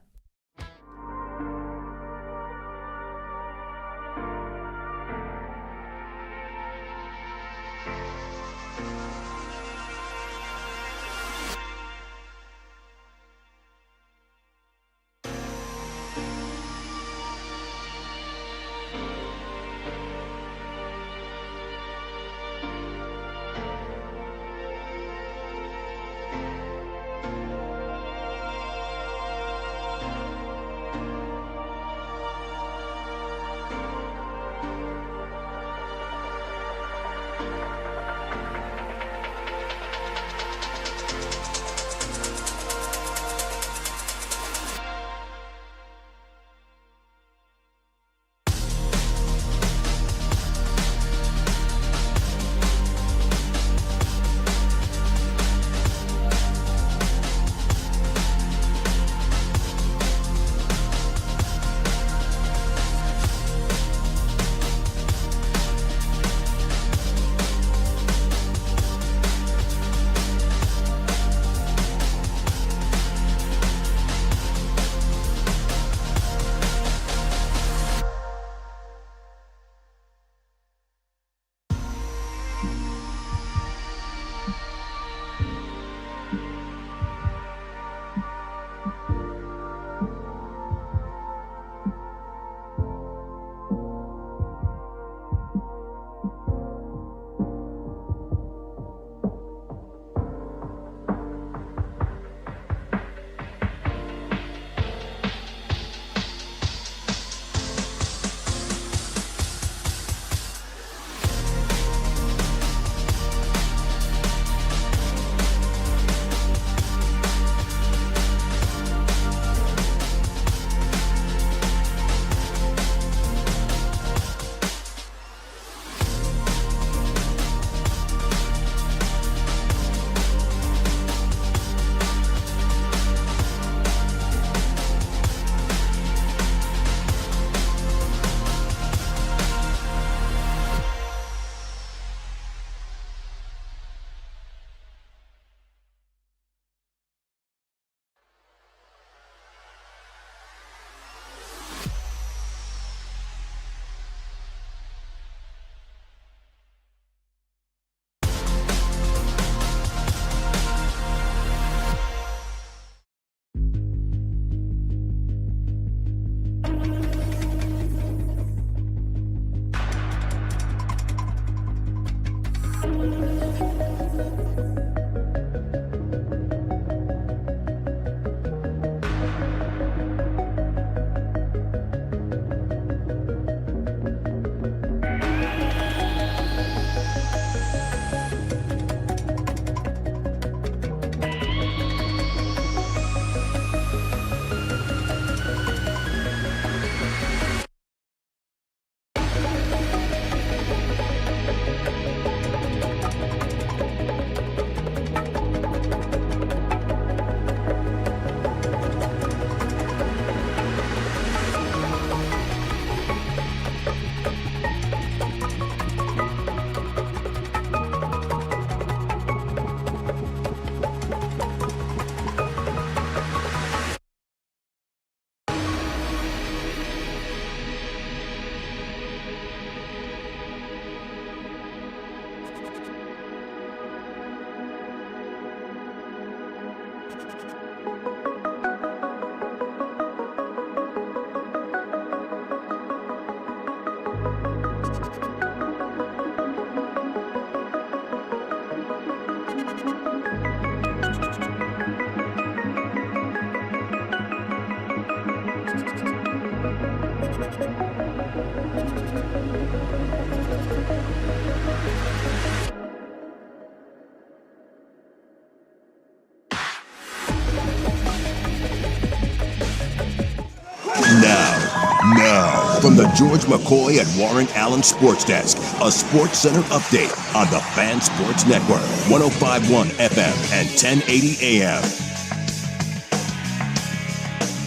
Now, from the George McCoy and Warren Allen Sports Desk, a Sports Center update on the Fan Sports Network, 105.1 FM and 1080 AM.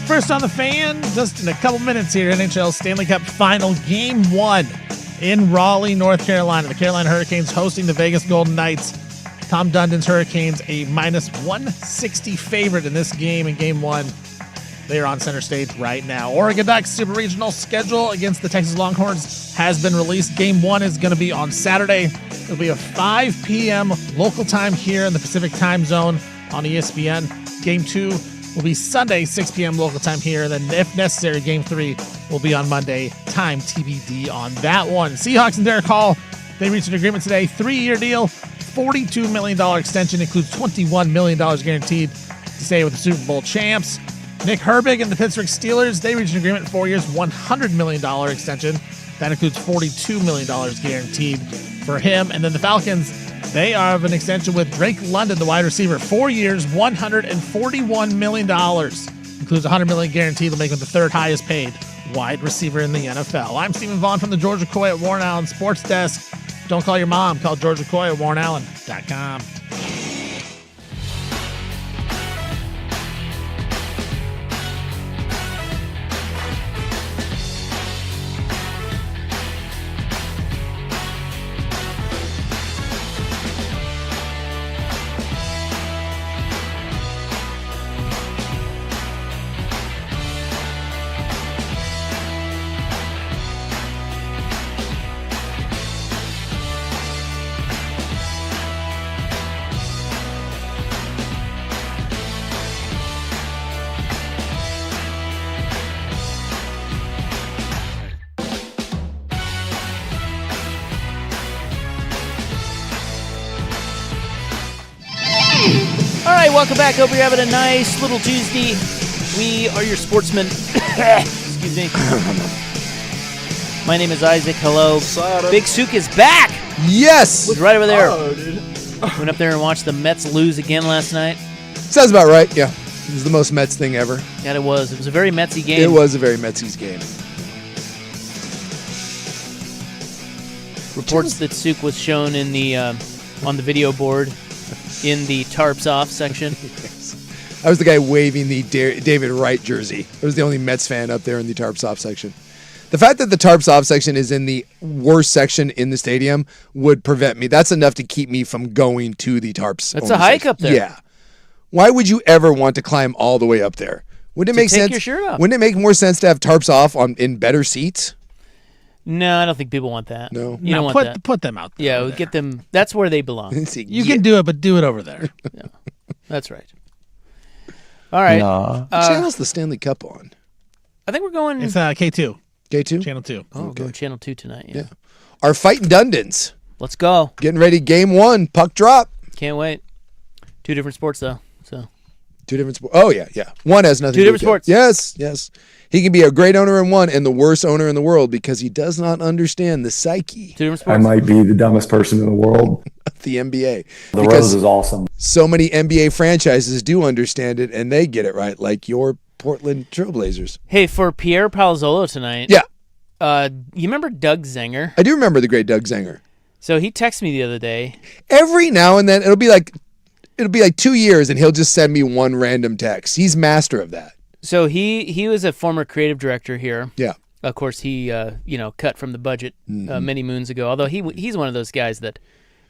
First on the Fan, just in a couple minutes here, NHL Stanley Cup Final Game 1 in Raleigh, North Carolina. The Carolina Hurricanes hosting the Vegas Golden Knights. Tom Dundon's Hurricanes a minus 160 favorite in this game in Game 1. They are on center stage right now. Oregon Ducks Super Regional schedule against the Texas Longhorns has been released. Game 1 is going to be on Saturday. It'll be a 5 p.m. local time here in the Pacific time zone on ESPN. Game 2 will be Sunday, 6 p.m. local time here. Then, if necessary, Game 3 will be on Monday. Time TBD on that one. Seahawks and Derek Hall, they reached an agreement today. 3-year deal, $42 million extension, includes $21 million guaranteed to stay with the Super Bowl champs. Nick Herbig and the Pittsburgh Steelers, they reached an agreement, 4 years, $100 million extension. That includes $42 million guaranteed for him. And then the Falcons, they have an extension with Drake London, the wide receiver, 4 years, $141 million. Includes $100 million guaranteed to make him the third highest paid wide receiver in the NFL. I'm Stephen Vaughn from the George McCoy at Warren Allen Sports Desk. Don't call your mom. Call George McCoy at WarrenAllen.com. All right, welcome back. Hope you're having a nice little Tuesday. We are your sportsmen. Excuse me. My name is Isaac. Hello. Big Sook is back. Yes. He's right over there. Oh, dude. Went up there and watched the Mets lose again last night. Sounds about right. Yeah. It was the most Mets thing ever. Yeah, it was. It was a very Metsy game. It was a very Metsies game. Reports that Sook was shown in the on the video board in the tarps off section. Yes. I was the guy waving the David Wright jersey. I was the only Mets fan up there in the tarps off section. The fact that the tarps off section is in the worst section in the stadium would prevent me. That's enough to keep me from going to the tarps. That's a hike section. up there. Yeah. Why would you ever want to climb all the way up there? Wouldn't it make take sense? your shirt off. Wouldn't it make more sense to have tarps off in better seats? No, I don't think people want that. No. You don't want that. Put them out there. Yeah, we'll get them. That's where they belong. You can do it, but do it over there. Yeah, that's right. All right. Nah. What channel's the Stanley Cup on? I think we're going. It's K2. K2? Channel 2. Oh, we're going Channel 2 tonight. Yeah. Yeah. Our fighting Dundons. Let's go. Getting ready. Game 1. Puck drop. Can't wait. 2 different sports, though. So 2 different sports. Oh, yeah, yeah. One has nothing 2 to do different with sports. it. Yes, yes. He can be a great owner in one and the worst owner in the world because he does not understand the psyche 2 different I sports. might be the dumbest person in the world. of the NBA. The Because Rose is awesome. so many NBA franchises do understand it and they get it right, like your Portland Trailblazers. Hey, for Pierre Palazzolo tonight. Yeah, You remember Doug Zenger? I do remember the great Doug Zenger. So he texted me the other day. Every now and then, it'll be like 2 years and he'll just send me one random text. He's master of that. So he was a former creative director here. Yeah. Of course, he cut from the budget many moons ago. Although he's one of those guys that,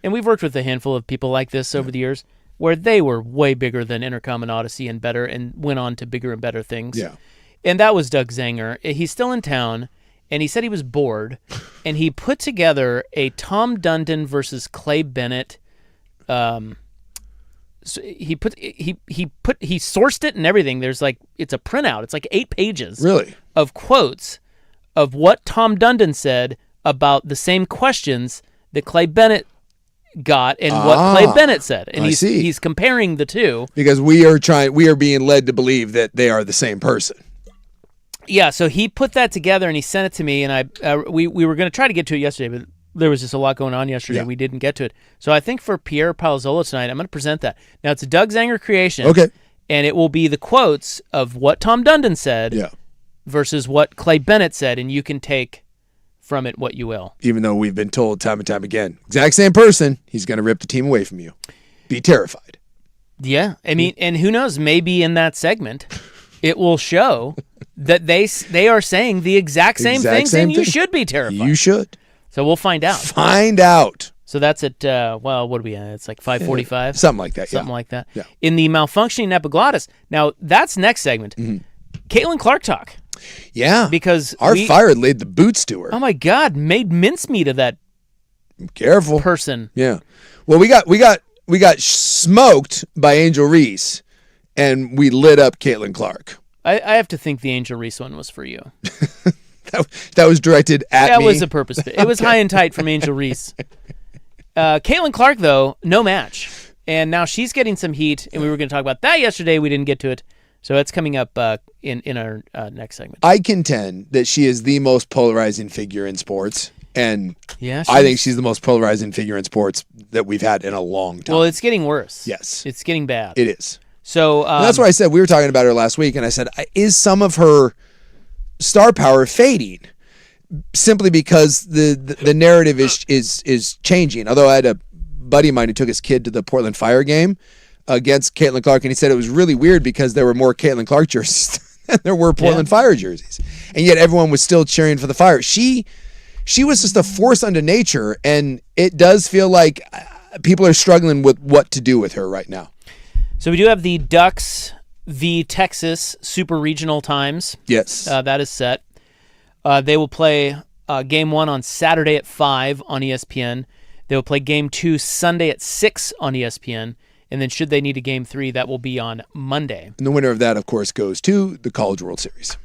and we've worked with a handful of people like this over the years, where they were way bigger than Intercom and Odyssey and better, and went on to bigger and better things. Yeah. And that was Doug Zenger. He's still in town, and he said he was bored, and he put together a Tom Dundon versus Clay Bennett. So he sourced it and everything. There's it's a printout. It's like 8 pages. Really? Of quotes of what Tom Dundon said about the same questions that Clay Bennett got and what Clay Bennett said. And he's comparing the two. Because we are being led to believe that they are the same person. Yeah, so he put that together and he sent it to me, and we were going to try to get to it yesterday, but there was just a lot going on yesterday. Yeah. We didn't get to it. So I think for Pierre Palazzolo tonight, I'm going to present that. Now, it's a Doug Zenger creation. Okay. And it will be the quotes of what Tom Dundon said. Yeah. versus what Clay Bennett said, and you can take from it what you will. Even though we've been told time and time again, exact same person, he's going to rip the team away from you. Be terrified. Yeah, I mean, and who knows, maybe in that segment, it will show that they are saying the exact same things, and you should be terrified. You should. So we'll find out. Find out. So that's at, what are we at? It's like 5:45? Something like that, Something like that. Yeah. In the malfunctioning epiglottis. Now, that's next segment. Caitlin Clark talk. Yeah. Because our fire laid the boots to her. Oh, my God. Made mincemeat of that Careful. person. Yeah. Well, we got smoked by Angel Reese, and we lit up Caitlin Clark. I have to think the Angel Reese one was for you. That was directed at me? That was a purpose. It was high and tight from Angel Reese. Caitlin Clark, though, no match. And now she's getting some heat, and we were going to talk about that yesterday. We didn't get to it. So it's coming up in our next segment. I contend that she is the most polarizing figure in sports. And yeah, I think she's the most polarizing figure in sports that we've had in a long time. Well, it's getting worse. Yes. It's getting bad. It is. So and that's why I said, we were talking about her last week, and I said, is some of her star power fading? Simply because the narrative is changing. Although I had a buddy of mine who took his kid to the Portland Fire game against Caitlin Clark, and he said it was really weird because there were more Caitlin Clark jerseys than there were Portland Fire jerseys. And yet everyone was still cheering for the Fire. She was just a force unto nature, and it does feel like people are struggling with what to do with her right now. So we do have the Ducks v. Texas Super Regional times. Yes. That is set. They will play Game 1 on Saturday at 5 on ESPN. They will play Game 2 Sunday at 6 on ESPN. And then should they need a Game 3, that will be on Monday. And the winner of that, of course, goes to the College World Series.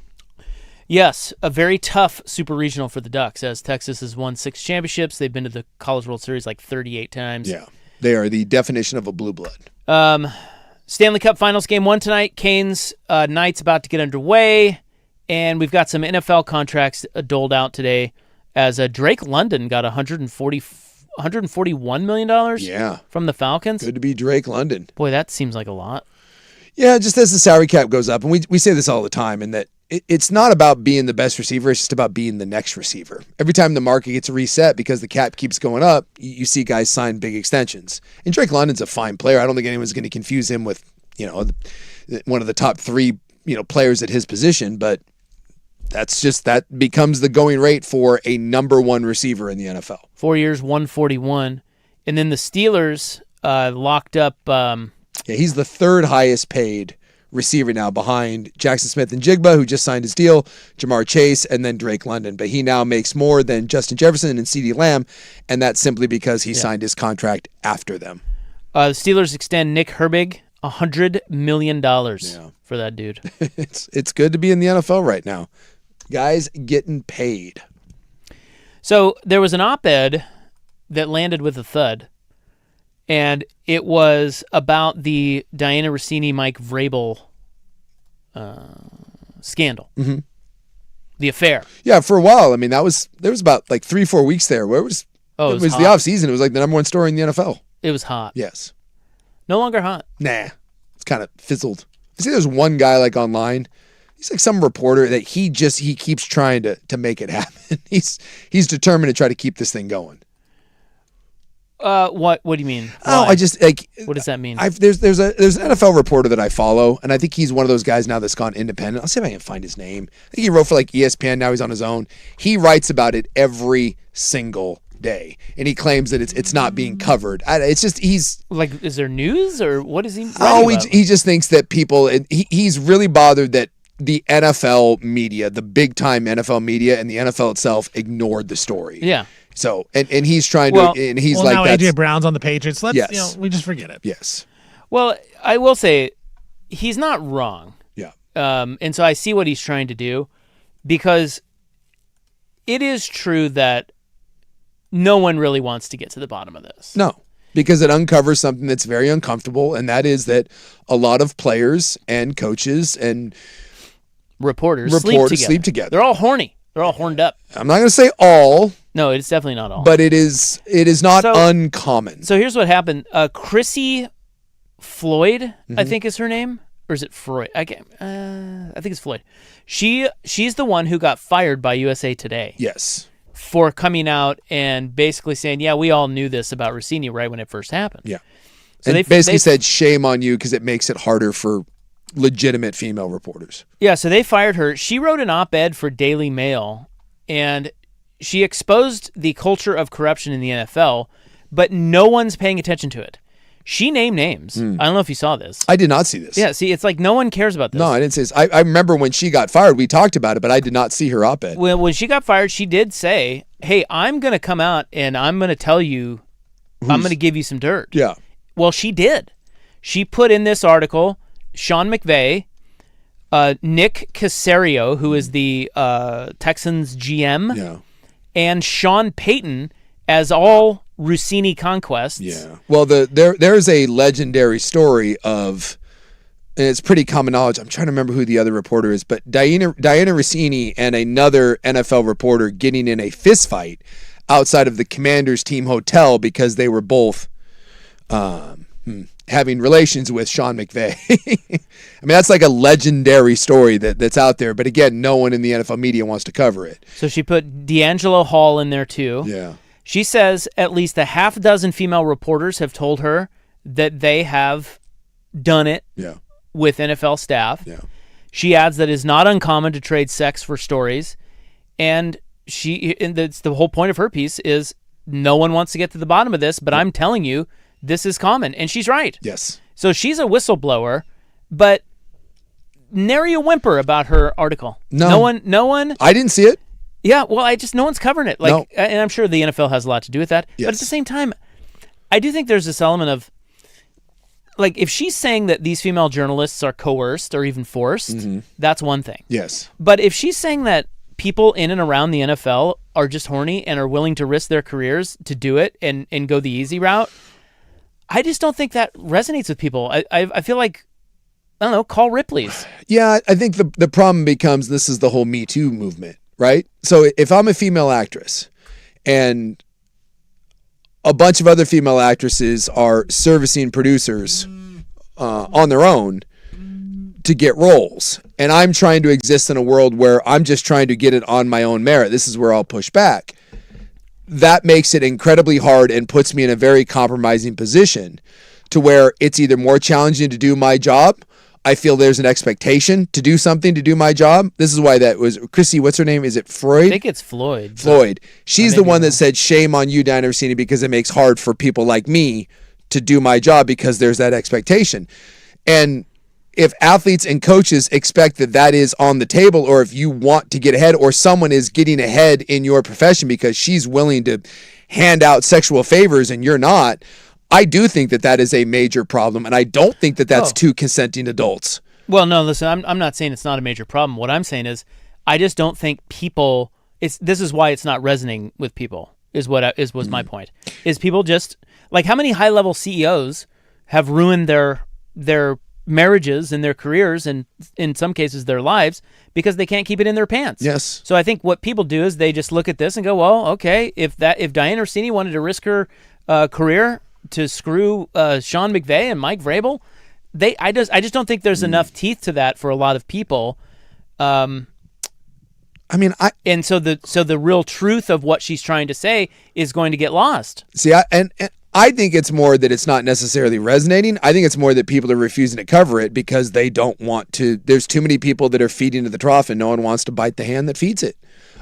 Yes, a very tough Super Regional for the Ducks, as Texas has won 6 championships. They've been to the College World Series like 38 times. Yeah, they are the definition of a blue blood. Stanley Cup Finals Game 1 tonight. Canes Knights about to get underway. And we've got some NFL contracts doled out today as Drake London got $141 million from the Falcons. Good to be Drake London. Boy, that seems like a lot. Yeah, just as the salary cap goes up, and we say this all the time, and that it's not about being the best receiver, it's just about being the next receiver. Every time the market gets reset because the cap keeps going up, you see guys sign big extensions. And Drake London's a fine player. I don't think anyone's going to confuse him with, one of the top 3, players at his position, but that becomes the going rate for a number 1 receiver in the NFL. 4 years, 141. And then the Steelers locked up. He's the 3rd highest paid receiver now, behind Jackson Smith and Jigba, who just signed his deal, Jamar Chase, and then Drake London. But he now makes more than Justin Jefferson and CeeDee Lamb, and that's simply because he signed his contract after them. The Steelers extend Nick Herbig $100 million for that dude. It's good to be in the NFL right now. Guys getting paid. So there was an op-ed that landed with a thud, and it was about the Diana Rossini, Mike Vrabel scandal. Mm-hmm. The affair. Yeah, for a while. I mean, there was about like 3-4 weeks there where it was the off season. It was like the number 1 story in the NFL. It was hot. Yes. No longer hot. Nah. It's kind of fizzled. I see there's one guy like online. He's like some reporter that he keeps trying to make it happen. He's determined to try to keep this thing going. What do you mean? Why? Oh, I just like. What does that mean? There's an NFL reporter that I follow, and I think he's one of those guys now that's gone independent. I'll see if I can find his name. I think he wrote for like ESPN. Now he's on his own. He writes about it every single day, and he claims that it's not being covered. It's just he's like, is there news or what is he? Oh, he just thinks that people. He's really bothered that the NFL media, the big time NFL media, and the NFL itself ignored the story. Yeah. So and he's trying to, and he's like, now AJ Brown's on the Patriots. Let's we just forget it. Yes. Well, I will say he's not wrong. Yeah. And so I see what he's trying to do, because it is true that no one really wants to get to the bottom of this. No, because it uncovers something that's very uncomfortable, and that is that a lot of players and coaches and reporters sleep together. They're all horny. They're all horned up. I'm not going to say all. No, it's definitely not all. But it is not uncommon. So here's what happened. Chrissy Floyd, I think is her name, or is it Freud? I think it's Floyd. She's the one who got fired by USA Today. Yes. For coming out and basically saying, yeah, we all knew this about Rossini right when it first happened. Yeah. So and they basically said, shame on you because it makes it harder for legitimate female reporters. Yeah, so they fired her. She wrote an op-ed for Daily Mail, and she exposed the culture of corruption in the NFL, but no one's paying attention to it. She named names. I don't know if you saw this. I did not see this. Yeah, see, it's like no one cares about this. No, I didn't see this. I remember when she got fired, we talked about it, but I did not see her op-ed. Well, when she got fired, she did say, hey, I'm going to come out and I'm going to tell you, I'm going to give you some dirt. Yeah. Well, she did. She put in this article, Sean McVay, Nick Caserio, who is the Texans GM, and Sean Payton as all Rossini conquests. Yeah. Well, there's a legendary story of, and it's pretty common knowledge. I'm trying to remember who the other reporter is, but Diana Rossini and another NFL reporter getting in a fist fight outside of the Commanders team hotel because they were both having relations with Sean McVay. I mean, that's like a legendary story that's out there. But again, no one in the NFL media wants to cover it. So she put D'Angelo Hall in there too. Yeah. She says at least a half dozen female reporters have told her that they have done it with NFL staff. Yeah. She adds that it's not uncommon to trade sex for stories. And that's the whole point of her piece is no one wants to get to the bottom of this, but I'm telling you, this is common. And she's right. Yes. So she's a whistleblower, but nary a whimper about her article. No one. I didn't see it. Yeah, well, no one's covering it. Like, and I'm sure the NFL has a lot to do with that. Yes. But at the same time, I do think there's this element of, like, if she's saying that these female journalists are coerced or even forced, that's one thing. Yes. But if she's saying that people in and around the NFL are just horny and are willing to risk their careers to do it and go the easy route, I just don't think that resonates with people. I feel like, I don't know, call Ripley's. Yeah, I think the problem becomes this is the whole Me Too movement, right? So if I'm a female actress and a bunch of other female actresses are servicing producers on their own to get roles, and I'm trying to exist in a world where I'm just trying to get it on my own merit, this is where I'll push back. That makes it incredibly hard and puts me in a very compromising position to where it's either more challenging to do my job. I feel there's an expectation to do something to do my job. This is why that was Chrissy. What's her name? Is it Freud? I think it's Floyd. Floyd. She's the one that said, shame on you, Diana Rossini, because it makes hard for people like me to do my job because there's that expectation. And if athletes and coaches expect that is on the table, or if you want to get ahead, or someone is getting ahead in your profession because she's willing to hand out sexual favors and you're not, I do think that is a major problem, and I don't think that's two consenting adults. Well, no, listen, I'm not saying it's not a major problem. What I'm saying is I just don't think people this is why it's not resonating with people was my point. Is people just like, how many high-level CEOs have ruined their marriages and their careers and in some cases their lives because they can't keep it in their pants. Yes. So I think what people do is they just look at this and go, well, okay, if Diana Rossini wanted to risk her career to screw Sean McVay and Mike Vrabel, I just don't think there's enough teeth to that for a lot of people. And so the real truth of what she's trying to say is going to get lost. See, I think it's more that it's not necessarily resonating. I think it's more that people are refusing to cover it because they don't want to. There's too many people that are feeding to the trough and no one wants to bite the hand that feeds it.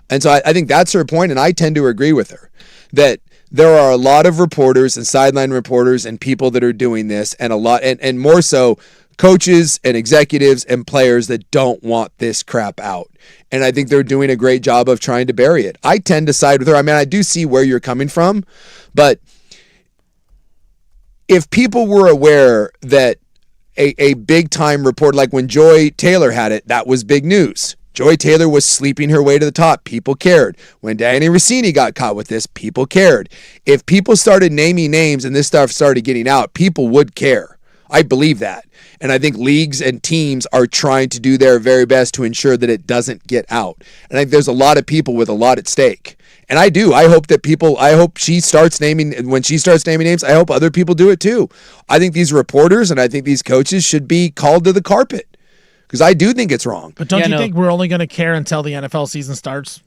And so I think that's her point, and I tend to agree with her that there are a lot of reporters and sideline reporters and people that are doing this, and a lot, and more so coaches and executives and players that don't want this crap out. And I think they're doing a great job of trying to bury it. I tend to side with her. I mean, I do see where you're coming from, but if people were aware that a big-time report, like when Joy Taylor had it, that was big news. Joy Taylor was sleeping her way to the top. People cared. When Diana Rossini got caught with this, people cared. If people started naming names and this stuff started getting out, people would care. I believe that. And I think leagues and teams are trying to do their very best to ensure that it doesn't get out. And I think there's a lot of people with a lot at stake. And I do. I hope she starts naming, when she starts naming names, I hope other people do it too. I think these reporters and I think these coaches should be called to the carpet because I do think it's wrong. But don't you think we're only going to care until the NFL season starts?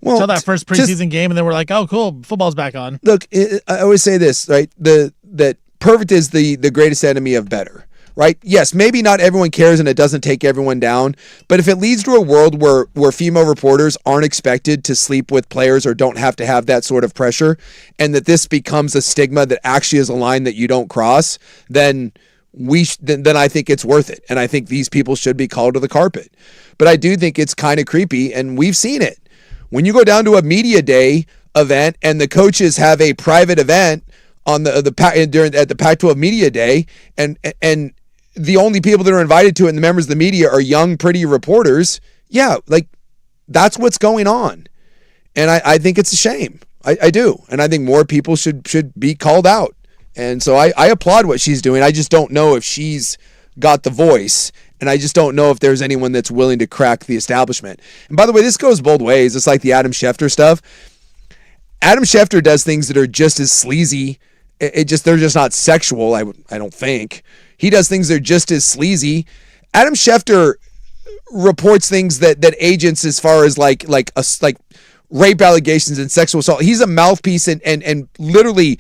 Well, until that first preseason game, and then we're like, oh, cool, football's back on. Look, I always say this, right? That perfect is the greatest enemy of better. Right? Yes, maybe not everyone cares and it doesn't take everyone down, but if it leads to a world where female reporters aren't expected to sleep with players or don't have to have that sort of pressure, and that this becomes a stigma that actually is a line that you don't cross, then then I think it's worth it. And I think these people should be called to the carpet. But I do think it's kind of creepy, and we've seen it. When you go down to a media day event and the coaches have a private event on at the Pac-12 media day, and the only people that are invited to it and the members of the media are young, pretty reporters. Yeah, like that's what's going on. And I think it's a shame. I do. And I think more people should be called out. And so I applaud what she's doing. I just don't know if she's got the voice. And I just don't know if there's anyone that's willing to crack the establishment. And by the way, this goes both ways. It's like the Adam Schefter stuff. Adam Schefter does things that are just as sleazy. They're just not sexual, I don't think. He does things that are just as sleazy. Adam Schefter reports things that agents, as far as like rape allegations and sexual assault, he's a mouthpiece and literally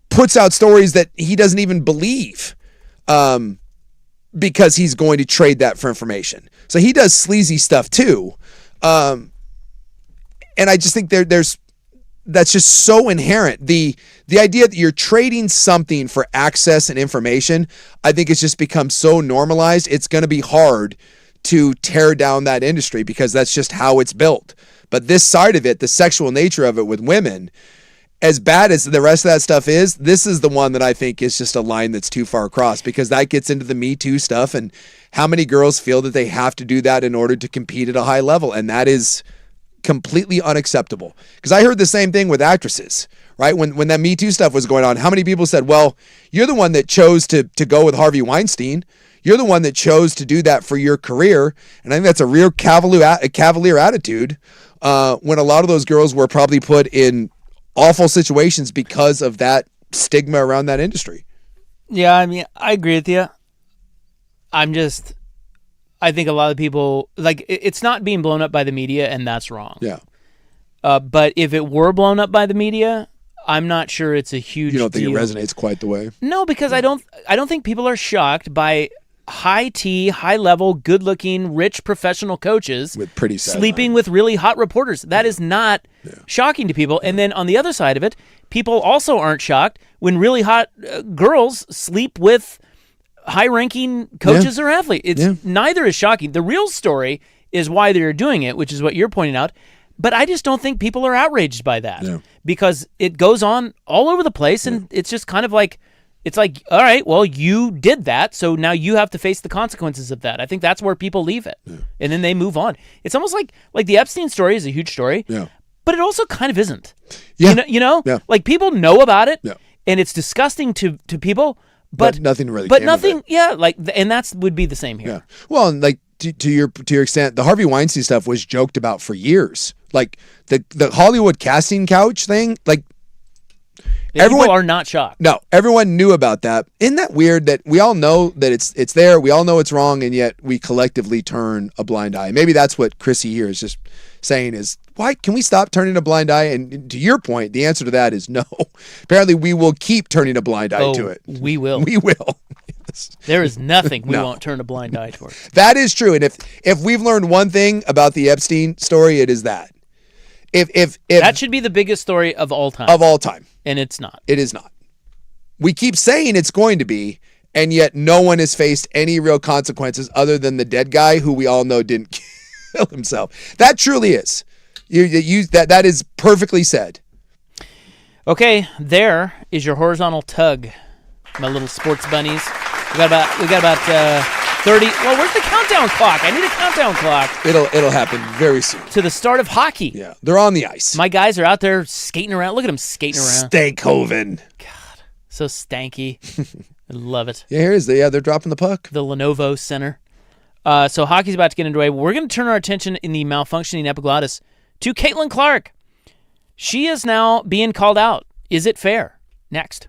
puts out stories that he doesn't even believe because he's going to trade that for information. So he does sleazy stuff too. And I just think that's just so inherent. The idea that you're trading something for access and information, I think it's just become so normalized. It's going to be hard to tear down that industry because that's just how it's built. But this side of it, the sexual nature of it with women, as bad as the rest of that stuff is, this is the one that I think is just a line that's too far across because that gets into the Me Too stuff and how many girls feel that they have to do that in order to compete at a high level. And that is completely unacceptable. Because I heard the same thing with actresses, right? When that Me Too stuff was going on, how many people said, well, you're the one that chose to go with Harvey Weinstein. You're the one that chose to do that for your career. And I think that's a real cavalier attitude when a lot of those girls were probably put in awful situations because of that stigma around that industry. Yeah, I mean, I agree with you. I think a lot of people, like, it's not being blown up by the media, and that's wrong. Yeah. But if it were blown up by the media, I'm not sure it's a huge deal. You don't think it resonates quite the way? No, because I don't think people are shocked by high-level, good-looking, rich professional coaches with pretty sleeping with really hot reporters. That is not shocking to people. And then on the other side of it, people also aren't shocked when really hot girls sleep with high-ranking coaches or athletes. Neither is shocking. The real story is why they're doing it, which is what you're pointing out. But I just don't think people are outraged by that because it goes on all over the place, and it's just kind of like, it's like, all right, well, you did that, so now you have to face the consequences of that. I think that's where people leave it, and then they move on. It's almost like the Epstein story is a huge story, but it also kind of isn't. You know? Like people know about it, and it's disgusting to people, but nothing really. But nothing, and that would be the same here. Yeah. Well, and like to your extent, the Harvey Weinstein stuff was joked about for years. Like the Hollywood casting couch thing, like. Everyone are not shocked. No, everyone knew about that. Isn't that weird that we all know that it's there, we all know it's wrong, and yet we collectively turn a blind eye? Maybe that's what Chrissy here is just saying is, why can we stop turning a blind eye? And to your point, the answer to that is no. Apparently, we will keep turning a blind eye to it. We will. We will. Yes. There is nothing we won't turn a blind eye toward. That is true. And if we've learned one thing about the Epstein story, it is that. If that should be the biggest story of all time. Of all time. And it's not. It is not. We keep saying it's going to be, and yet no one has faced any real consequences other than the dead guy who we all know didn't kill himself. That truly is. That is perfectly said. Okay, there is your horizontal tug, my little sports bunnies. We got about 30. Well, where's the countdown clock? I need a countdown clock. It'll happen very soon. To the start of hockey. Yeah, they're on the ice. My guys are out there skating around. Look at them skating around. Stankhoven. God, so stanky. I love it. Yeah, they're dropping the puck. The Lenovo Center. So hockey's about to get underway. We're going to turn our attention in the malfunctioning epiglottis to Caitlin Clark. She is now being called out. Is it fair? Next.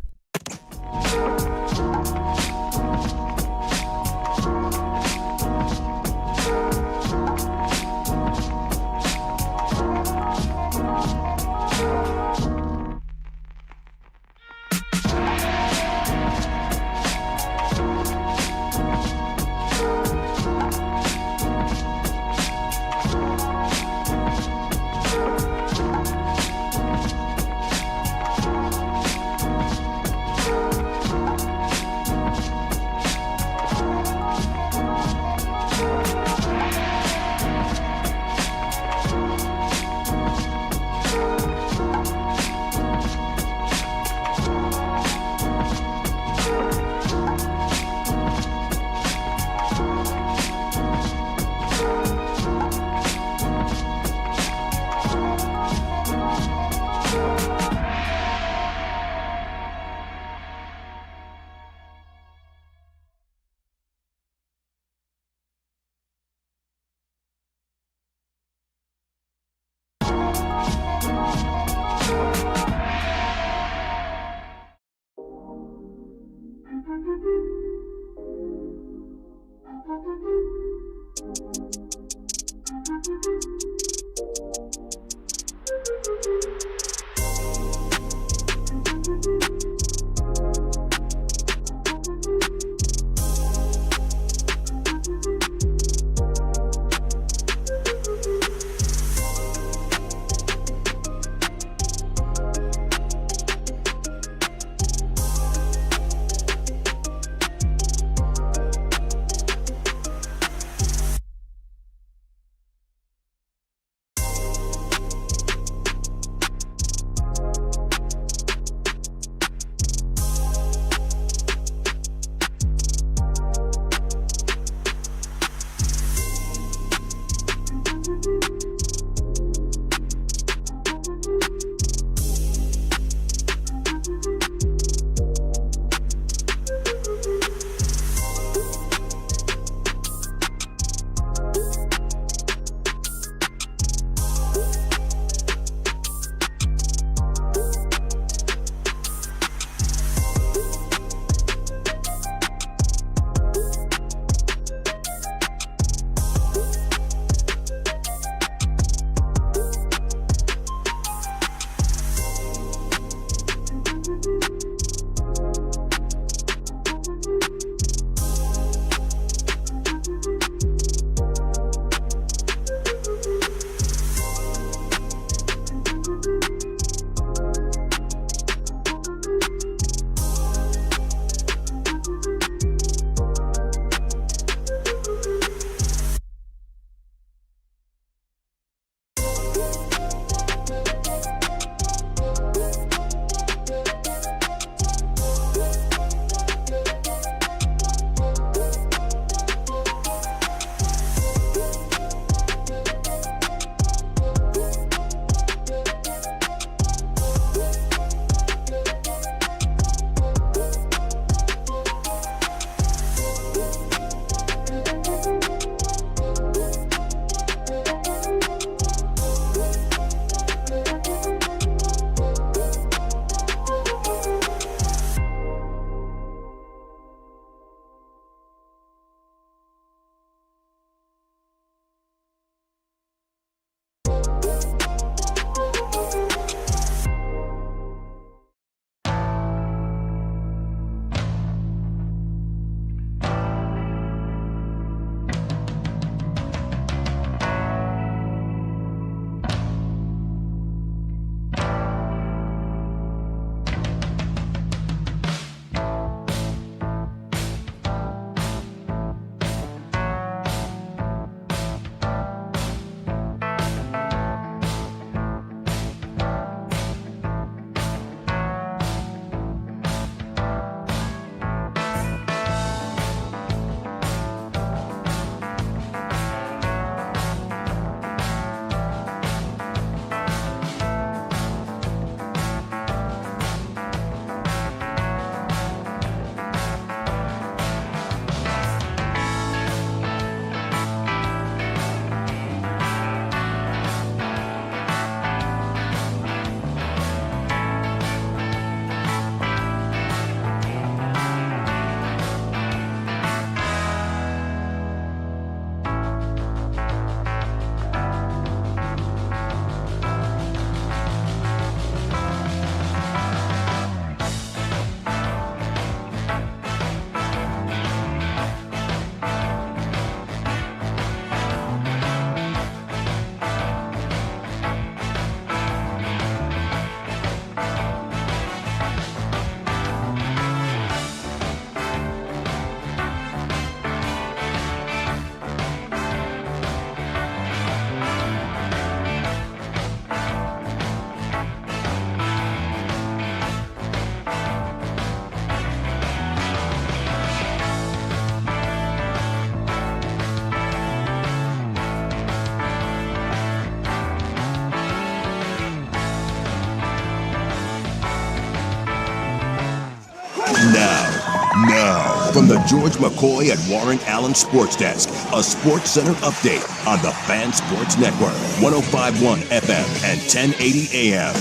From the George McCoy at Warren Allen Sports Desk, a Sports Center update on the Fan Sports Network, 105.1 FM and 1080 AM.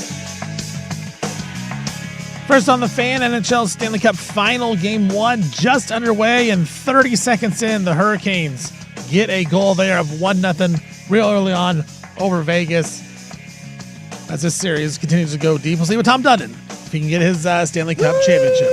First on the Fan, NHL Stanley Cup Final Game 1 just underway, and 30 seconds in, the Hurricanes get a goal there of 1-0 real early on over Vegas. As this series continues to go deep, we'll see what Tom Dundon, if he can get his Stanley Cup championship.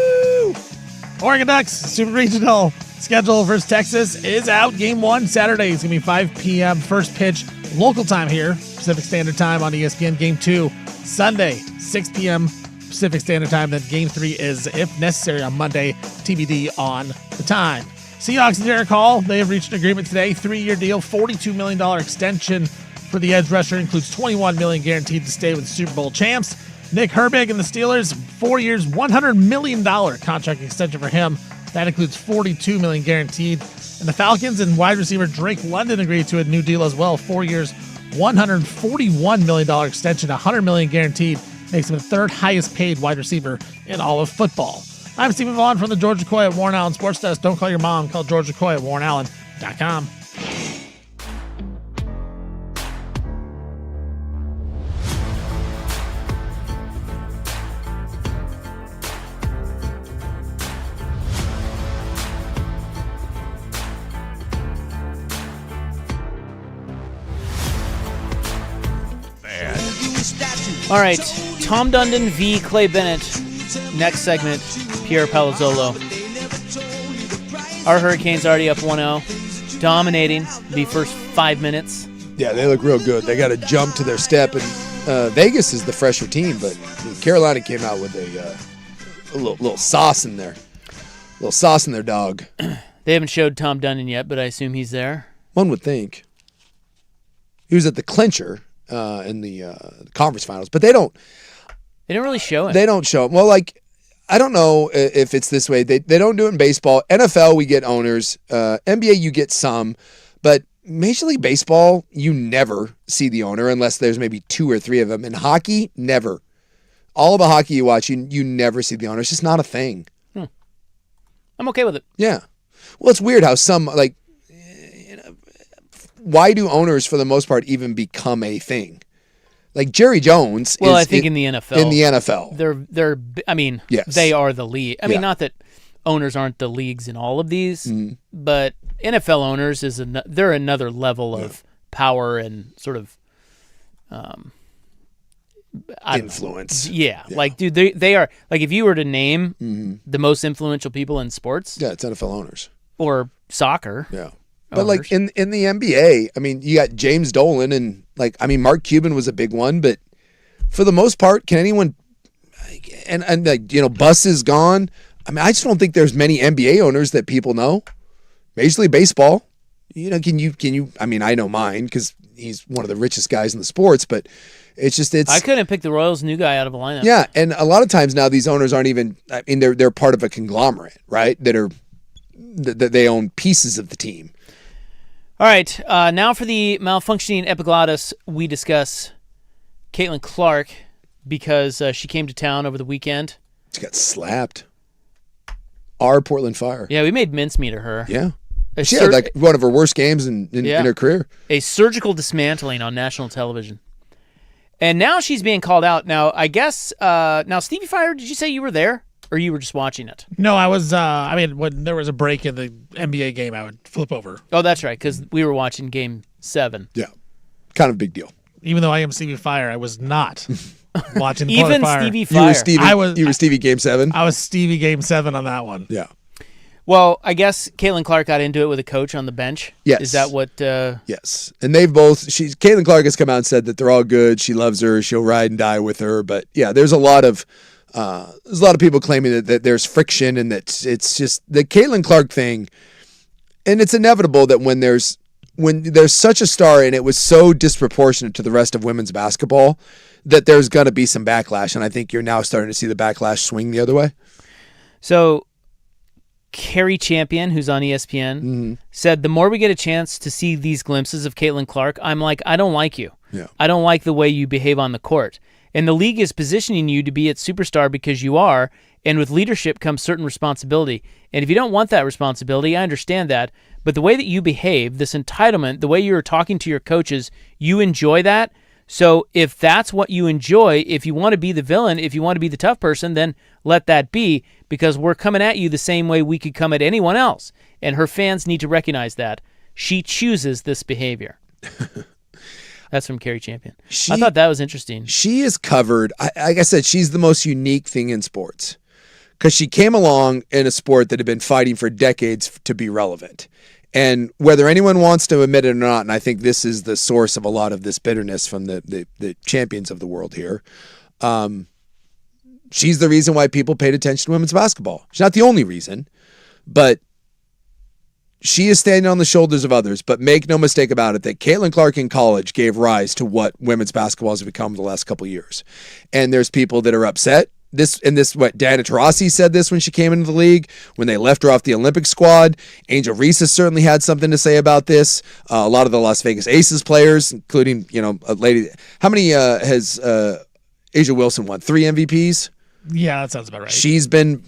Oregon Ducks Super Regional schedule versus Texas is out. Game 1 Saturday. It's going to be 5 p.m. First pitch local time here, Pacific Standard Time on ESPN. Game 2 Sunday, 6 p.m. Pacific Standard Time. Then Game 3 is, if necessary, on Monday. TBD on the time. Seahawks and Derek Hall, they have reached an agreement today. 3-year deal, $42 million extension for the edge rusher. Includes $21 million guaranteed to stay with Super Bowl champs. Nick Herbig and the Steelers, 4 years, $100 million contract extension for him. That includes $42 million guaranteed. And the Falcons and wide receiver Drake London agreed to a new deal as well. 4 years, $141 million extension, $100 million guaranteed. Makes him the third highest paid wide receiver in all of football. I'm Stephen Vaughn from the George McCoy at Warren Allen Sports Desk. Don't call your mom. Call George McCoy at warrenallen.com. All right, Tom Dundon v. Clay Bennett. Next segment, Pierre Palazzolo. Our Hurricanes already up 1-0, dominating the first 5 minutes. Yeah, they look real good. They got to jump to their step, and Vegas is the fresher team, but Carolina came out with a little sauce in there. A little sauce in their dog. They haven't showed Tom Dundon yet, but I assume he's there. One would think. He was at the clincher in the conference finals, but they don't really show him. They don't show him. Well, like, I don't know if it's this way. They don't do it in baseball. NFL, we get owners. NBA, you get some. But Major League Baseball, you never see the owner unless there's maybe 2 or 3 of them. In hockey, never. All of the hockey you watch, you never see the owner. It's just not a thing. I'm okay with it. Yeah. Well, it's weird how some, like, why do owners, for the most part, even become a thing? Like Jerry Jones. Well, I think in the NFL. In the NFL. They're. I mean, yes. They are the league. I mean, not that owners aren't the leagues in all of these, but NFL owners they're another level of power and sort of influence. Yeah. Like, dude, they are, like, if you were to name the most influential people in sports. Yeah, it's NFL owners. Or soccer. Yeah. But like in the NBA, I mean, you got James Dolan and, like, I mean, Mark Cuban was a big one, but for the most part, can anyone and like, you know, Buss is gone. I mean, I just don't think there's many NBA owners that people know. Major League Baseball, you know, can you I mean, I know mine because he's one of the richest guys in the sports, but it's I couldn't pick the Royals' new guy out of a lineup. Yeah, and a lot of times now these owners aren't even, I mean, they're part of a conglomerate, right? That they own pieces of the team. All right, now for the malfunctioning epiglottis, we discuss Caitlin Clark because she came to town over the weekend. She got slapped. Our Portland Fire. Yeah, we made mincemeat of her. Yeah. She had like one of her worst games in her career. A surgical dismantling on national television. And now she's being called out. Now, I guess, now Stevie Fire, did you say you were there? Or you were just watching it? No, I was, I mean, when there was a break in the NBA game, I would flip over. Oh, that's right, because we were watching Game 7. Yeah. Kind of a big deal. Even though I am Stevie Fire, I was not watching Even Fire. Stevie Fire. You were Stevie Game 7? I was Stevie Game 7 on that one. Yeah. Well, I guess Caitlin Clark got into it with a coach on the bench. Yes. Is that what? Yes. And they've both. Caitlin Clark has come out and said that they're all good. She loves her. She'll ride and die with her. But yeah, there's a lot of people claiming that there's friction and that it's just the Caitlin Clark thing. And it's inevitable that when there's such a star and it was so disproportionate to the rest of women's basketball that there's going to be some backlash. And I think you're now starting to see the backlash swing the other way. So Carrie Champion, who's on ESPN, said the more we get a chance to see these glimpses of Caitlin Clark, I'm like, I don't like you. Yeah. I don't like the way you behave on the court. And the league is positioning you to be its superstar because you are, And with leadership comes certain responsibility. And if you don't want that responsibility, I understand that. But the way that you behave, this entitlement, the way you're talking to your coaches, you enjoy that. So if that's what you enjoy, if you want to be the villain, if you want to be the tough person, then let that be, because we're coming at you the same way we could come at anyone else. And her fans need to recognize that. She chooses this behavior. That's from Carrie Champion. I thought that was interesting. She is covered. Like I said, she's the most unique thing in sports because she came along in a sport that had been fighting for decades to be relevant. And whether anyone wants to admit it or not, and I think this is the source of a lot of this bitterness from the champions of the world here, she's the reason why people paid attention to women's basketball. She's not the only reason, but she is standing on the shoulders of others. But make no mistake about it that Caitlin Clark in college gave rise to what women's basketball has become the last couple of years. And there's people that are upset. Diana Taurasi said this when she came into the league, when they left her off the Olympic squad. Angel Reese has certainly had something to say about this. A lot of the Las Vegas Aces players, including, a lady. How many has Asia Wilson won? 3 MVPs? Yeah, that sounds about right. She's been,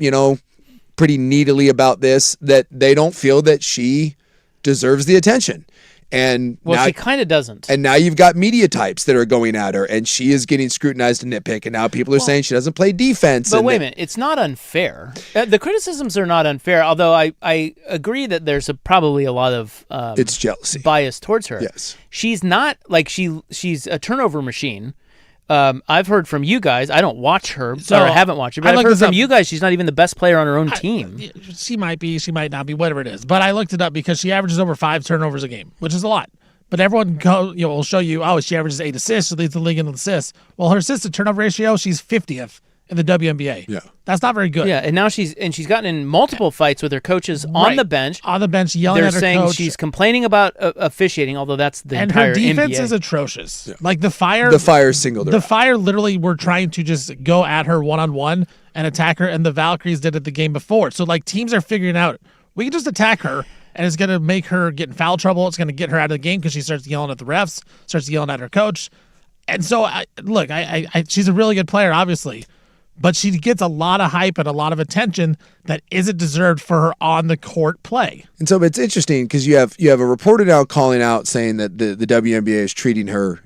pretty needily about this, that they don't feel that she deserves the attention. And she kind of doesn't. And now you've got media types that are going at her, and she is getting scrutinized and nitpick. And now people are saying she doesn't play defense. But wait a minute, it's not unfair. The criticisms are not unfair, although I agree that there's probably a lot of it's jealousy, bias towards her. Yes, she's not like she's a turnover machine. I've heard from you guys. I don't watch her, or I haven't watched her, but I've heard from you guys she's not even the best player on her own team. She might be, she might not be, whatever it is. But I looked it up because she averages over 5 turnovers a game, which is a lot. But everyone will show you, she averages 8 assists, she leads the league in assists. Well, her assist to turnover ratio, she's 50th in the WNBA. Yeah. That's not very good. Yeah, and now she's gotten in multiple fights with her coaches on the bench. On the bench, yelling at her coach. They're saying she's complaining about officiating, although that's the entire NBA. And her defense is atrocious. Yeah. Like the Fire singled her. The Fire literally were trying to just go at her one-on-one and attack her, and the Valkyries did it the game before. So teams are figuring out, we can just attack her, and it's going to make her get in foul trouble. It's going to get her out of the game because she starts yelling at the refs, starts yelling at her coach. And so, she's a really good player, obviously, but she gets a lot of hype and a lot of attention that isn't deserved for her on-the-court play. And so it's interesting because you have a reporter now calling out saying that the WNBA is treating her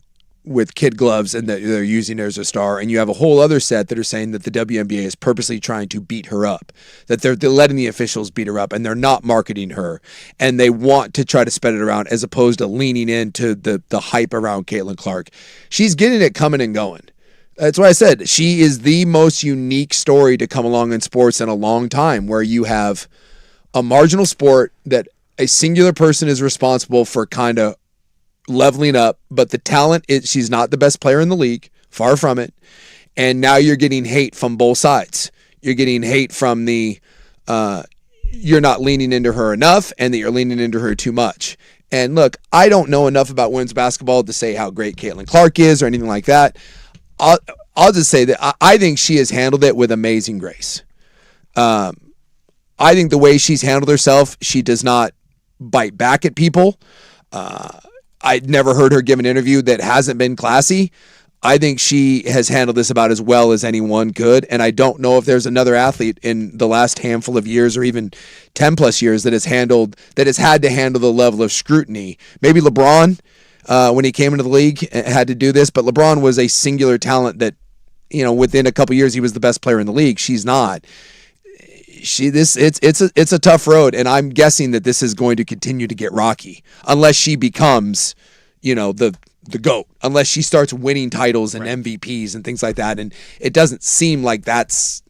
with kid gloves and that they're using her as a star, and you have a whole other set that are saying that the WNBA is purposely trying to beat her up, that they're letting the officials beat her up, and they're not marketing her, and they want to try to spread it around as opposed to leaning into the hype around Caitlin Clark. She's getting it coming and going. That's why I said she is the most unique story to come along in sports in a long time, where you have a marginal sport that a singular person is responsible for kind of leveling up, but the talent she's not the best player in the league, far from it. And now you're getting hate from both sides. You're getting hate from the you're not leaning into her enough, and that you're leaning into her too much. And look, I don't know enough about women's basketball to say how great Caitlin Clark is or anything like that. I'll just say that I think she has handled it with amazing grace. I think the way she's handled herself, she does not bite back at people. I'd never heard her give an interview that hasn't been classy. I think she has handled this about as well as anyone could, and I don't know if there's another athlete in the last handful of years or even 10 plus years that has had to handle the level of scrutiny. Maybe LeBron, when he came into the league, had to do this, but LeBron was a singular talent that, within a couple years he was the best player in the league. She's not. It's a tough road, and I'm guessing that this is going to continue to get rocky unless she becomes, the GOAT, unless she starts winning titles and MVPs and things like that. And it doesn't seem like that's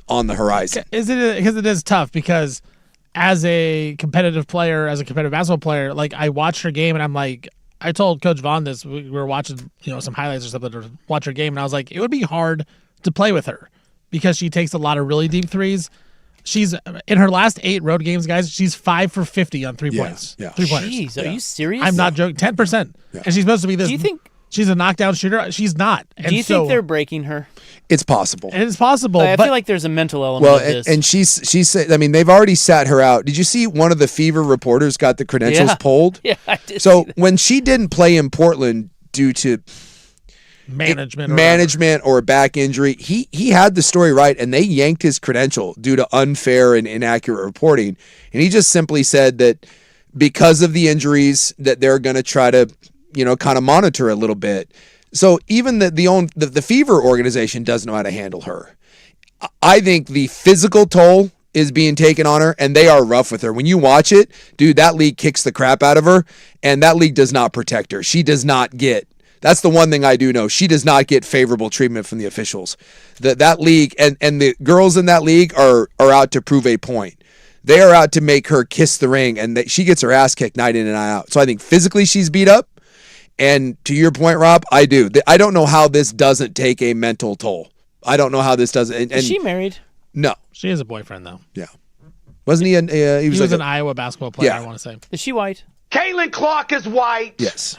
on the horizon. Because it is tough, because as a competitive player, as a competitive basketball player, I watched her game and I'm like, I told Coach Vaughn this, we were watching, some highlights or something to watch her game, and I was like, it would be hard to play with her because she takes a lot of really deep threes. She's in her last 8 road games, guys. She's 5 for 50 on 3 points. Yeah. 3-pointers. Jeez, are you serious? I'm not joking. 10%. Yeah. And she's supposed to be this. Do you think she's a knockdown shooter? She's not. Do you think they're breaking her? It's possible. It is possible. I feel like there's a mental element of this. And she said, they've already sat her out. Did you see one of the Fever reporters got the credentials pulled? Yeah, I did. So when she didn't play in Portland due to management or a back injury. He had the story right, and they yanked his credential due to unfair and inaccurate reporting. And he just simply said that because of the injuries that they're going to try to, kind of monitor a little bit. So even the Fever organization doesn't know how to handle her. I think the physical toll is being taken on her, and they are rough with her. When you watch it, dude, that league kicks the crap out of her, and that league does not protect her. She does not get. That's the one thing I do know. She does not get favorable treatment from the officials. That league and the girls in that league are out to prove a point. They are out to make her kiss the ring, and she gets her ass kicked night in and night out. So I think physically she's beat up. And to your point, Rob, I do. I don't know how this doesn't take a mental toll. I don't know how this doesn't. And is she married? No. She has a boyfriend, though. Yeah. Wasn't he? He was an Iowa basketball player, I want to say. Is she white? Caitlin Clark is white. Yes.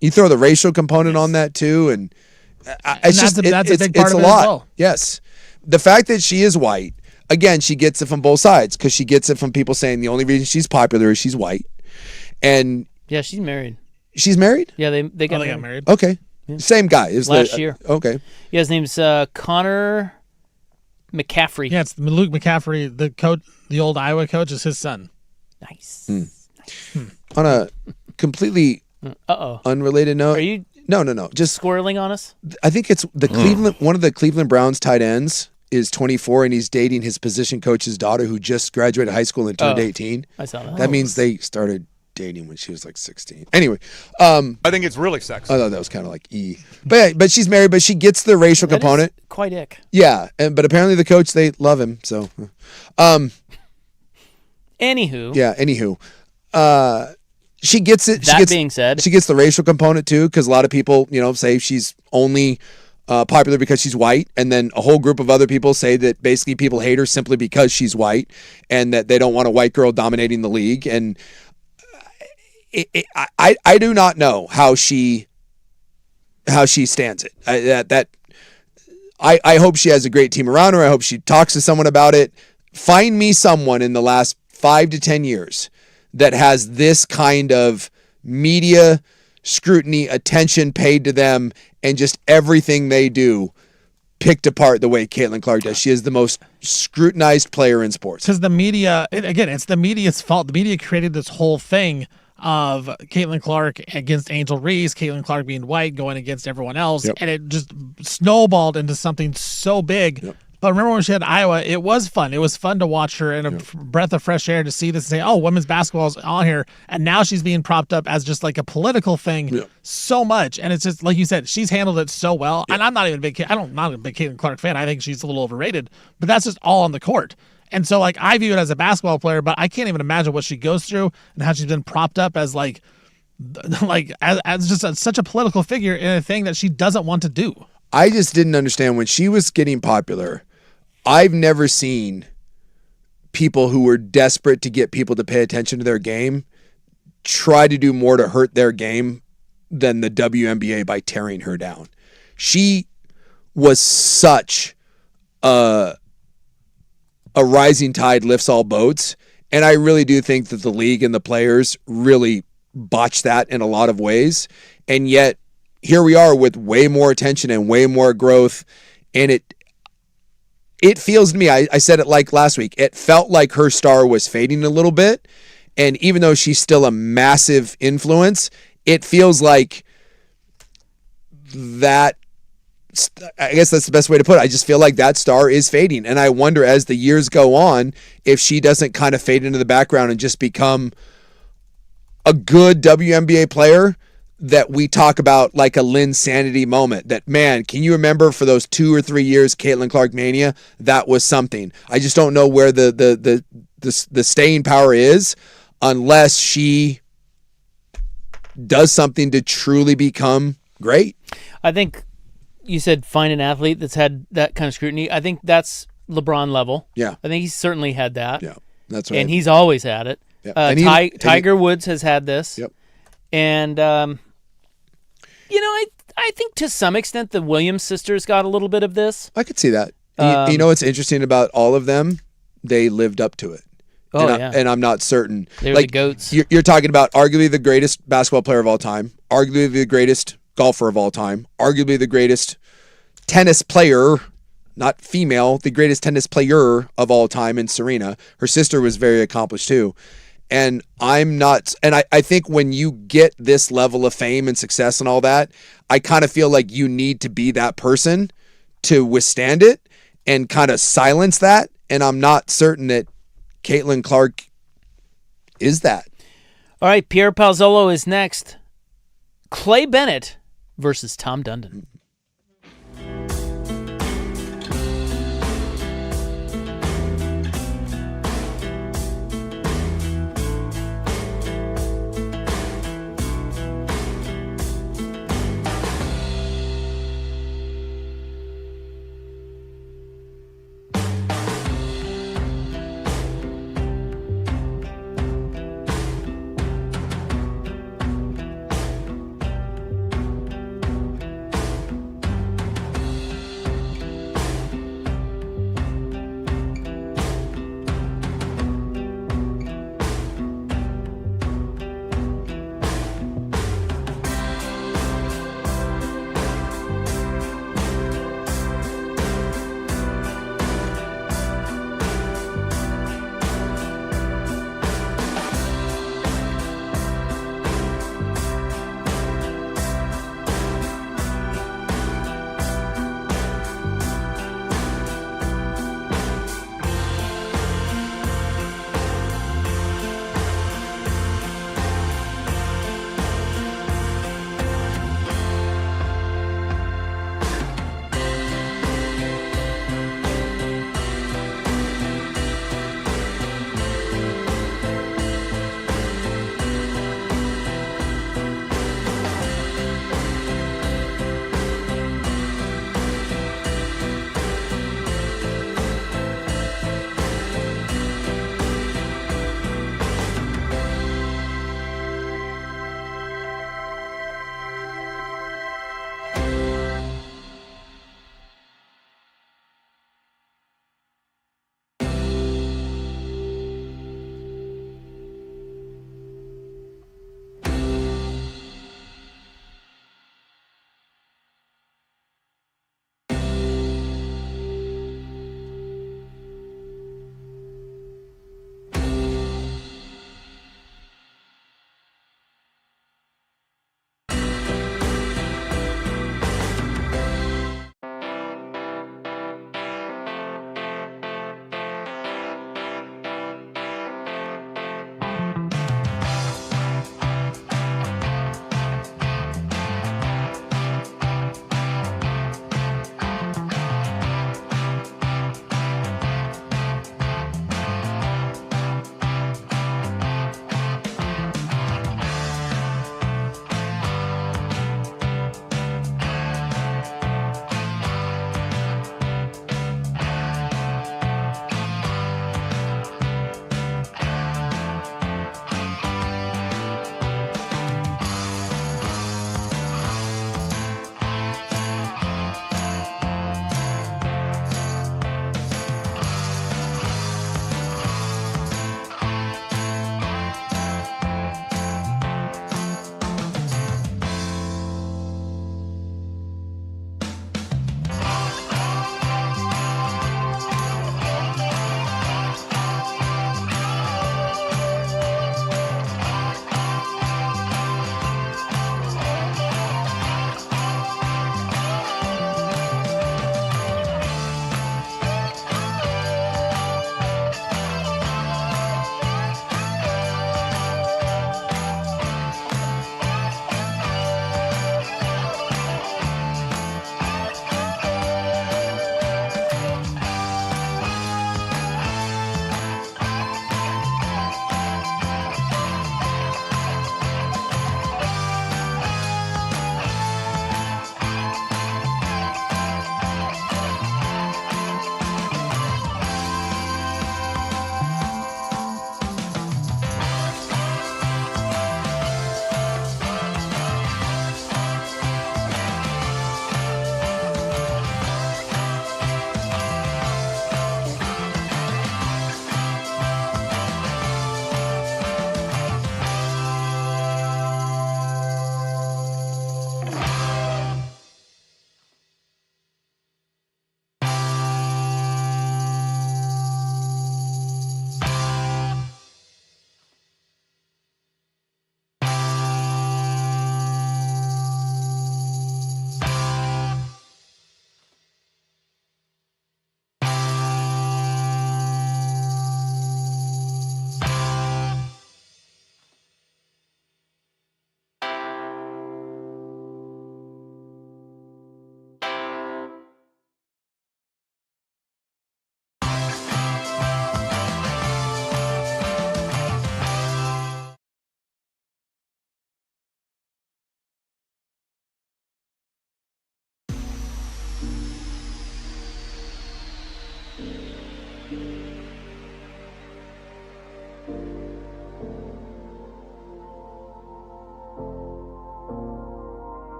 You throw the racial component on that, too, and that's a big part of it a lot. as well. Yes. The fact that she is white, again, she gets it from both sides because she gets it from people saying the only reason she's popular is she's white. And yeah, she's married. She's married? Yeah, they got married. Okay. Yeah. Same guy. Last year. Okay. Yeah, his name's Connor McCaffrey. Yeah, it's Luke McCaffrey, the coach, the old Iowa coach, is his son. Nice. On a completely unrelated note. Are you No. Just squirreling on us? I think it's the Cleveland. One of the Cleveland Browns tight ends is 24, and he's dating his position coach's daughter, who just graduated high school and turned 18. I saw that. That means they started dating when she was like 16. Anyway, I think it's really sexy. I thought that was kind of like but she's married, but she gets the racial component. Quite ick. Yeah, but apparently the coach, they love him. So, anywho, she gets it. Being said, she gets the racial component too, because a lot of people, say she's only popular because she's white, and then a whole group of other people say that basically people hate her simply because she's white, and that they don't want a white girl dominating the league. And I do not know how she stands it. I hope she has a great team around her. I hope she talks to someone about it. Find me someone in the last 5 to 10 years that has this kind of media scrutiny, attention paid to them, and just everything they do picked apart the way Caitlin Clark does. She is the most scrutinized player in sports. Because the media, again, it's the media's fault. The media created this whole thing of Caitlin Clark against Angel Reese, Caitlin Clark being white, going against everyone else, and it just snowballed into something so big. Yep. But remember when she had Iowa, it was fun. It was fun to watch her in a breath of fresh air to see this and say, oh, women's basketball is on here. And now she's being propped up as just like a political thing so much. And it's just, like you said, she's handled it so well. And I'm not even not a big Caitlin Clark fan. I think she's a little overrated. But that's just all on the court. And so, like, I view it as a basketball player, but I can't even imagine what she goes through and how she's been propped up as, as just such a political figure in a thing that she doesn't want to do. I just didn't understand when she was getting popular. I've never seen people who were desperate to get people to pay attention to their game try to do more to hurt their game than the WNBA by tearing her down. She was such a rising tide lifts all boats. And I really do think that the league and the players really botched that in a lot of ways. And yet here we are with way more attention and way more growth. And it feels to me, I said it like last week, it felt like her star was fading a little bit. And even though she's still a massive influence, it feels like that, I guess that's the best way to put it. I just feel like that star is fading. And I wonder as the years go on, if she doesn't kind of fade into the background and just become a good WNBA player that we talk about like a Lynn Sanity moment. That, man, can you remember for those 2 or 3 years, Caitlin Clark mania? That was something. I just don't know where the staying power is unless she does something to truly become great. I think you said find an athlete that's had that kind of scrutiny. I think that's LeBron level. Yeah. I think he's certainly had that. Yeah, that's right. And he's always had it. Yeah. Tiger Woods has had this. Yep. And, I think to some extent the Williams sisters got a little bit of this. I could see that. You know what's interesting about all of them? They lived up to it. And I'm not certain. They were the GOATs. You're talking about arguably the greatest basketball player of all time, arguably the greatest golfer of all time, arguably the greatest tennis player, not female, the greatest tennis player of all time in Serena. Her sister was very accomplished too. And I think when you get this level of fame and success and all that, I kind of feel like you need to be that person to withstand it and kind of silence that. And I'm not certain that Caitlin Clark is that. All right, Pierre Palzolo is next. Clay Bennett versus Tom Dundon.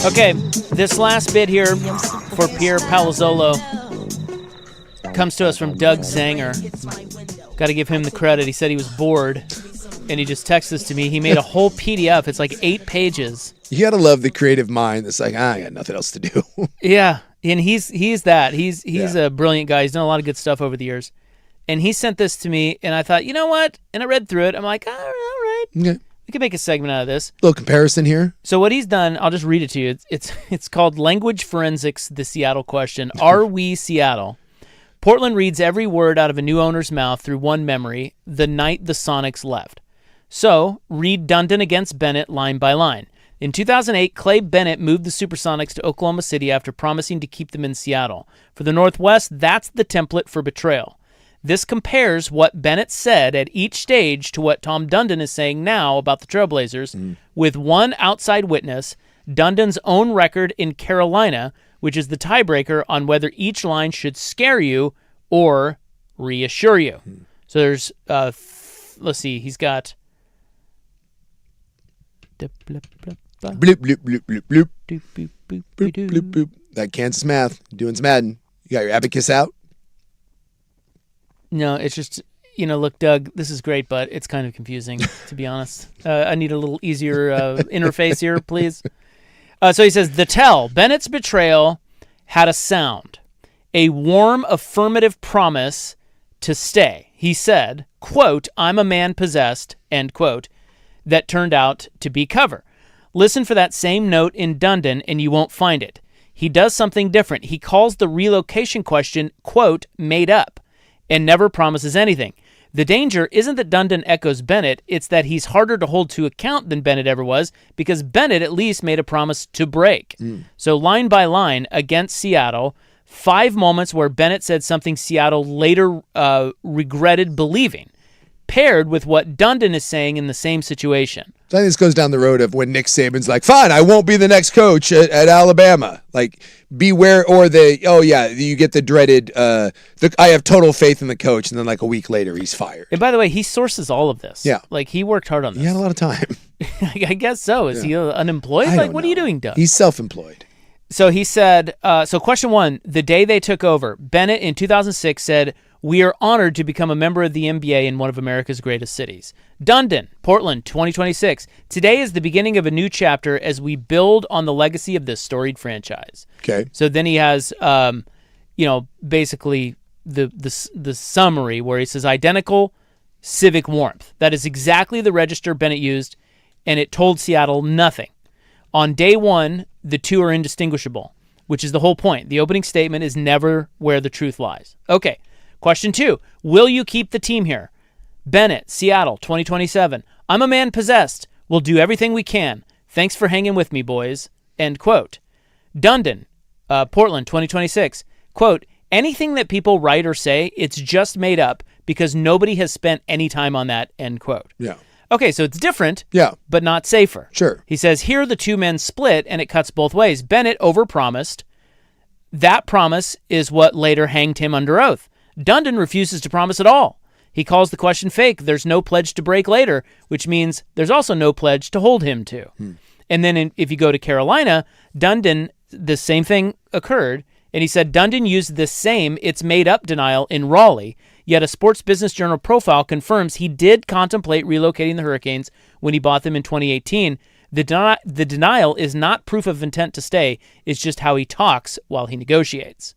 Okay, this last bit here for Pierre Palazzolo comes to us from Doug Zanger. Got to give him the credit. He said he was bored, and he just texted this to me. He made a whole PDF. It's like 8 pages. You got to love the creative mind that's like, I got nothing else to do. Yeah, and he's that. He's a brilliant guy. He's done a lot of good stuff over the years. And he sent this to me, and I thought, you know what? And I read through it. I'm like, all right. Okay. We can make a segment out of this. Little comparison here. So what he's done, I'll just read it to you. It's called Language Forensics, the Seattle Question. Are we Seattle? Portland reads every word out of a new owner's mouth through one memory, the night the Sonics left. So, read Dundon against Bennett line by line. In 2008, Clay Bennett moved the Supersonics to Oklahoma City after promising to keep them in Seattle. For the Northwest, that's the template for betrayal. This compares what Bennett said at each stage to what Tom Dundon is saying now about the Trailblazers, with one outside witness, Dundon's own record in Carolina, which is the tiebreaker on whether each line should scare you or reassure you. So there's, let's see, he's got... Bloop, bloop, bloop, bloop, bloop. Bloop, bloop, bloop. That Kansas math. Doing some Madden. You got your abacus out? No, it's just, look, Doug, this is great, but it's kind of confusing, to be honest. I need a little easier interface here, please. So he says, the tell, Bennett's betrayal had a sound, a warm affirmative promise to stay. He said, quote, I'm a man possessed, end quote, that turned out to be cover. Listen for that same note in Dundon and you won't find it. He does something different. He calls the relocation question, quote, made up, and never promises anything. The danger isn't that Dundon echoes Bennett, it's that he's harder to hold to account than Bennett ever was, because Bennett at least made a promise to break. So line by line against Seattle, 5 moments where Bennett said something Seattle later regretted believing, paired with what Dundon is saying in the same situation. So I think this goes down the road of when Nick Saban's like, fine, I won't be the next coach at Alabama. Like, beware, or you get the dreaded, I have total faith in the coach, and then like a week later, he's fired. And by the way, he sources all of this. Yeah. Like, he worked hard on this. He had a lot of time. I guess so. Is he unemployed? I Like, don't what know. are you doing, Doug? He's self-employed. So he said, so question 1, the day they took over, Bennett in 2006 said, we are honored to become a member of the NBA in one of America's greatest cities. Dundon, Portland, 2026. Today is the beginning of a new chapter as we build on the legacy of this storied franchise. Okay. So then he has, basically the summary where he says identical civic warmth. That is exactly the register Bennett used, and it told Seattle nothing. On day 1, the two are indistinguishable, which is the whole point. The opening statement is never where the truth lies. Okay. Question 2, will you keep the team here? Bennett, Seattle, 2027. I'm a man possessed. We'll do everything we can. Thanks for hanging with me, boys. End quote. Dundon, Portland, 2026. Quote, anything that people write or say, it's just made up because nobody has spent any time on that, end quote. Yeah. Okay, so it's different, Yeah. but not safer. Sure. He says, here the two men split, and it cuts both ways. Bennett overpromised. That promise is what later hanged him under oath. Dundon refuses to promise at all. He calls the question fake. There's no pledge to break later, which means there's also no pledge to hold him to. And then if you go to Carolina, Dundon, the same thing occurred, and he said Dundon used the same it's made up denial in Raleigh, yet a Sports Business Journal profile confirms he did contemplate relocating the Hurricanes when he bought them in 2018. The denial is not proof of intent to stay, it's just how he talks while he negotiates.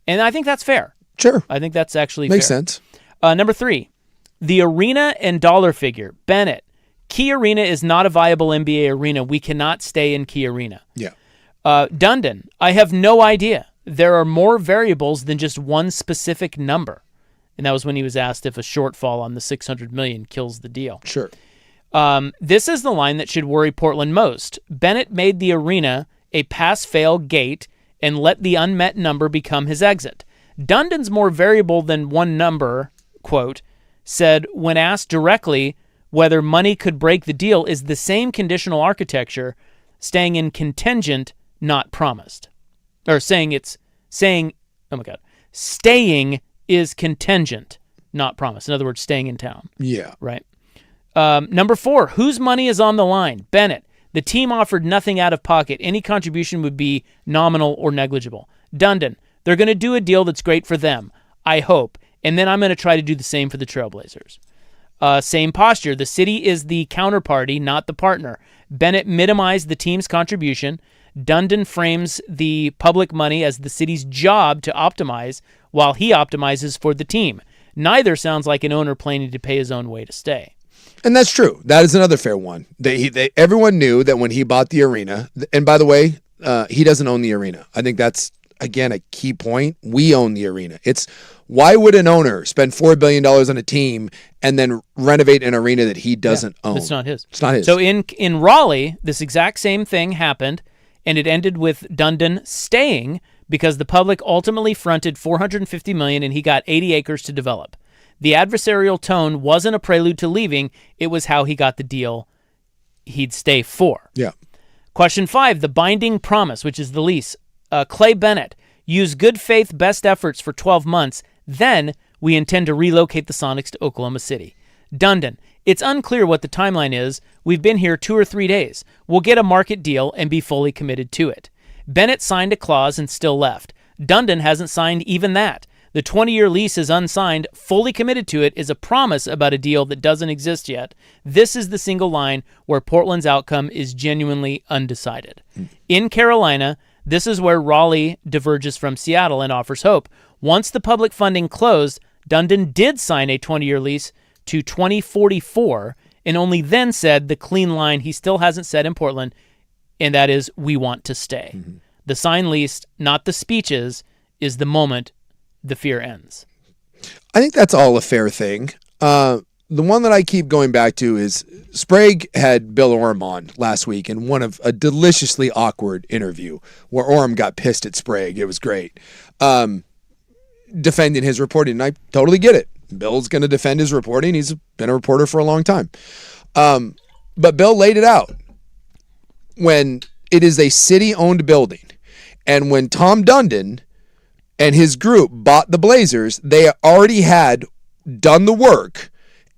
And I think that's fair. Sure. I think that's actually Makes fair. sense. Number 3, the arena and dollar figure. Bennett, Key Arena is not a viable NBA arena. We cannot stay in Key Arena. Yeah. Dundon, I have no idea. There are more variables than just one specific number. And that was when he was asked if a shortfall on the $600 million kills the deal. Sure. This is the line that should worry Portland most. Bennett made the arena a pass-fail gate and let the unmet number become his exit. Dundon's more variable than one number, quote, said when asked directly whether money could break the deal is the same conditional architecture, staying in contingent, not promised. Or staying is contingent, not promised. In other words, staying in town. Yeah. Right. Number 4, whose money is on the line? Bennett. The team offered nothing out of pocket. Any contribution would be nominal or negligible. Dundon, they're going to do a deal that's great for them, I hope, and then I'm going to try to do the same for the Trailblazers. Same posture. The city is the counterparty, not the partner. Bennett minimized the team's contribution. Dundon frames the public money as the city's job to optimize, while he optimizes for the team. Neither sounds like an owner planning to pay his own way to stay. And that's true. That is another fair one. Everyone knew that when he bought the arena, and by the way, he doesn't own the arena. I think that's, again, a key point. We own the arena. Why would an owner spend $4 billion on a team and then renovate an arena that he doesn't own? It's not his. It's not his. So in Raleigh, this exact same thing happened, and it ended with Dundon staying because the public ultimately fronted $450 million and he got 80 acres to develop. The adversarial tone wasn't a prelude to leaving. It was how he got the deal he'd stay for. Yeah. Question 5, the binding promise, which is the lease. Clay Bennett, use good faith, best efforts for 12 months. Then we intend to relocate the Sonics to Oklahoma City. Dundon, it's unclear what the timeline is. We've been here 2 or 3 days. We'll get a market deal and be fully committed to it. Bennett signed a clause and still left. Dundon hasn't signed even that. The 20-year lease is unsigned. Fully committed to it is a promise about a deal that doesn't exist yet. This is the single line where Portland's outcome is genuinely undecided. In Carolina, this is where Raleigh diverges from Seattle and offers hope. Once the public funding closed, Dundon did sign a 20-year lease to 2044 and only then said the clean line he still hasn't said in Portland, and that is, we want to stay. Mm-hmm. The signed lease, not the speeches, is the moment the fear ends. I think that's all a fair thing. The one that I keep going back to is Sprague had Bill Orm on last week in one of a deliciously awkward interview where Orm got pissed at Sprague. It was great. Defending his reporting, and I totally get it. Bill's going to defend his reporting. He's been a reporter for a long time. But Bill laid it out. When it is a city-owned building, and when Tom Dundon and his group bought the Blazers, they already had done the work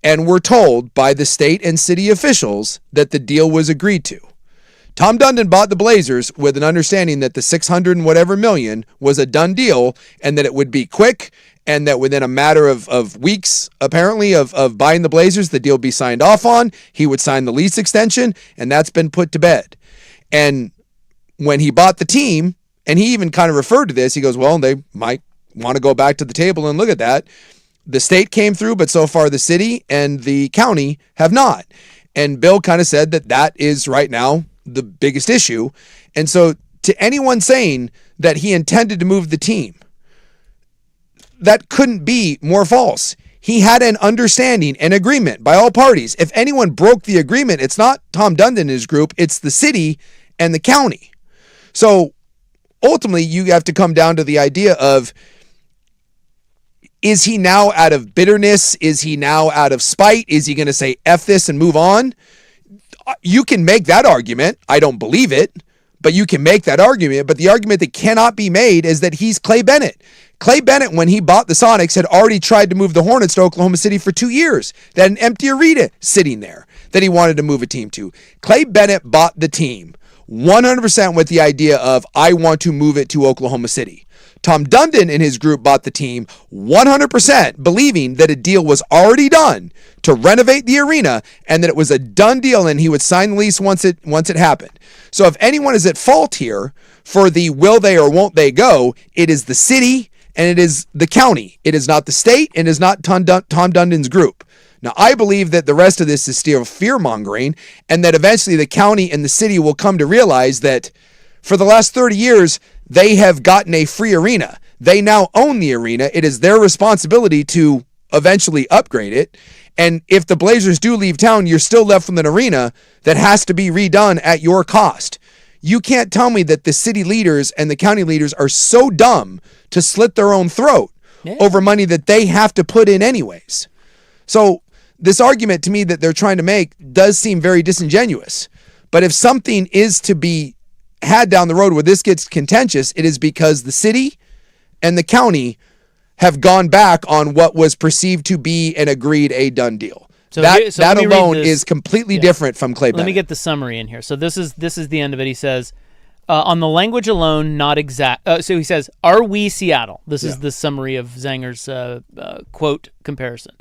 and were told by the state and city officials that the deal was agreed to. Tom Dundon bought the Blazers with an understanding that the 600 and whatever million was a done deal and that it would be quick and that within a matter of weeks, apparently, of buying the Blazers, the deal would be signed off on. He would sign the lease extension, and that's been put to bed. And when he bought the team, and he even kind of referred to this, he goes, well, they might want to go back to the table and look at that. The state came through, but so far the city and the county have not. And Bill kind of said that that is right now the biggest issue. And so to anyone saying that he intended to move the team, that couldn't be more false. He had an understanding, an agreement by all parties. If anyone broke the agreement, it's not Tom Dundon and his group, it's the city and the county. So ultimately, you have to come down to the idea of, is he now out of bitterness? Is he now out of spite? Is he going to say F this and move on? You can make that argument. I don't believe it, but you can make that argument. But the argument that cannot be made is that he's Clay Bennett. Clay Bennett, when he bought the Sonics, had already tried to move the Hornets to Oklahoma City for 2 years. They had an empty arena sitting there that he wanted to move a team to. Clay Bennett bought the team 100% with the idea of, I want to move it to Oklahoma City. Tom Dundon and his group bought the team 100% believing that a deal was already done to renovate the arena and that it was a done deal and he would sign the lease once it happened. So if anyone is at fault here for the will they or won't they go, it is the city and it is the county. It is not the state and it is not Tom Dundon's group. Now, I believe that the rest of this is still fear-mongering and that eventually the county and the city will come to realize that for the last 30 years, they have gotten a free arena. They now own the arena. It is their responsibility to eventually upgrade it. And if the Blazers do leave town, you're still left with an arena that has to be redone at your cost. You can't tell me that the city leaders and the county leaders are so dumb to slit their own throat over money that they have to put in anyways. So this argument to me that they're trying to make does seem very disingenuous. But if something is to be had down the road where this gets contentious, it is because the city and the county have gone back on what was perceived to be an agreed, a done deal. So that here- so let me read alone this. is completely different from Clay Bennett. Let me get the summary in here. So this is the end of it. He says, on the language alone, not exact. So he says, "Are we Seattle?" This is the summary of Zanger's quote comparison.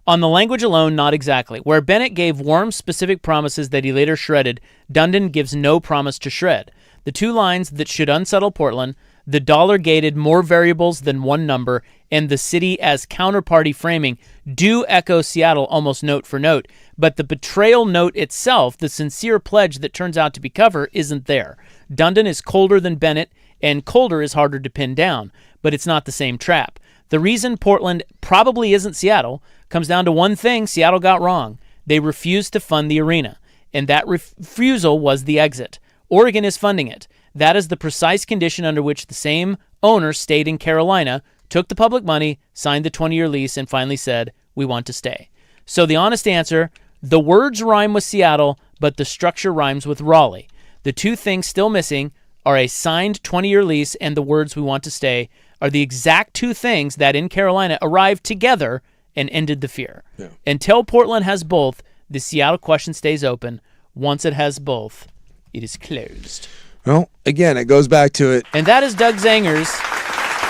On the language alone, not exactly. Where Bennett gave warm, specific promises that he later shredded, Dundon gives no promise to shred. The two lines that should unsettle Portland, the dollar-gated more variables than one number, and the city as counterparty framing do echo Seattle almost note for note, but the betrayal note itself, the sincere pledge that turns out to be cover, isn't there. Dundon is colder than Bennett, and colder is harder to pin down, but it's not the same trap. The reason Portland probably isn't Seattle comes down to one thing Seattle got wrong. They refused to fund the arena, and that refusal was the exit. Oregon is funding it. That is the precise condition under which the same owner stayed in Carolina, took the public money, signed the 20-year lease, and finally said, "We want to stay." So the honest answer, the words rhyme with Seattle, but the structure rhymes with Raleigh. The two things still missing are a signed 20-year lease and the words "we want to stay" are the exact two things that in Carolina arrived together and ended the fear. Yeah. Until Portland has both, the Seattle question stays open. Once it has both, it is closed. Well, again, it goes back to it. And that is Doug Zanger's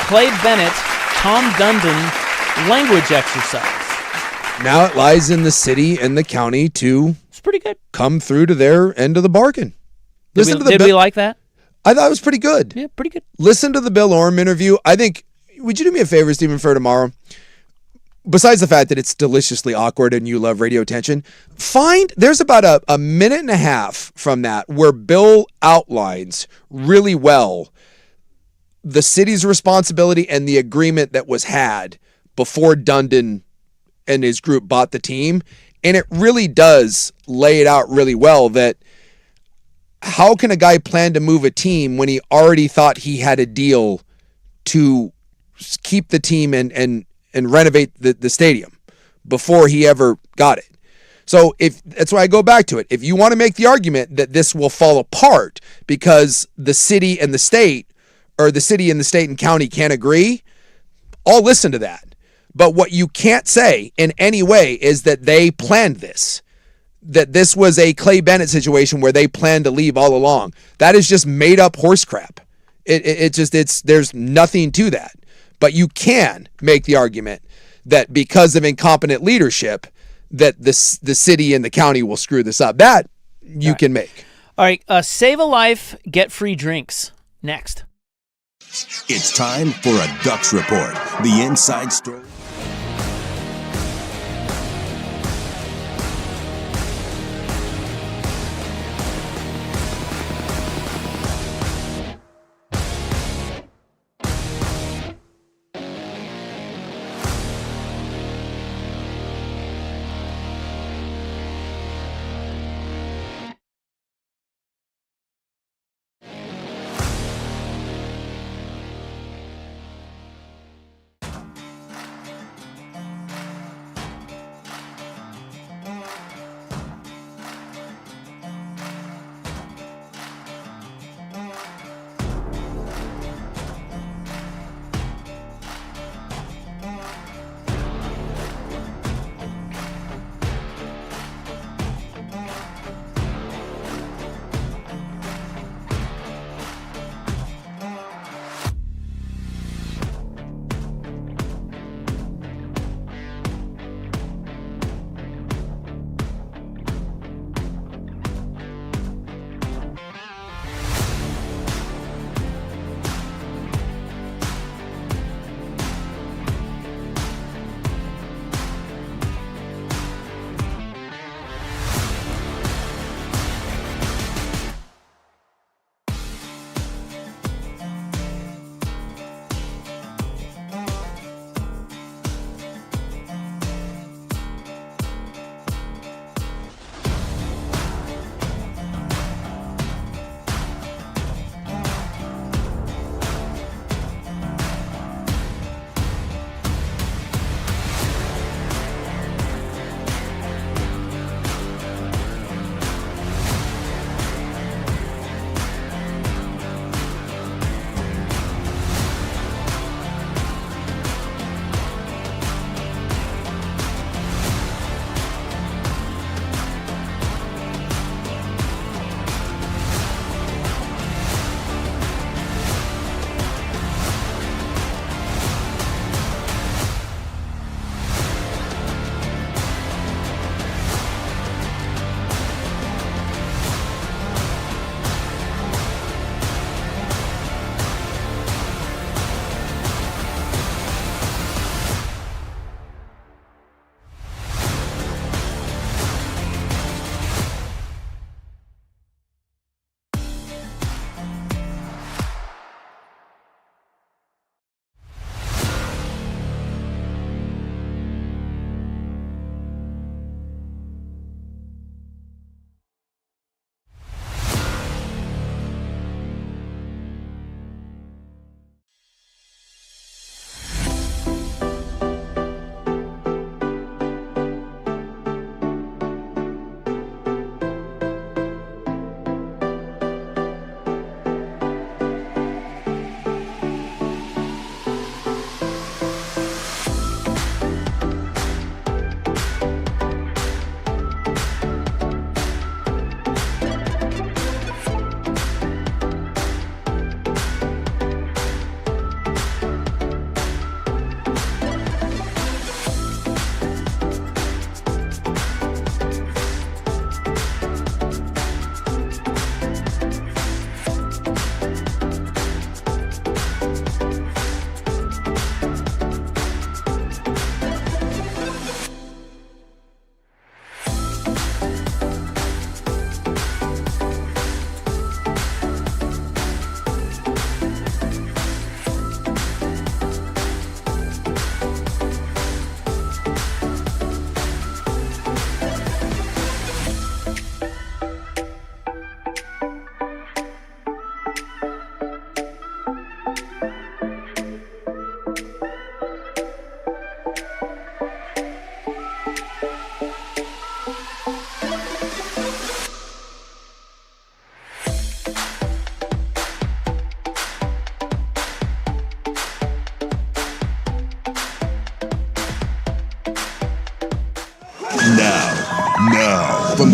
Clay Bennett, Tom Dundon language exercise. Now it lies in the city and the county to It's pretty good. come through to their end of the bargain. Did we like that? I thought it was pretty good. Yeah, pretty good. Listen to the Bill Orm interview. I think, would you do me a favor, Stephen, for tomorrow? Besides the fact that it's deliciously awkward and you love radio attention, there's about a minute and a half from that where Bill outlines really well the city's responsibility and the agreement that was had before Dundon and his group bought the team. And it really does lay it out really well that how can a guy plan to move a team when he already thought he had a deal to keep the team and renovate the stadium before he ever got it? So that's why I go back to it. If you want to make the argument that this will fall apart because the city and the state, or the city and the state and county can't agree, I'll listen to that. But what you can't say in any way is that they planned this, that this was a Clay Bennett situation where they planned to leave all along. That is just made up horse crap. There's nothing to that. But you can make the argument that because of incompetent leadership, that the city and the county will screw this up. That you can make. All right, save a life, get free drinks. Next. It's time for a Ducks Report, the inside story.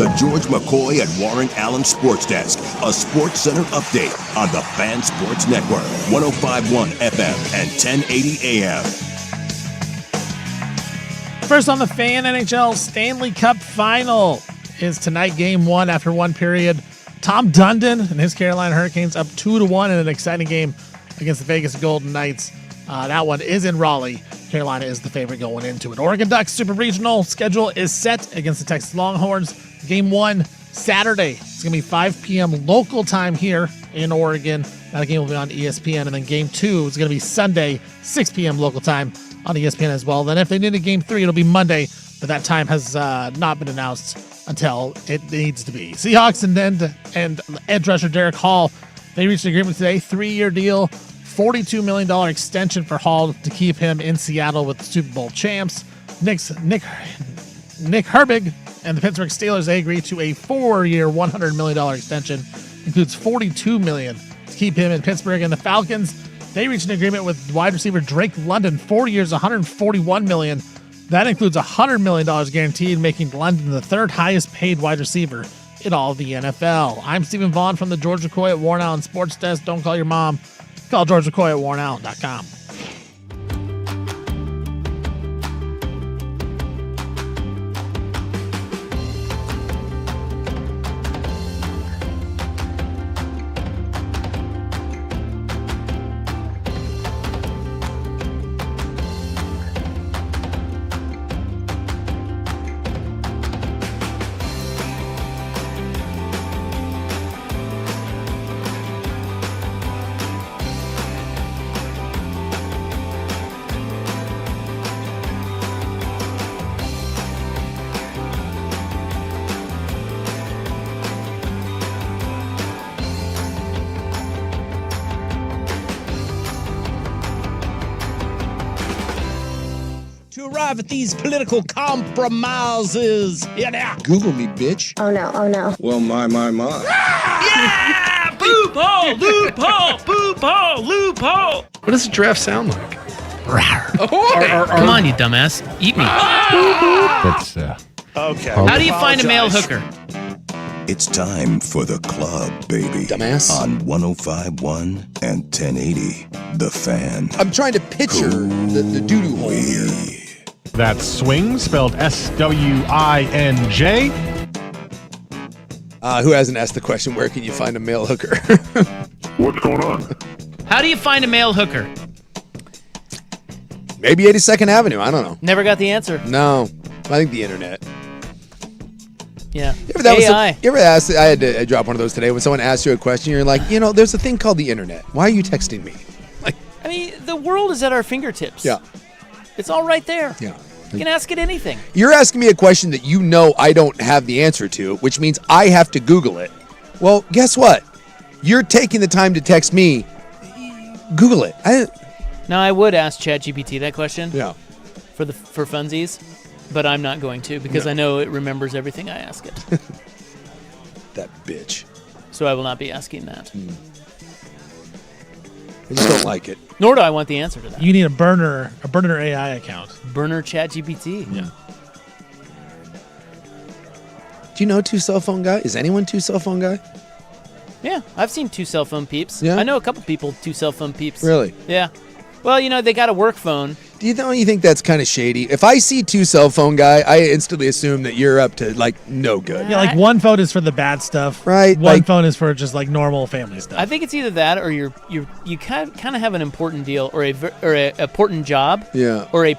the George McCoy and Warren Allen Sports Desk, a Sports Center update on the Fan Sports Network, 105.1 FM and 1080 AM. First on the Fan, NHL Stanley Cup Final is tonight, Game 1 after one period. Tom Dundon and his Carolina Hurricanes up 2-1 in an exciting game against the Vegas Golden Knights. That one is in Raleigh. Carolina is the favorite going into it. Oregon Ducks Super Regional schedule is set against the Texas Longhorns. Game 1 Saturday. It's going to be 5 p.m. local time here in Oregon. That game will be on ESPN. And then Game 2 is going to be Sunday, 6 p.m. local time on ESPN as well. Then if they need a Game 3, it'll be Monday, but that time has not been announced until it needs to be. Seahawks and edge rusher Derek Hall, they reached an agreement today, 3-year deal, $42 million extension for Hall to keep him in Seattle with the Super Bowl champs. Nick Herbig and the Pittsburgh Steelers, they agreed to a 4-year, $100 million extension, includes $42 million to keep him in Pittsburgh. And the Falcons, they reached an agreement with wide receiver Drake London, 4 years, $141 million. That includes $100 million guaranteed, making London the third highest paid wide receiver in all of the NFL. I'm Stephen Vaughn from the George McCoy at Warren Allen Sports Desk. Don't call your mom. Call George McCoy at warrenallen.com. To arrive at these political compromises. Yeah. Google me, bitch. Oh no, oh no. Well, my. Yeah! Loophole! Loophole! Loophole! Loophole! What does a giraffe sound like? Come on, you dumbass. Eat me. Okay. How do you find a male hooker? It's time for the club, baby. Dumbass. On 105.1 and 1080, The Fan. I'm trying to picture the doo-doo hole here. That's swing, spelled S-W-I-N-J. Who hasn't asked the question, where can you find a male hooker? What's going on? How do you find a male hooker? Maybe 82nd Avenue. I don't know. Never got the answer. No. I think the internet. Yeah. You ever asked, I had to drop one of those today, when someone asks you a question, you're like, there's a thing called the internet. Why are you texting me? I mean, the world is at our fingertips. Yeah. It's all right there. Yeah. You can ask it anything. You're asking me a question that I don't have the answer to, which means I have to Google it. Well, guess what? You're taking the time to text me. Google it. Now, I would ask ChatGPT that question. Yeah. For funsies, but I'm not going to because I know it remembers everything I ask it. That bitch. So I will not be asking that. I just don't like it. Nor do I want the answer to that. You need a burner AI account. Burner ChatGPT. Yeah. Do you know Two Cell Phone Guy? Is anyone Two Cell Phone Guy? Yeah, I've seen 2 cell phone peeps. Yeah? I know a couple people 2 cell phone peeps. Really? Yeah. Well, they got a work phone. Do you think that's kind of shady? If I see Two Cell Phone Guy, I instantly assume that you're up to no good. Yeah, one phone is for the bad stuff. Right. One phone is for just normal family stuff. I think it's either that or you kind of have an important deal or a important job. Yeah. Or a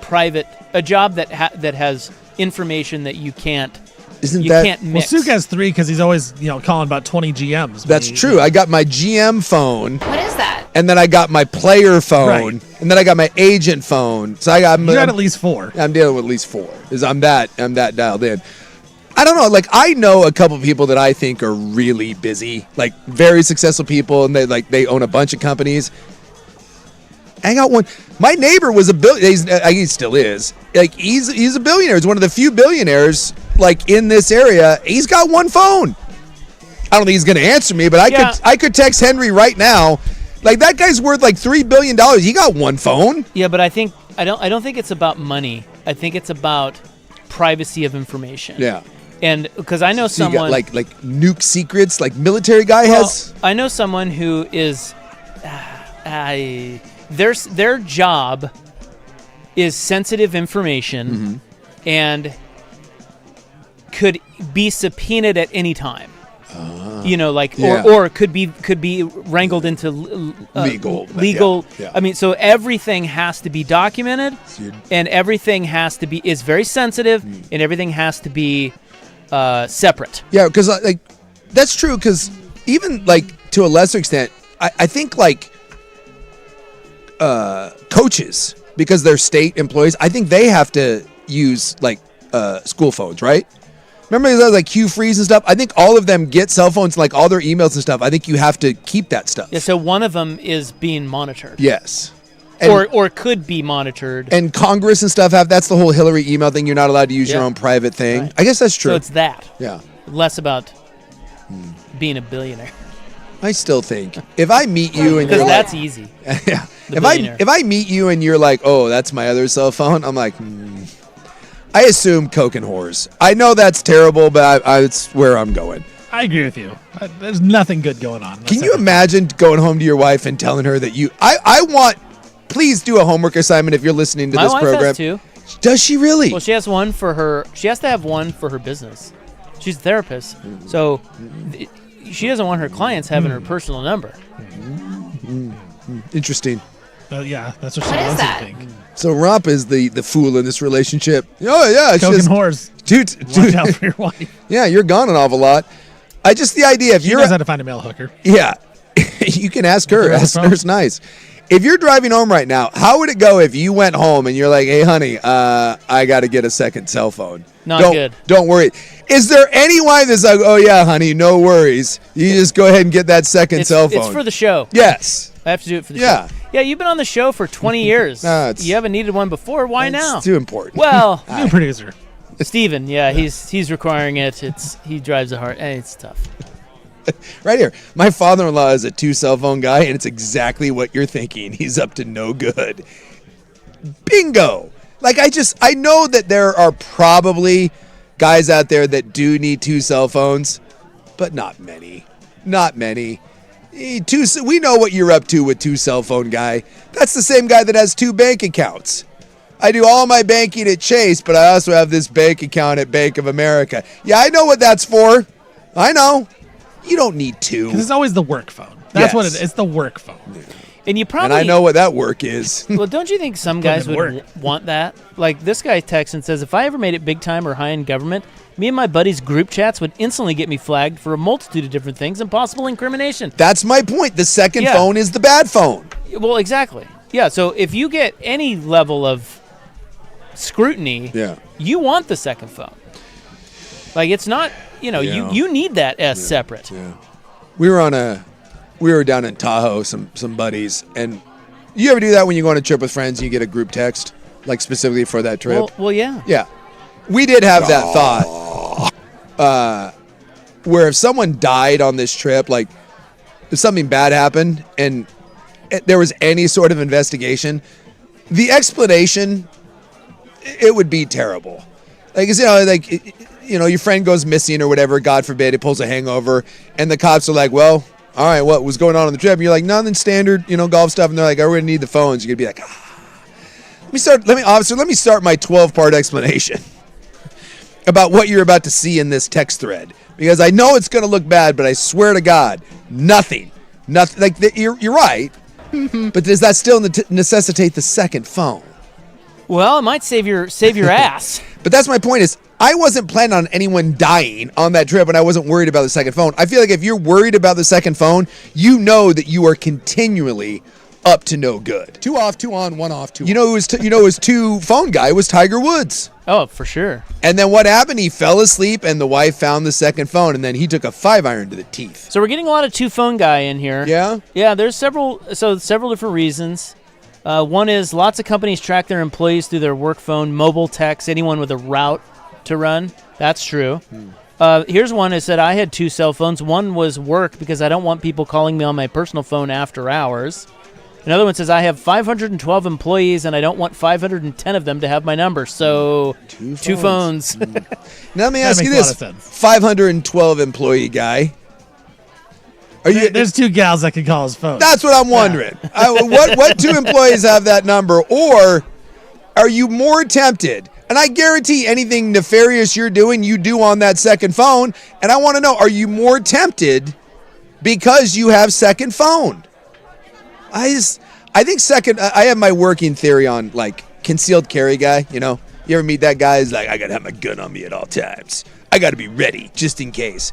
job that has information that you can't. Can't mix. Well, Suk has 3 because he's always calling about 20 GMs. That's true. I got my GM phone. What is that? And then I got my player phone. Right. And then I got my agent phone. So you got at least 4. I'm dealing with at least 4. I'm that dialed in. I don't know. I know a couple of people that I think are really busy, very successful people, and they own a bunch of companies. I got one. My neighbor was a billionaire. He still is. He's a billionaire. He's one of the few billionaires in this area. He's got one phone. I don't think he's going to answer me, but I could text Henry right now. That guy's worth $3 billion. He got one phone. Yeah, but I don't think it's about money. I think it's about privacy of information. Yeah. And because I know So you someone got like nuke secrets, like military guy has. I know someone who is their job is sensitive information and could be subpoenaed at any time. Or could be wrangled into legal. Yeah. I mean, so everything has to be documented, and everything is very sensitive, and everything has to be separate. Yeah, because like that's true. Because even like to a lesser extent, I think like coaches, because they're state employees, I think they have to use like school phones, right? Remember those like Q Freeze and stuff? I think all of them get cell phones, like all their emails and stuff. I think you have to keep that stuff. Yeah, so one of them is being monitored. Yes. Or could be monitored. And Congress and stuff that's the whole Hillary email thing. You're not allowed to use your own private thing. Right. I guess that's true. So it's that. Yeah. Less about being a billionaire. I still think if I meet you and you're that's like, easy. Yeah. If I meet you and you're like, oh, that's my other cell phone, I'm like, I assume coke and whores. I know that's terrible, but it's where I'm going. I agree with you. There's nothing good going on. Can you imagine going home to your wife and telling her that please do a homework assignment if you're listening to this program. My wife has two. Does she really? Well, she has one for her. She has to have one for her business. She's a therapist, so she doesn't want her clients having her personal number. Interesting. Yeah, that's what she wants to think. So Romp is the fool in this relationship. Oh yeah, coke and whores. Dude, watch out for your wife. Yeah, you're gone an awful lot. The idea if she you're knows how to find a male hooker. Yeah, you can ask her. Her's nice. If you're driving home right now, how would it go if you went home and you're like, "Hey, honey, I got to get a second cell phone." Good. Don't worry. Is there any wife that's like, "Oh yeah, honey, no worries. You just go ahead and get that second cell phone." It's for the show. Yes. I have to do it for the show. Yeah, you've been on the show for 20 years. You haven't needed one before. Why now? It's too important. Well, new producer. Steven, he's requiring it. He drives a hard. It's tough. Right here. My father-in-law is a 2 cell phone guy, and it's exactly what you're thinking. He's up to no good. Bingo. Like, I know that there are probably guys out there that do need 2 cell phones, but not many. Not many. We know what you're up to with 2 cell phone guy. That's the same guy that has 2 bank accounts. I do all my banking at Chase, but I also have this bank account at Bank of America. Yeah, I know what that's for. I know. You don't need 2. Because it's always the work phone. That's what it is. It's the work phone. And you probably. And I know what that work is. Well, don't you think some guys would want that? Like this guy texts and says, if I ever made it big time or high in government, me and my buddies' group chats would instantly get me flagged for a multitude of different things and possible incrimination. That's my point. The second phone is the bad phone. Well, exactly. Yeah, so if you get any level of scrutiny, you want the second phone. Like it's not, you need that as separate. Yeah. We were down in Tahoe, some buddies, and you ever do that when you go on a trip with friends and you get a group text, like specifically for that trip? Well, yeah. Yeah. We did have that thought, where if someone died on this trip, like if something bad happened and there was any sort of investigation, the explanation, it would be terrible. Like, your friend goes missing or whatever, God forbid, it pulls a hangover, and the cops are like, well, all right, what was going on the trip? And you're like, nothing standard, golf stuff, and they're like, I really need the phones. You're going to be like, let me start my 12-part explanation about what you're about to see in this text thread, because I know it's going to look bad, but I swear to God, nothing. Like, you're right, but does that still necessitate the second phone? Well, it might save your ass. But that's my point is, I wasn't planning on anyone dying on that trip, and I wasn't worried about the second phone. I feel like if you're worried about the second phone, you know that you are continually up to no good. 2 off, 2 on, 1 off, 2 on. His 2 phone guy was Tiger Woods. Oh, for sure. And then what happened? He fell asleep, and the wife found the second phone, and then he took a 5-iron to the teeth. So we're getting a lot of 2 phone guy in here. Yeah? Yeah, there's several different reasons. One is lots of companies track their employees through their work phone, mobile text, anyone with a route to run. That's true. Here's one that said I had 2 cell phones. One was work because I don't want people calling me on my personal phone after hours. Another one says, I have 512 employees, and I don't want 510 of them to have my number, so two phones. Now let me ask you makes a this. lot of sense. 512 employee guy. Are you? There's two gals that can call his phone. That's what I'm wondering. What two employees have that number? Or are you more tempted? And I guarantee anything nefarious you're doing, you do on that second phone. And I want to know, are you more tempted because you have second phone? I think second, I have my working theory on like concealed carry guy, you know? You ever meet that guy? He's like, I got to have my gun on me at all times. I got to be ready just in case.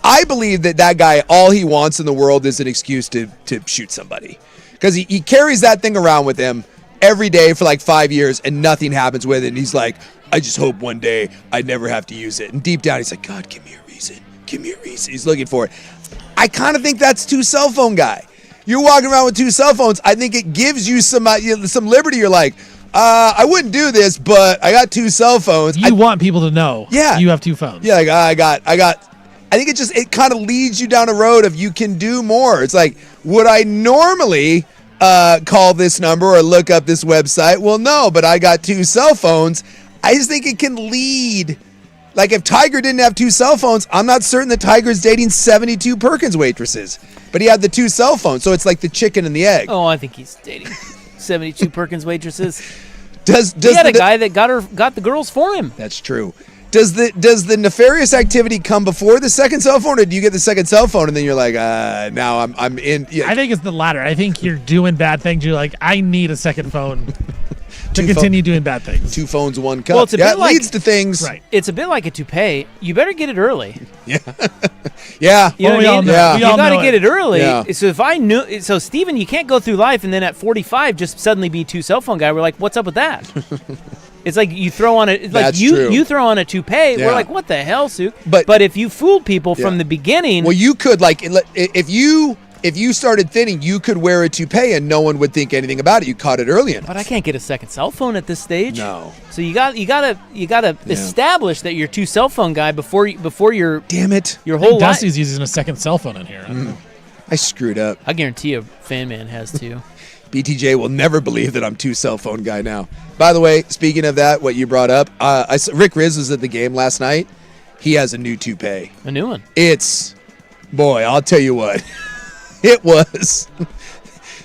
I believe that guy, all he wants in the world is an excuse to shoot somebody. Because he carries that thing around with him every day for like 5 years and nothing happens with it. And he's like, I just hope one day I never have to use it. And deep down, he's like, God, give me a reason. Give me a reason. He's looking for it. I kind of think that's two cell phone guy. You're walking around with two cell phones. I think it gives you some liberty. You're like, I wouldn't do this, but I got two cell phones. You want people to know you have two phones. Yeah, like I got. I think it kind of leads you down a road of you can do more. It's like, would I normally call this number or look up this website? Well, no, but I got two cell phones. I just think it can lead. Like if Tiger didn't have two cell phones, I'm not certain that Tiger's dating 72 Perkins waitresses. But he had the two cell phones, so it's like the chicken and the egg. Oh, I think he's dating 72 Perkins waitresses. He had a guy that got the girls for him. That's true. Does the nefarious activity come before the second cell phone, or do you get the second cell phone and then you're like, now I'm in? Yeah. I think it's the latter. I think you're doing bad things. You're like, I need a second phone to continue doing bad things. Two phones, one cup. Well, it's a bit like, leads to things. Right. It's a bit like a toupee. You better get it early. Yeah. Yeah. You know we what I all mean? know. Yeah. We You all got to know get it early. Yeah. So if I knew, so Steven, you can't go through life and then at 45 just suddenly be two cell phone guy. We're like, what's up with that? It's like you throw on it's like That's true. you throw on a toupee. Yeah. We're like, what the hell, Sue? But if you fooled people from the beginning, Well, you could like if you started thinning, you could wear a toupee and no one would think anything about it. You caught it early enough. but I can't get a second cell phone at this stage. No. So you gotta establish that you're two cell phone guy before you're Damn it. your I think whole life. Dusty's using a second cell phone in here. I don't know. I screwed up. I guarantee a fan man has two. BTJ will never believe that I'm two cell phone guy now. By the way, speaking of that, what you brought up, Rick Riz was at the game last night. He has a new toupee. A new one. Boy, I'll tell you what. It was.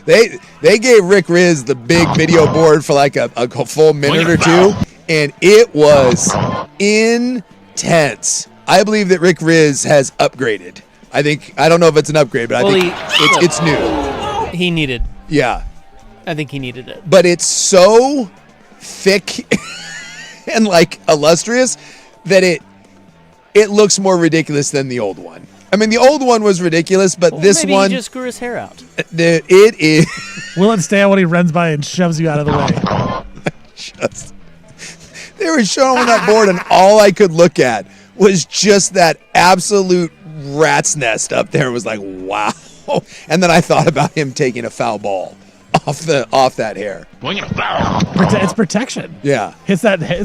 They gave Rick Riz the big video board for like a full minute or two, and it was intense. I believe that Rick Riz has upgraded. I don't know if it's an upgrade, but I think it's new. He needed. Yeah. I think he needed it. But it's so thick and like illustrious that it looks more ridiculous than the old one. I mean, the old one was ridiculous, but Well, this maybe one, he just grew his hair out. it is Will it stay out when he runs by and shoves you out of the way? just. They were showing on that board, and all I could look at was just that absolute rat's nest up there. It was like, wow. And then I thought about him taking a foul ball off that hair. It's protection. Yeah. Hits that hair.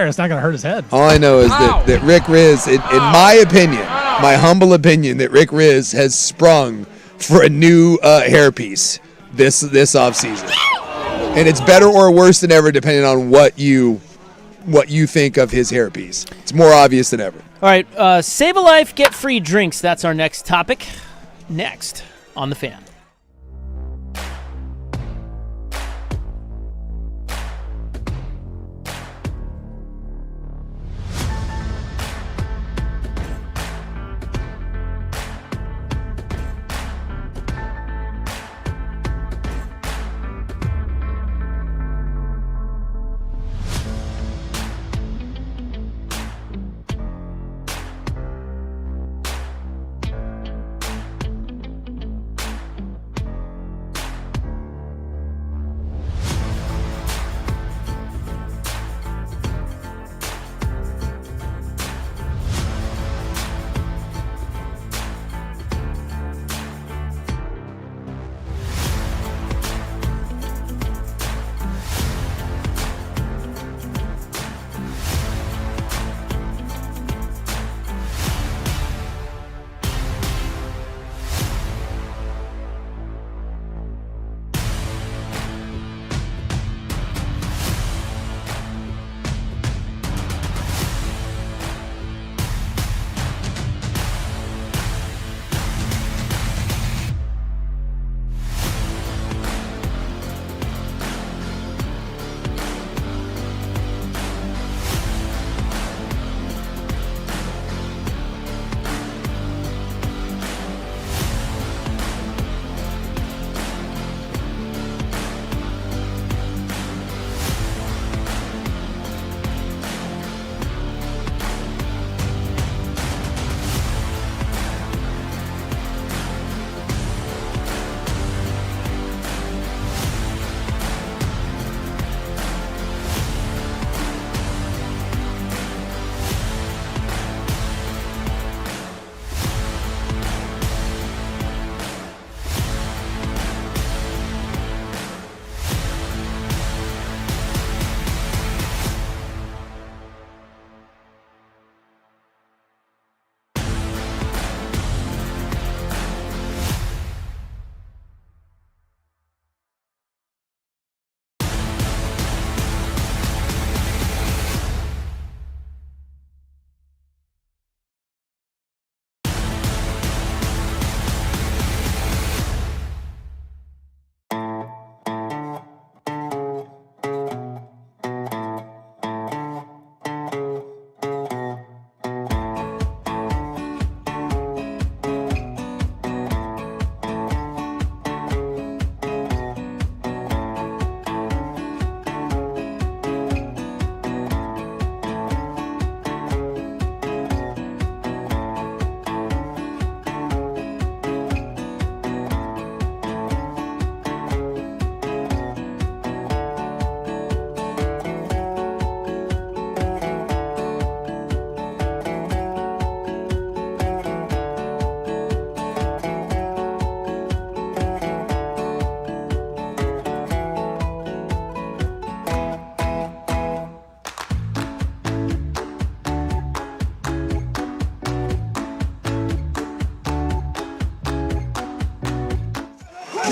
It's not going to hurt his head. All I know is that Rick Riz, in my opinion, my humble opinion, that Rick Riz has sprung for a new hairpiece this offseason. And it's better or worse than ever depending on what you think of his hairpiece. It's more obvious than ever. All right, save a life, get free drinks. That's our next topic. Next on The Fan.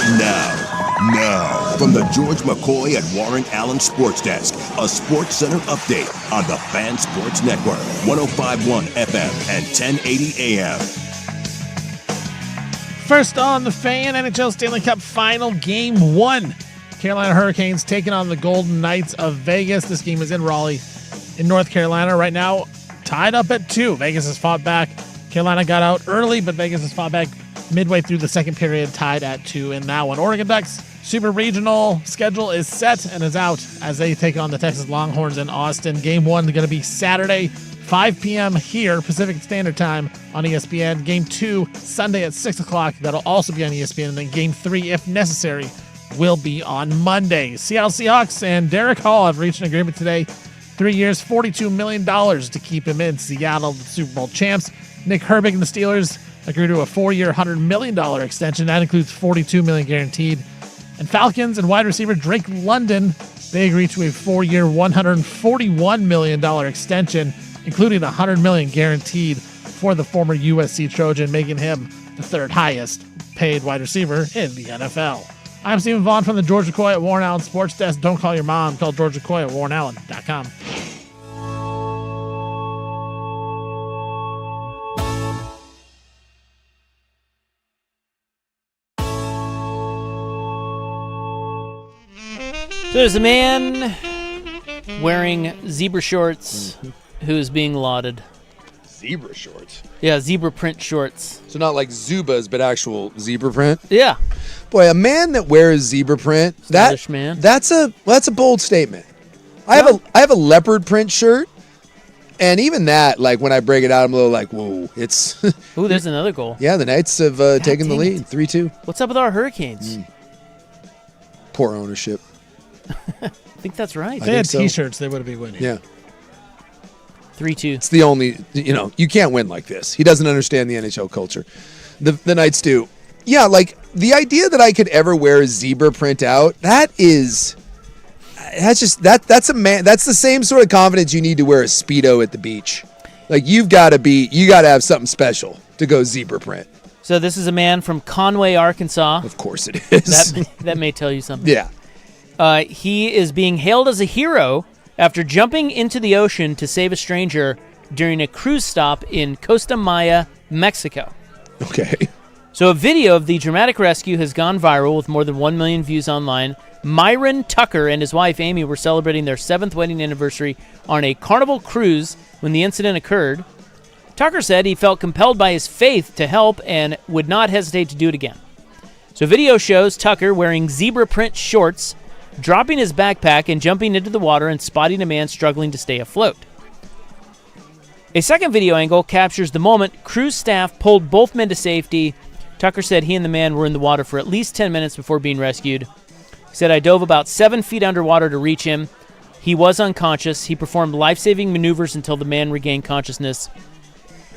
Now, from the George McCoy and Warren Allen Sports Desk, a Sports Center update on the Fan Sports Network, 105.1 FM and 1080 AM. First on the Fan, NHL Stanley Cup Final Game 1. Carolina Hurricanes taking on the Golden Knights of Vegas. This game is in Raleigh, in North Carolina. Right now, tied up at 2. Vegas has fought back. Carolina got out early, but Vegas has fought back midway through the second period, tied at 2 in that one. Oregon Ducks Super Regional schedule is set and is out as they take on the Texas Longhorns in Austin. Game 1 is going to be Saturday, 5 p.m. here, Pacific Standard Time on ESPN. Game 2, Sunday at 6 o'clock. That'll also be on ESPN. And then Game 3, if necessary, will be on Monday. Seattle Seahawks and Derek Hall have reached an agreement today. 3 years, $42 million to keep him in Seattle, the Super Bowl champs. Nick Herbig and the Steelers agreed to a 4-year, $100 million extension. That includes $42 million guaranteed. And Falcons and wide receiver Drake London, they agreed to a 4-year, $141 million extension, including $100 million guaranteed for the former USC Trojan, making him the third highest paid wide receiver in the NFL. I'm Stephen Vaughn from the George McCoy at Warren Allen Sports Desk. Don't call your mom. Call George McCoy at warrenallen.com. So there's a man wearing zebra shorts who is being lauded. Zebra shorts. Yeah, zebra print shorts. So not like Zubas, but actual zebra print. Yeah. Boy, a man that wears zebra print, Stylish man. that's a bold statement. I have a leopard print shirt, and even that, like when I break it out, I'm a little like, whoa, it's. Ooh, there's another goal. Yeah, the Knights have taken the lead, 3-2. What's up with our Hurricanes? Poor ownership. I think that's right. If they had so. T-shirts, they would be winning. Yeah. 3-2. It's the only, you can't win like this. He doesn't understand the NHL culture. The Knights do. Yeah, like the idea that I could ever wear a zebra print out, that's a man. That's the same sort of confidence you need to wear a Speedo at the beach. Like you got to have something special to go zebra print. So this is a man from Conway, Arkansas. Of course it is. That may tell you something. Yeah. He is being hailed as a hero after jumping into the ocean to save a stranger during a cruise stop in Costa Maya, Mexico. Okay. So a video of the dramatic rescue has gone viral with more than 1 million views online. Myron Tucker and his wife Amy were celebrating their 7th wedding anniversary on a Carnival cruise when the incident occurred. Tucker said he felt compelled by his faith to help and would not hesitate to do it again. So video shows Tucker wearing zebra print shorts, dropping his backpack and jumping into the water and spotting a man struggling to stay afloat. A second video angle captures the moment cruise staff pulled both men to safety. Tucker said he and the man were in the water for at least 10 minutes before being rescued. He said, "I dove about 7 feet underwater to reach him. He was unconscious. He performed life-saving maneuvers until the man regained consciousness.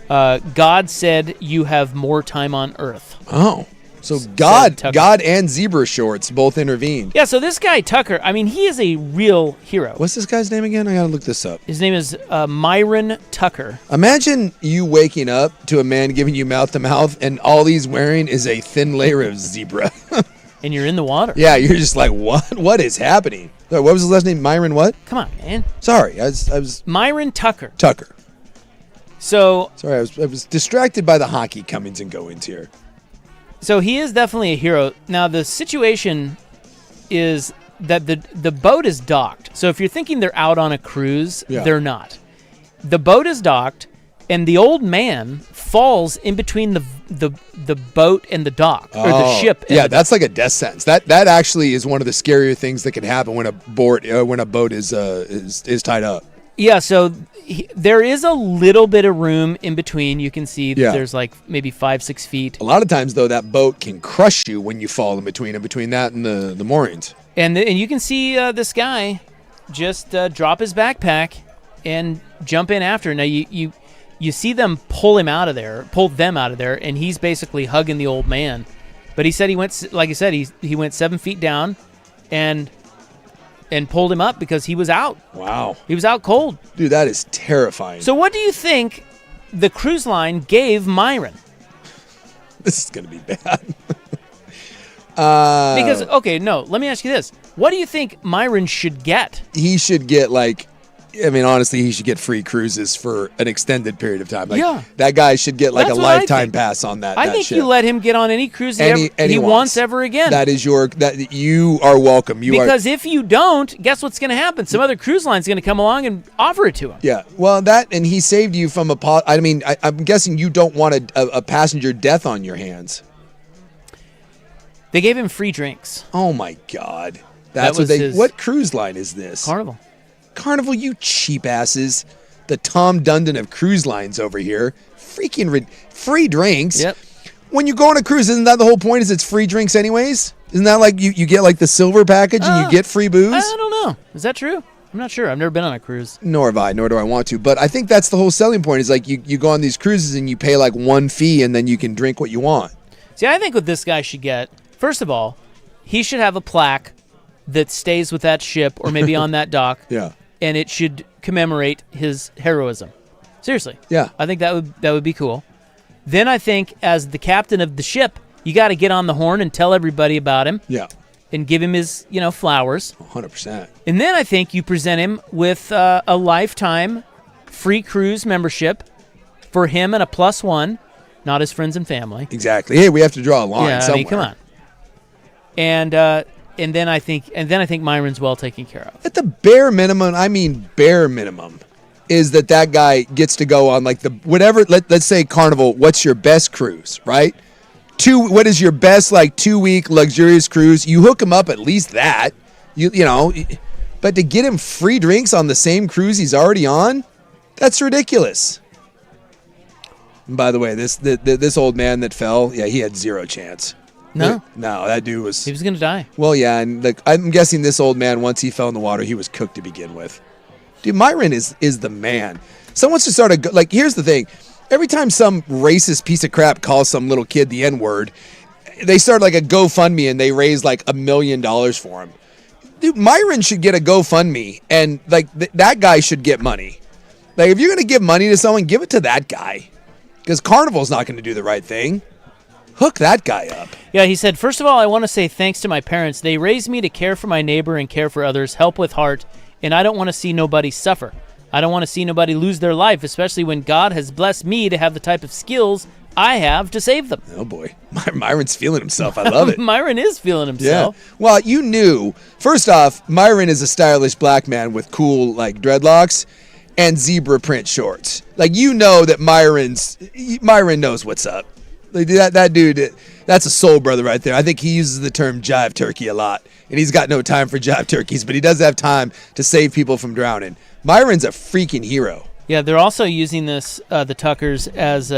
God said you have more time on Earth." Oh. So God and zebra shorts both intervened. Yeah, so this guy, Tucker, I mean, he is a real hero. What's this guy's name again? I got to look this up. His name is Myron Tucker. Imagine you waking up to a man giving you mouth-to-mouth, and all he's wearing is a thin layer of zebra. And you're in the water. Yeah, you're just like, what? What is happening? What was his last name? Myron what? Come on, man. Sorry, I was Myron Tucker. Tucker. So sorry, I was distracted by the hockey comings and goings here. So he is definitely a hero. Now the situation is that the boat is docked. So if you're thinking they're out on a cruise, they're not. The boat is docked, and the old man falls in between the boat and the dock, or the ship. Yeah, that's like a death sentence. That actually is one of the scarier things that can happen when a boat is tied up. Yeah, so there is a little bit of room in between. You can see that there's like maybe 5-6 feet. A lot of times, though, that boat can crush you when you fall in between that and the moorings. And you can see this guy just drop his backpack and jump in after. Now you see them pull them out of there, and he's basically hugging the old man. But he said he went, like I said, he went 7 feet down, and pulled him up because he was out. Wow. He was out cold. Dude, that is terrifying. So what do you think the cruise line gave Myron? This is going to be bad. Because, okay, no, let me ask you this. What do you think Myron should get? He should get, honestly, he should get free cruises for an extended period of time. That guy should get That's a what I lifetime think. pass on that. I that think ship. you let him get on any cruise he wants ever again. That you are welcome. Because if you don't, guess what's going to happen? Some other cruise line's going to come along and offer it to him. Yeah, well, and he saved you from I'm guessing you don't want a passenger death on your hands. They gave him free drinks. Oh my God, what cruise line is this? Carnival, you cheap asses. The Tom Dundon of cruise lines over here. Freaking free drinks. Yep. When you go on a cruise, isn't that the whole point? Is it's free drinks anyways? Isn't that like you get like the silver package and you get free booze? I don't know. Is that true? I'm not sure. I've never been on a cruise. Nor have I. Nor do I want to. But I think that's the whole selling point. Is like you go on these cruises and you pay like one fee and then you can drink what you want. See, I think what this guy should get, first of all, he should have a plaque that stays with that ship or maybe on that dock. Yeah. And it should commemorate his heroism. Seriously. Yeah. I think that would be cool. Then I think as the captain of the ship, you got to get on the horn and tell everybody about him. Yeah. And give him his, flowers. 100%. And then I think you present him with a lifetime free cruise membership for him and a +1, not his friends and family. Exactly. Hey, we have to draw a line somewhere. I mean, come on. And then I think Myron's well taken care of. At the bare minimum, is that guy gets to go on like the whatever. Let's say Carnival. What's your best cruise, right? What is your best 2-week luxurious cruise? You hook him up at least that. You know, but to get him free drinks on the same cruise he's already on, that's ridiculous. And by the way, this old man that fell, he had zero chance. No, that dude was. He was gonna die. Well, yeah, and I'm guessing this old man, once he fell in the water, he was cooked to begin with. Dude, Myron is the man. Someone should start here's the thing. Every time some racist piece of crap calls some little kid the N-word, they start a GoFundMe and they raise $1 million for him. Dude, Myron should get a GoFundMe and that guy should get money. If you're gonna give money to someone, give it to that guy, because Carnival's not going to do the right thing. Hook that guy up. Yeah, he said, first of all, I want to say thanks to my parents. They raised me to care for my neighbor and care for others, help with heart, and I don't want to see nobody suffer. I don't want to see nobody lose their life, especially when God has blessed me to have the type of skills I have to save them. Oh, boy. Myron's feeling himself. I love it. Myron is feeling himself. Yeah. Well, you knew. First off, Myron is a stylish black man with cool, dreadlocks and zebra print shorts. You know that Myron knows what's up. That dude, that's a soul brother right there. I think he uses the term jive turkey a lot, and he's got no time for jive turkeys, but he does have time to save people from drowning. Myron's a freaking hero. Yeah, they're also using this, the Tuckers, as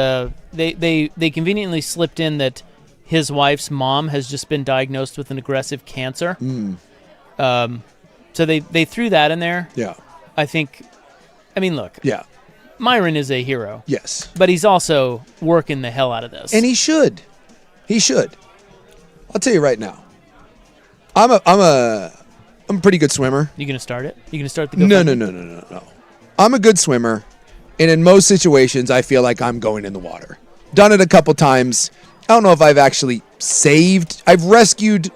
they conveniently slipped in that his wife's mom has just been diagnosed with an aggressive cancer. So they threw that in there. Yeah. Look. Yeah. Myron is a hero. Yes. But he's also working the hell out of this. And he should. He should. I'll tell you right now. I'm a pretty good swimmer. You gonna start it? You gonna start the GoFundMe? No. I'm a good swimmer, and in most situations I feel like I'm going in the water. Done it a couple times. I don't know if I've actually saved. I've rescued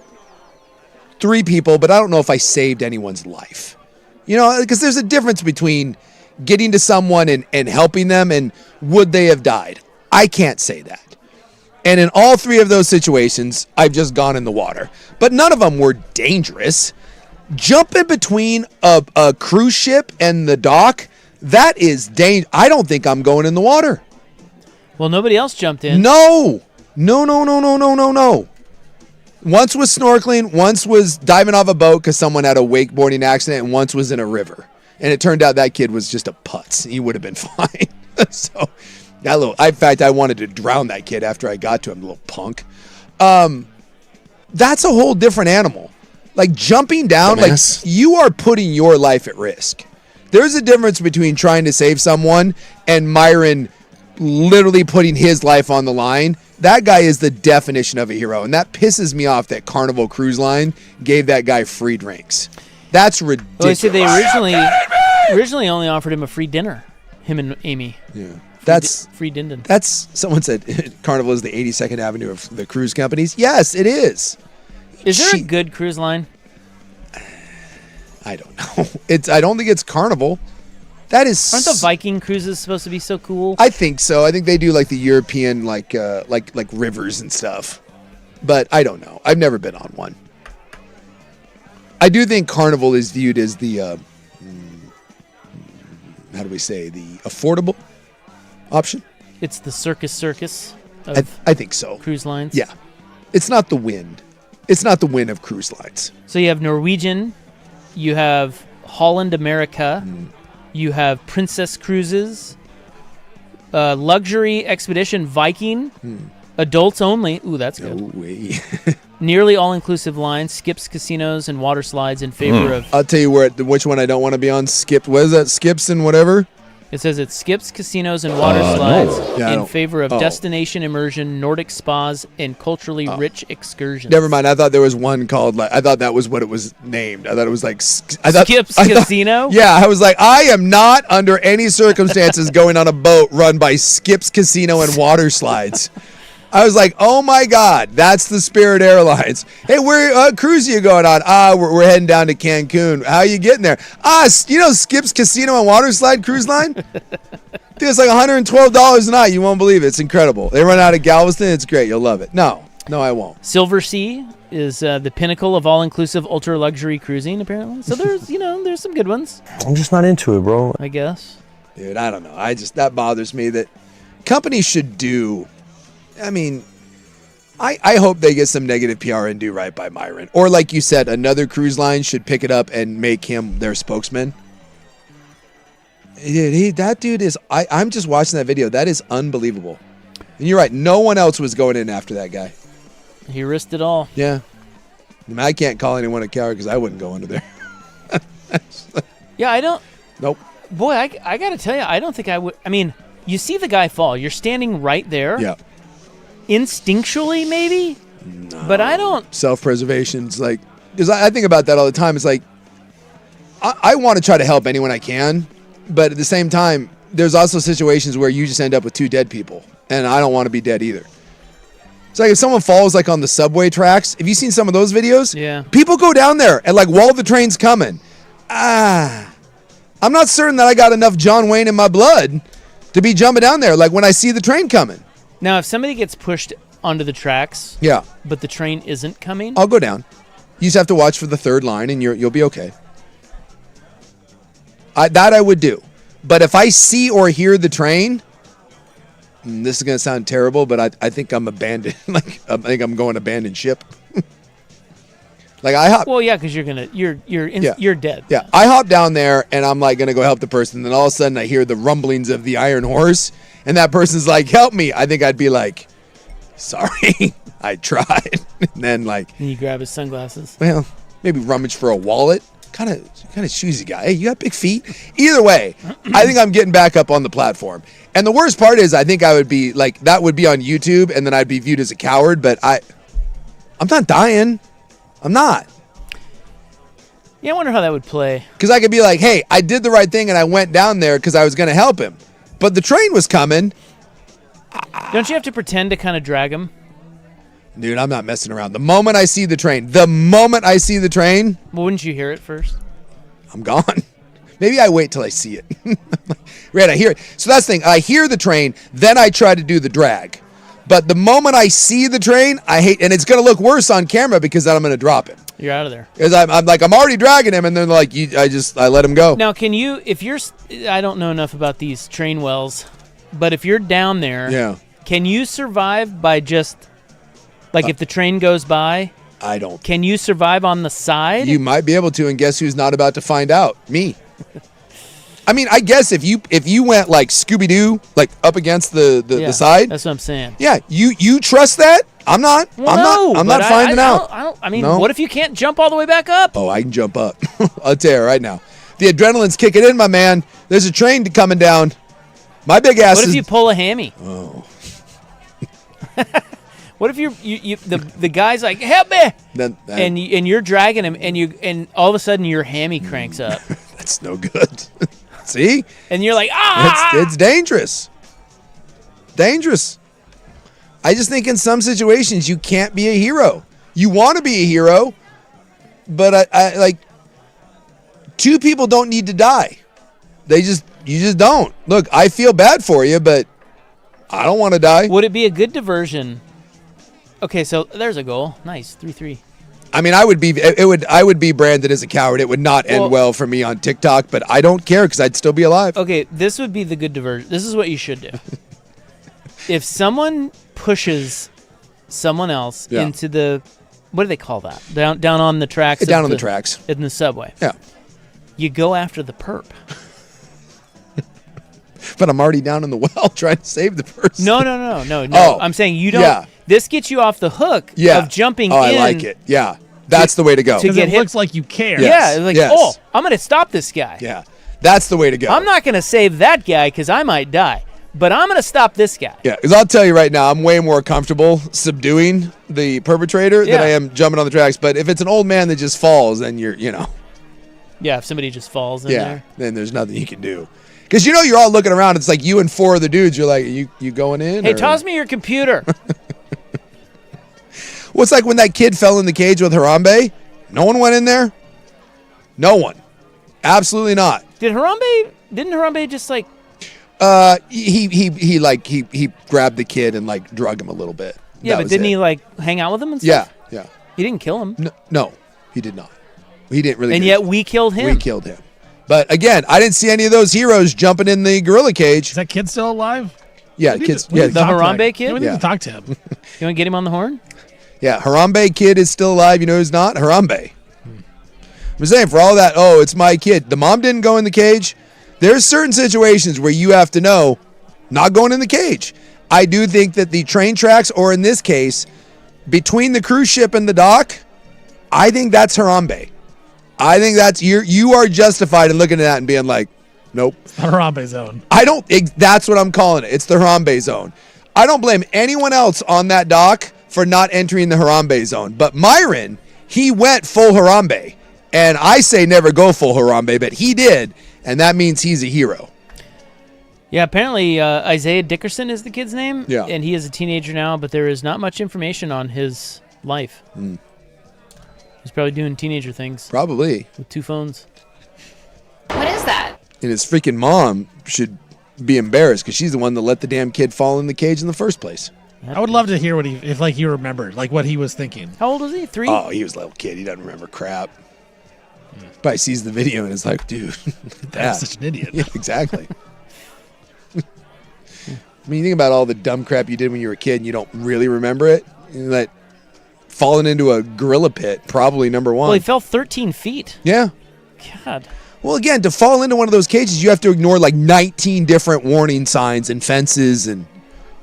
3 people, but I don't know if I saved anyone's life. Because there's a difference between getting to someone and helping them and would they have died. I can't say that. And in all 3 of those situations, I've just gone in the water. But none of them were dangerous. Jumping between a cruise ship and the dock, that is dangerous. I don't think I'm going in the water. Well, nobody else jumped in. No. Once was snorkeling, once was diving off a boat because someone had a wakeboarding accident, and once was in a river. And it turned out that kid was just a putz. He would have been fine. So, in fact, I wanted to drown that kid after I got to him, little punk. That's a whole different animal. Jumping down, you are putting your life at risk. There's a difference between trying to save someone and Myron literally putting his life on the line. That guy is the definition of a hero, and that pisses me off that Carnival Cruise Line gave that guy free drinks. That's ridiculous. Well, I see, they originally only offered him a free dinner, him and Amy. Yeah. Free Dindon. Someone said Carnival is the 82nd Avenue of the cruise companies. Yes, it is. Is there a good cruise line? I don't know. I don't think it's Carnival. That is. Aren't the Viking cruises supposed to be so cool? I think so. I think they do like the European like rivers and stuff. But I don't know. I've never been on one. I do think Carnival is viewed as the how do we say, the affordable option. It's the circus I think so. Cruise lines. Yeah. It's not the wind. It's not the wind of cruise lines. So you have Norwegian, you have Holland America, you have Princess Cruises, Luxury Expedition Viking, adults only. Ooh, that's good. No way. Nearly all-inclusive line, skips, casinos, and water slides in favor of... I'll tell you which one I don't want to be on. Skip. What is that? Skips and whatever? It says it skips, casinos, and water slides in favor of Oh. destination immersion, Nordic spas, and culturally rich excursions. Never mind. I thought there was one called, like, I thought that was what it was named. I thought it was like... Skips Casino? Yeah, I was like, I am not under any circumstances going on a boat run by Skips Casino and water slides. I was like, oh my God, that's the Spirit Airlines. Hey, where cruise are you going on? We're heading down to Cancun. How are you getting there? Skip's Casino and Water Slide cruise line? Dude, it's like $112 a night. You won't believe it. It's incredible. They run out of Galveston. It's great. You'll love it. No, I won't. Silver Sea is the pinnacle of all-inclusive ultra-luxury cruising, apparently. So there's, there's some good ones. I'm just not into it, bro. I guess. Dude, I don't know. That bothers me that companies should do... I mean, I hope they get some negative PR and do right by Myron. Or like you said, another cruise line should pick it up and make him their spokesman. That dude is... I'm just watching that video. That is unbelievable. And you're right. No one else was going in after that guy. He risked it all. Yeah. I can't call anyone a coward because I wouldn't go under there. Yeah, I don't... Nope. Boy, I got to tell you, I don't think I would... I mean, you see the guy fall. You're standing right there. Yeah. Instinctually, maybe? No. But I don't... Self-preservation's like... Because I think about that all the time. It's like, I want to try to help anyone I can, but at the same time, there's also situations where you just end up with two dead people, and I don't want to be dead either. It's like if someone falls like on the subway tracks. Have you seen some of those videos? Yeah. People go down there and like while the train's coming. I'm not certain that I got enough John Wayne in my blood to be jumping down there like when I see the train coming. Now, if somebody gets pushed onto the tracks, yeah, but the train isn't coming, I'll go down. You just have to watch for the third line, and you'll be okay. That I would do. But if I see or hear the train, this is gonna sound terrible, but I think I'm abandoned. Like I think I'm going abandoned ship. Like I hop. Well, yeah, because you're dead. Yeah, I hop down there and I'm like gonna go help the person. Then all of a sudden I hear the rumblings of the Iron Horse, and that person's like, "Help me!" I think I'd be like, "Sorry, I tried." And then like, and you grab his sunglasses. Well, maybe rummage for a wallet. Kind of choosy guy. Hey, you got big feet. Either way, I think I'm getting back up on the platform. And the worst part is, I think I would be like that would be on YouTube, and then I'd be viewed as a coward. But I'm not dying. I'm not. Yeah, I wonder how that would play. Because I could be like, hey, I did the right thing and I went down there because I was going to help him. But the train was coming. Don't you have to pretend to kind of drag him? Dude, I'm not messing around. The moment I see the train, well, wouldn't you hear it first? I'm gone. Maybe I wait till I see it. Right, I hear it. So that's the thing. I hear the train, then I try to do the drag. But the moment I see the train, and it's going to look worse on camera because then I'm going to drop him. You're out of there. Because I'm already dragging him, and then like I let him go. Now, can you, I don't know enough about these train wells, but if you're down there, yeah, can you survive by just, like if the train goes by? I don't. Can you survive on the side? You might be able to, and guess who's not about to find out? Me. I mean, I guess if you went like Scooby-Doo, like up against the side. That's what I'm saying. Yeah, you trust that? I'm not. Well, I'm not finding out. I mean, what if you can't jump all the way back up? Oh, I can jump up. I'll tell you right now. The adrenaline's kicking in, my man. There's a train coming down. My big ass. What if you pull a hammy? Oh. What if the guy's like, help me, and you're dragging him, and all of a sudden your hammy cranks up. That's no good. See? And you're like, It's dangerous. Dangerous. I just think in some situations you can't be a hero. You want to be a hero, but I like, two people don't need to die. You just don't. Look, I feel bad for you, but I don't want to die. Would it be a good diversion? Okay, so there's a goal. Nice, 3-3. I mean, I would be branded as a coward. It would not end well for me on TikTok, but I don't care because I'd still be alive. Okay, this would be the good diversion. This is what you should do. If someone pushes someone else into the, what do they call that? Down on the tracks. Down on the tracks. In the subway. Yeah. You go after the perp. But I'm already down in the well trying to save the person. No. Oh, I'm saying you don't. Yeah. This gets you off the hook of jumping in. Oh, I like it. Yeah. That's the way to go. Because it looks like you care. Yeah. Like, I'm going to stop this guy. Yeah. That's the way to go. I'm not going to save that guy because I might die. But I'm going to stop this guy. Yeah, because I'll tell you right now, I'm way more comfortable subduing the perpetrator than I am jumping on the tracks. But if it's an old man that just falls, then you're. Yeah, if somebody just falls in there. Then there's nothing you can do. Because you're all looking around. It's like you and four other dudes. You're like, you going in? Hey, toss me your computer. Well, it's like when that kid fell in the cage with Harambe. No one went in there. No one. Absolutely not. Didn't Harambe just like... He grabbed the kid and like drug him a little bit. Yeah, but didn't he like hang out with him and stuff? Yeah. He didn't kill him. No, he did not. He didn't really. And yet we killed him. We killed him. But again, I didn't see any of those heroes jumping in the gorilla cage. Is that kid still alive? Yeah, the kid's. Yeah, the Harambe kid. We need to talk to him. You want to get him on the horn? Yeah, Harambe kid is still alive. You know who's not? Harambe. I'm saying for all that. Oh, it's my kid. The mom didn't go in the cage. There's certain situations where you have to know, not going in the cage. I do think that the train tracks, or in this case, between the cruise ship and the dock, I think that's Harambe. I think you are justified in looking at that and being like, nope. It's the Harambe zone. That's what I'm calling it. It's the Harambe zone. I don't blame anyone else on that dock for not entering the Harambe zone. But Myron, he went full Harambe. And I say never go full Harambe, but he did. And that means he's a hero. Yeah, apparently Isaiah Dickerson is the kid's name. Yeah. And he is a teenager now, but there is not much information on his life. He's probably doing teenager things. Probably. With 2 phones. What is that? And his freaking mom should be embarrassed because she's the one that let the damn kid fall in the cage in the first place. I would love to hear if he remembered, like what he was thinking. How old was he? 3? Oh, he was a little kid. He doesn't remember crap. Probably sees the video and is like, dude, that's such an idiot. Yeah, exactly. I mean, you think about all the dumb crap you did when you were a kid and you don't really remember it. Like falling into a gorilla pit, probably number one. Well, he fell 13 feet. Yeah. God. Well, again, to fall into one of those cages, you have to ignore like 19 different warning signs and fences and,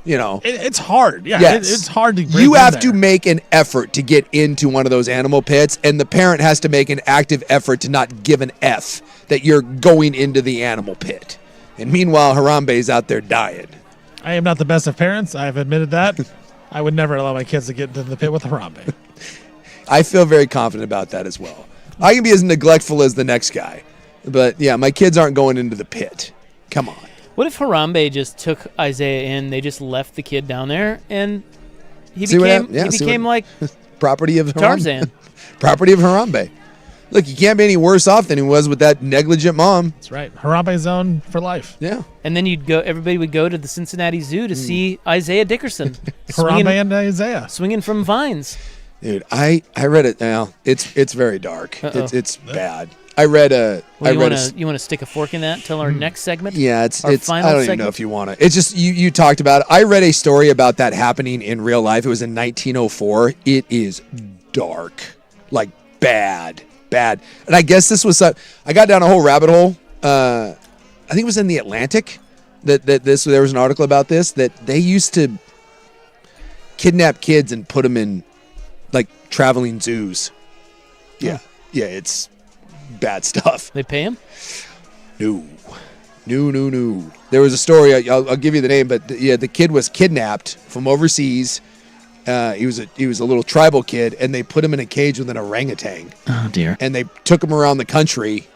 It's hard. Yeah, yes. It's hard to break You in have there. to make an effort to get into one of those animal pits, and the parent has to make an active effort to not give an F that you're going into the animal pit. And meanwhile, Harambe's out there dying. I am not the best of parents. I have admitted that. I would never allow my kids to get into the pit with Harambe. I feel very confident about that as well. I can be as neglectful as the next guy. But, yeah, my kids aren't going into the pit. Come on. What if Harambe just took Isaiah in, they just left the kid down there, and he became like property of Tarzan. Property of Harambe. Look, you can't be any worse off than he was with that negligent mom. That's right. Harambe zone for life. Yeah. And then everybody would go to the Cincinnati Zoo to see Isaiah Dickerson. Harambe and Isaiah. Swinging from vines. Dude, I read it now. It's very dark. Uh-oh. It's bad. I read a. Well, you want to stick a fork in that till our next segment? Yeah, it's. Final I don't even segment? know if you want to. It's just you talked about it. I read a story about that happening in real life. It was in 1904. It is dark, like bad. And I guess this was. I got down a whole rabbit hole. I think it was in the Atlantic. There was an article about this that they used to kidnap kids and put them in like traveling zoos. Yeah, it's bad stuff. They pay him? No. There was a story. I'll give you the name, but the kid was kidnapped from overseas. He was a little tribal kid, and they put him in a cage with an orangutan. Oh dear! And they took him around the country,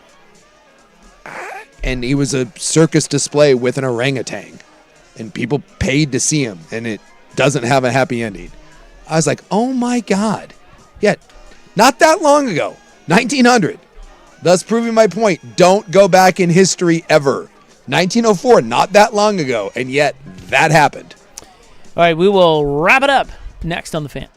and he was a circus display with an orangutan, and people paid to see him, and it doesn't have a happy ending. I was like, oh my God, Yeah, not that long ago, 1900. Thus proving my point, don't go back in history ever. 1904, not that long ago, and yet that happened. All right, we will wrap it up next on The Fan.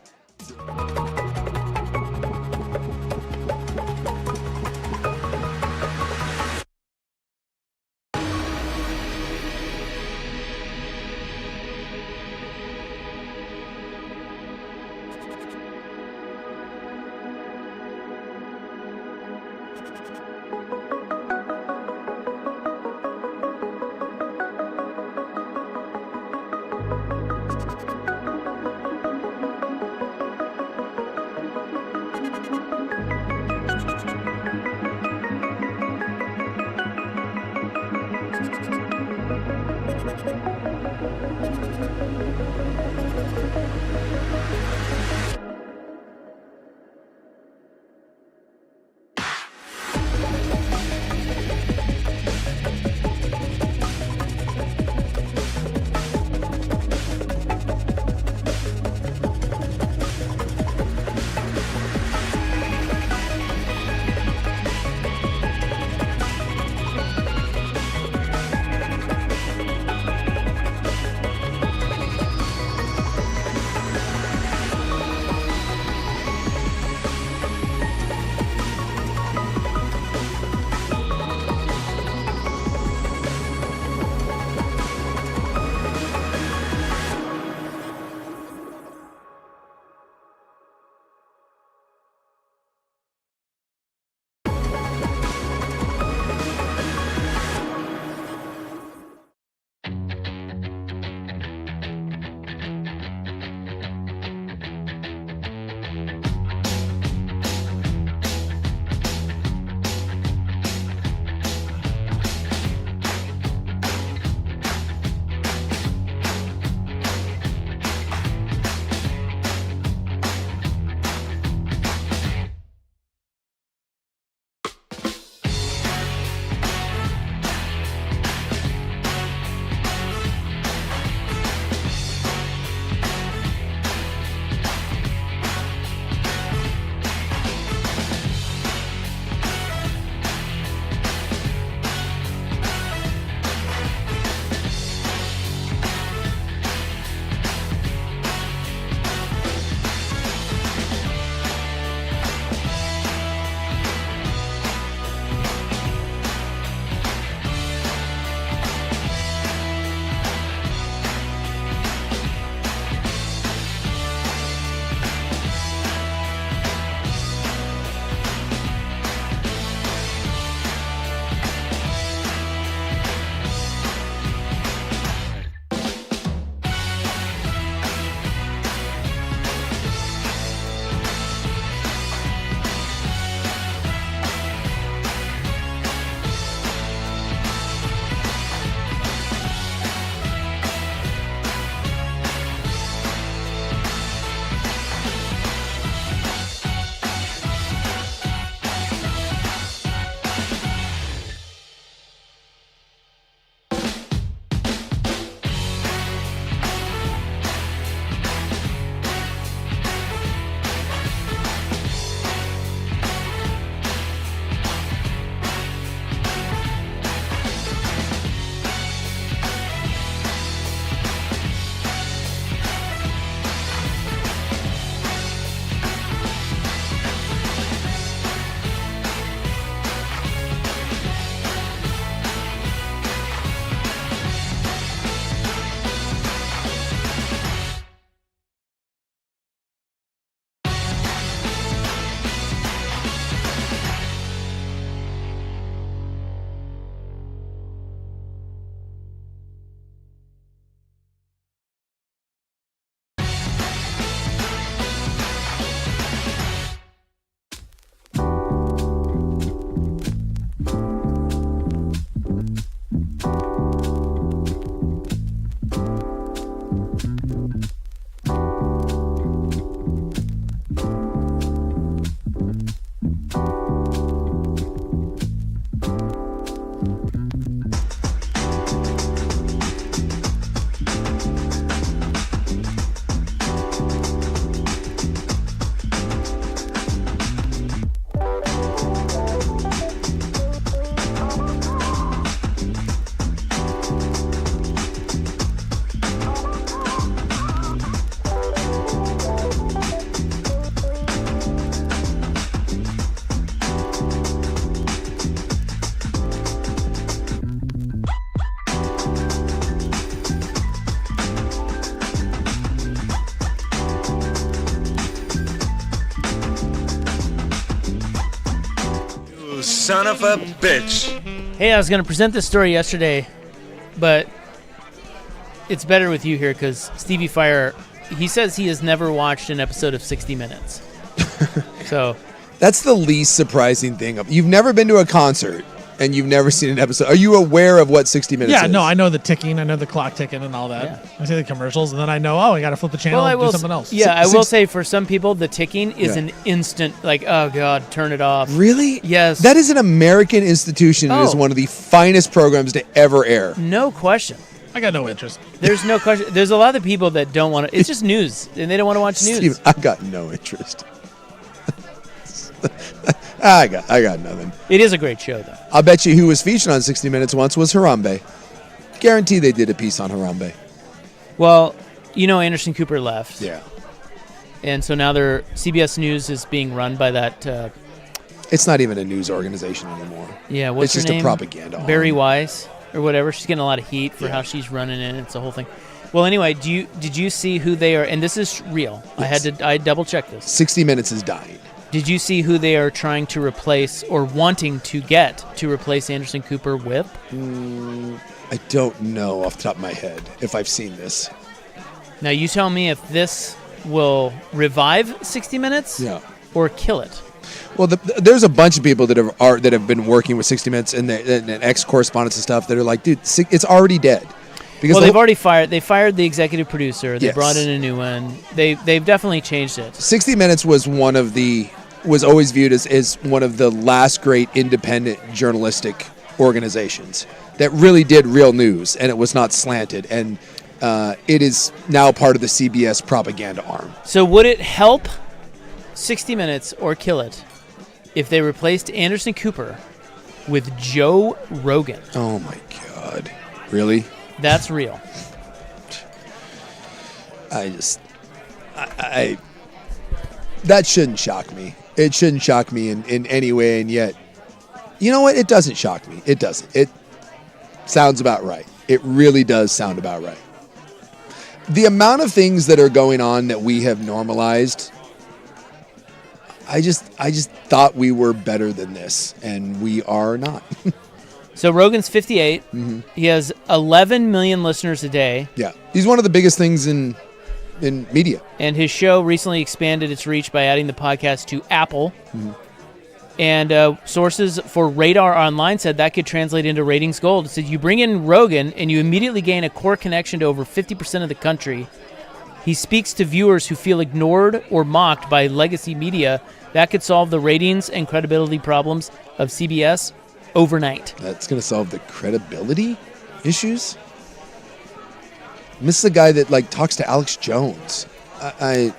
son of a bitch. Hey, I was going to present this story yesterday, but it's better with you here because Stevie Fire, he says he has never watched an episode of 60 Minutes. So that's the least surprising thing. You've never been to a concert and you've never seen an episode. Are you aware of what 60 Minutes is? Yeah, no, I know the ticking. I know the clock ticking and all that. Yeah. I see the commercials, and then I know, I got to flip the channel and do something else. Yeah, I will say for some people, the ticking is an instant, like, oh, God, turn it off. Really? Yes. That is an American institution. It is one of the finest programs to ever air. No question. I got no interest. There's no question. There's a lot of people that don't want to. It's just news, and they don't want to watch news. Steven, I got no interest. I got nothing. It is a great show, though. I'll bet you who was featured on 60 Minutes once was Harambe. Guarantee they did a piece on Harambe. Well, Anderson Cooper left. Yeah. And so now CBS News is being run by that. It's not even a news organization anymore. Yeah, what's her name? It's just a propaganda arm. Barry Wise or whatever. She's getting a lot of heat for how she's running it. It's a whole thing. Well, anyway, did you see who they are? And this is real. Yes. I double checked this. 60 Minutes is dying. Did you see who they are trying to replace or wanting to get to replace Anderson Cooper with? I don't know off the top of my head if I've seen this. Now, you tell me if this will revive 60 Minutes or kill it. Well, there's a bunch of people that have been working with 60 Minutes and ex-correspondents and stuff that are like, dude, it's already dead. Because they've already fired. They fired the executive producer. They brought in a new one. They've definitely changed it. 60 Minutes was was always viewed as one of the last great independent journalistic organizations that really did real news, and it was not slanted. And it is now part of the CBS propaganda arm. So would it help 60 Minutes or kill it if they replaced Anderson Cooper with Joe Rogan? Oh my God! Really? That's real. That shouldn't shock me. It shouldn't shock me in any way, and yet, you know what? It doesn't shock me. It doesn't. It sounds about right. It really does sound about right. The amount of things that are going on that we have normalized, I just thought we were better than this, and we are not. So Rogan's 58. Mm-hmm. He has 11 million listeners a day. Yeah. He's one of the biggest things in media. And his show recently expanded its reach by adding the podcast to Apple. Mm-hmm. And sources for Radar Online said that could translate into ratings gold. It said you bring in Rogan and you immediately gain a core connection to over 50% of the country. He speaks to viewers who feel ignored or mocked by legacy media. That could solve the ratings and credibility problems of CBS overnight. That's going to solve the credibility issues? This is the guy that talks to Alex Jones. A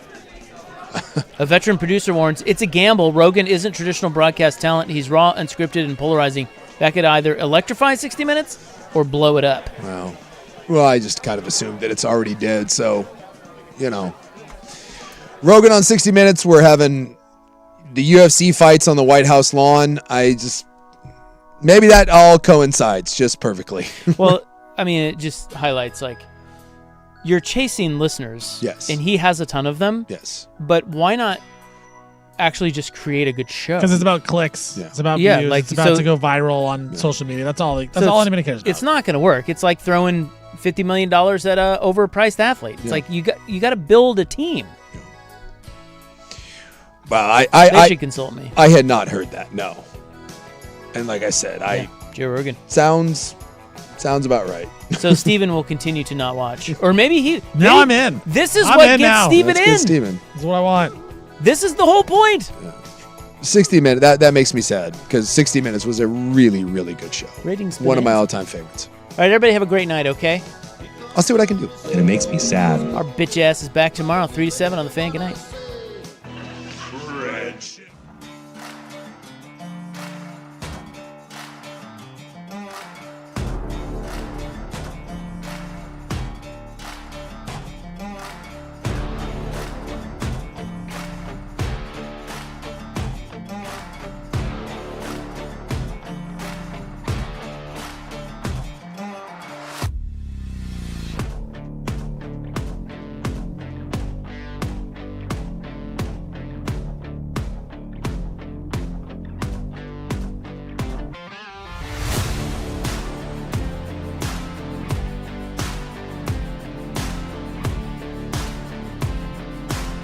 veteran producer warns, it's a gamble. Rogan isn't traditional broadcast talent. He's raw, unscripted, and polarizing. That could either electrify 60 Minutes or blow it up. Wow. Well, I just kind of assumed that it's already dead, so, Rogan on 60 Minutes, we're having the UFC fights on the White House lawn. Maybe that all coincides just perfectly. Well, it just highlights, you're chasing listeners. Yes. And he has a ton of them. Yes. But why not actually just create a good show? Because it's about clicks. Yeah. It's about views. It's about to go viral on social media. That's all anybody cares about. It's not going to work. It's like throwing $50 million at a overpriced athlete. It's like you got to build a team. Yeah. Well, they should consult me. I had not heard that, no. And like I said, Joe Rogan. Sounds about right. So Steven will continue to not watch. Or maybe Now I'm in. This is what gets Steven in. Get Steven. This is what I want. This is the whole point. Yeah. 60 Minutes, that makes me sad because 60 Minutes was a really, really good show. Ratings. One of my all-time favorites. All right, everybody have a great night, okay? I'll see what I can do. And it makes me sad. Our bitch ass is back tomorrow, 3 to 7 on The Fan. Good night.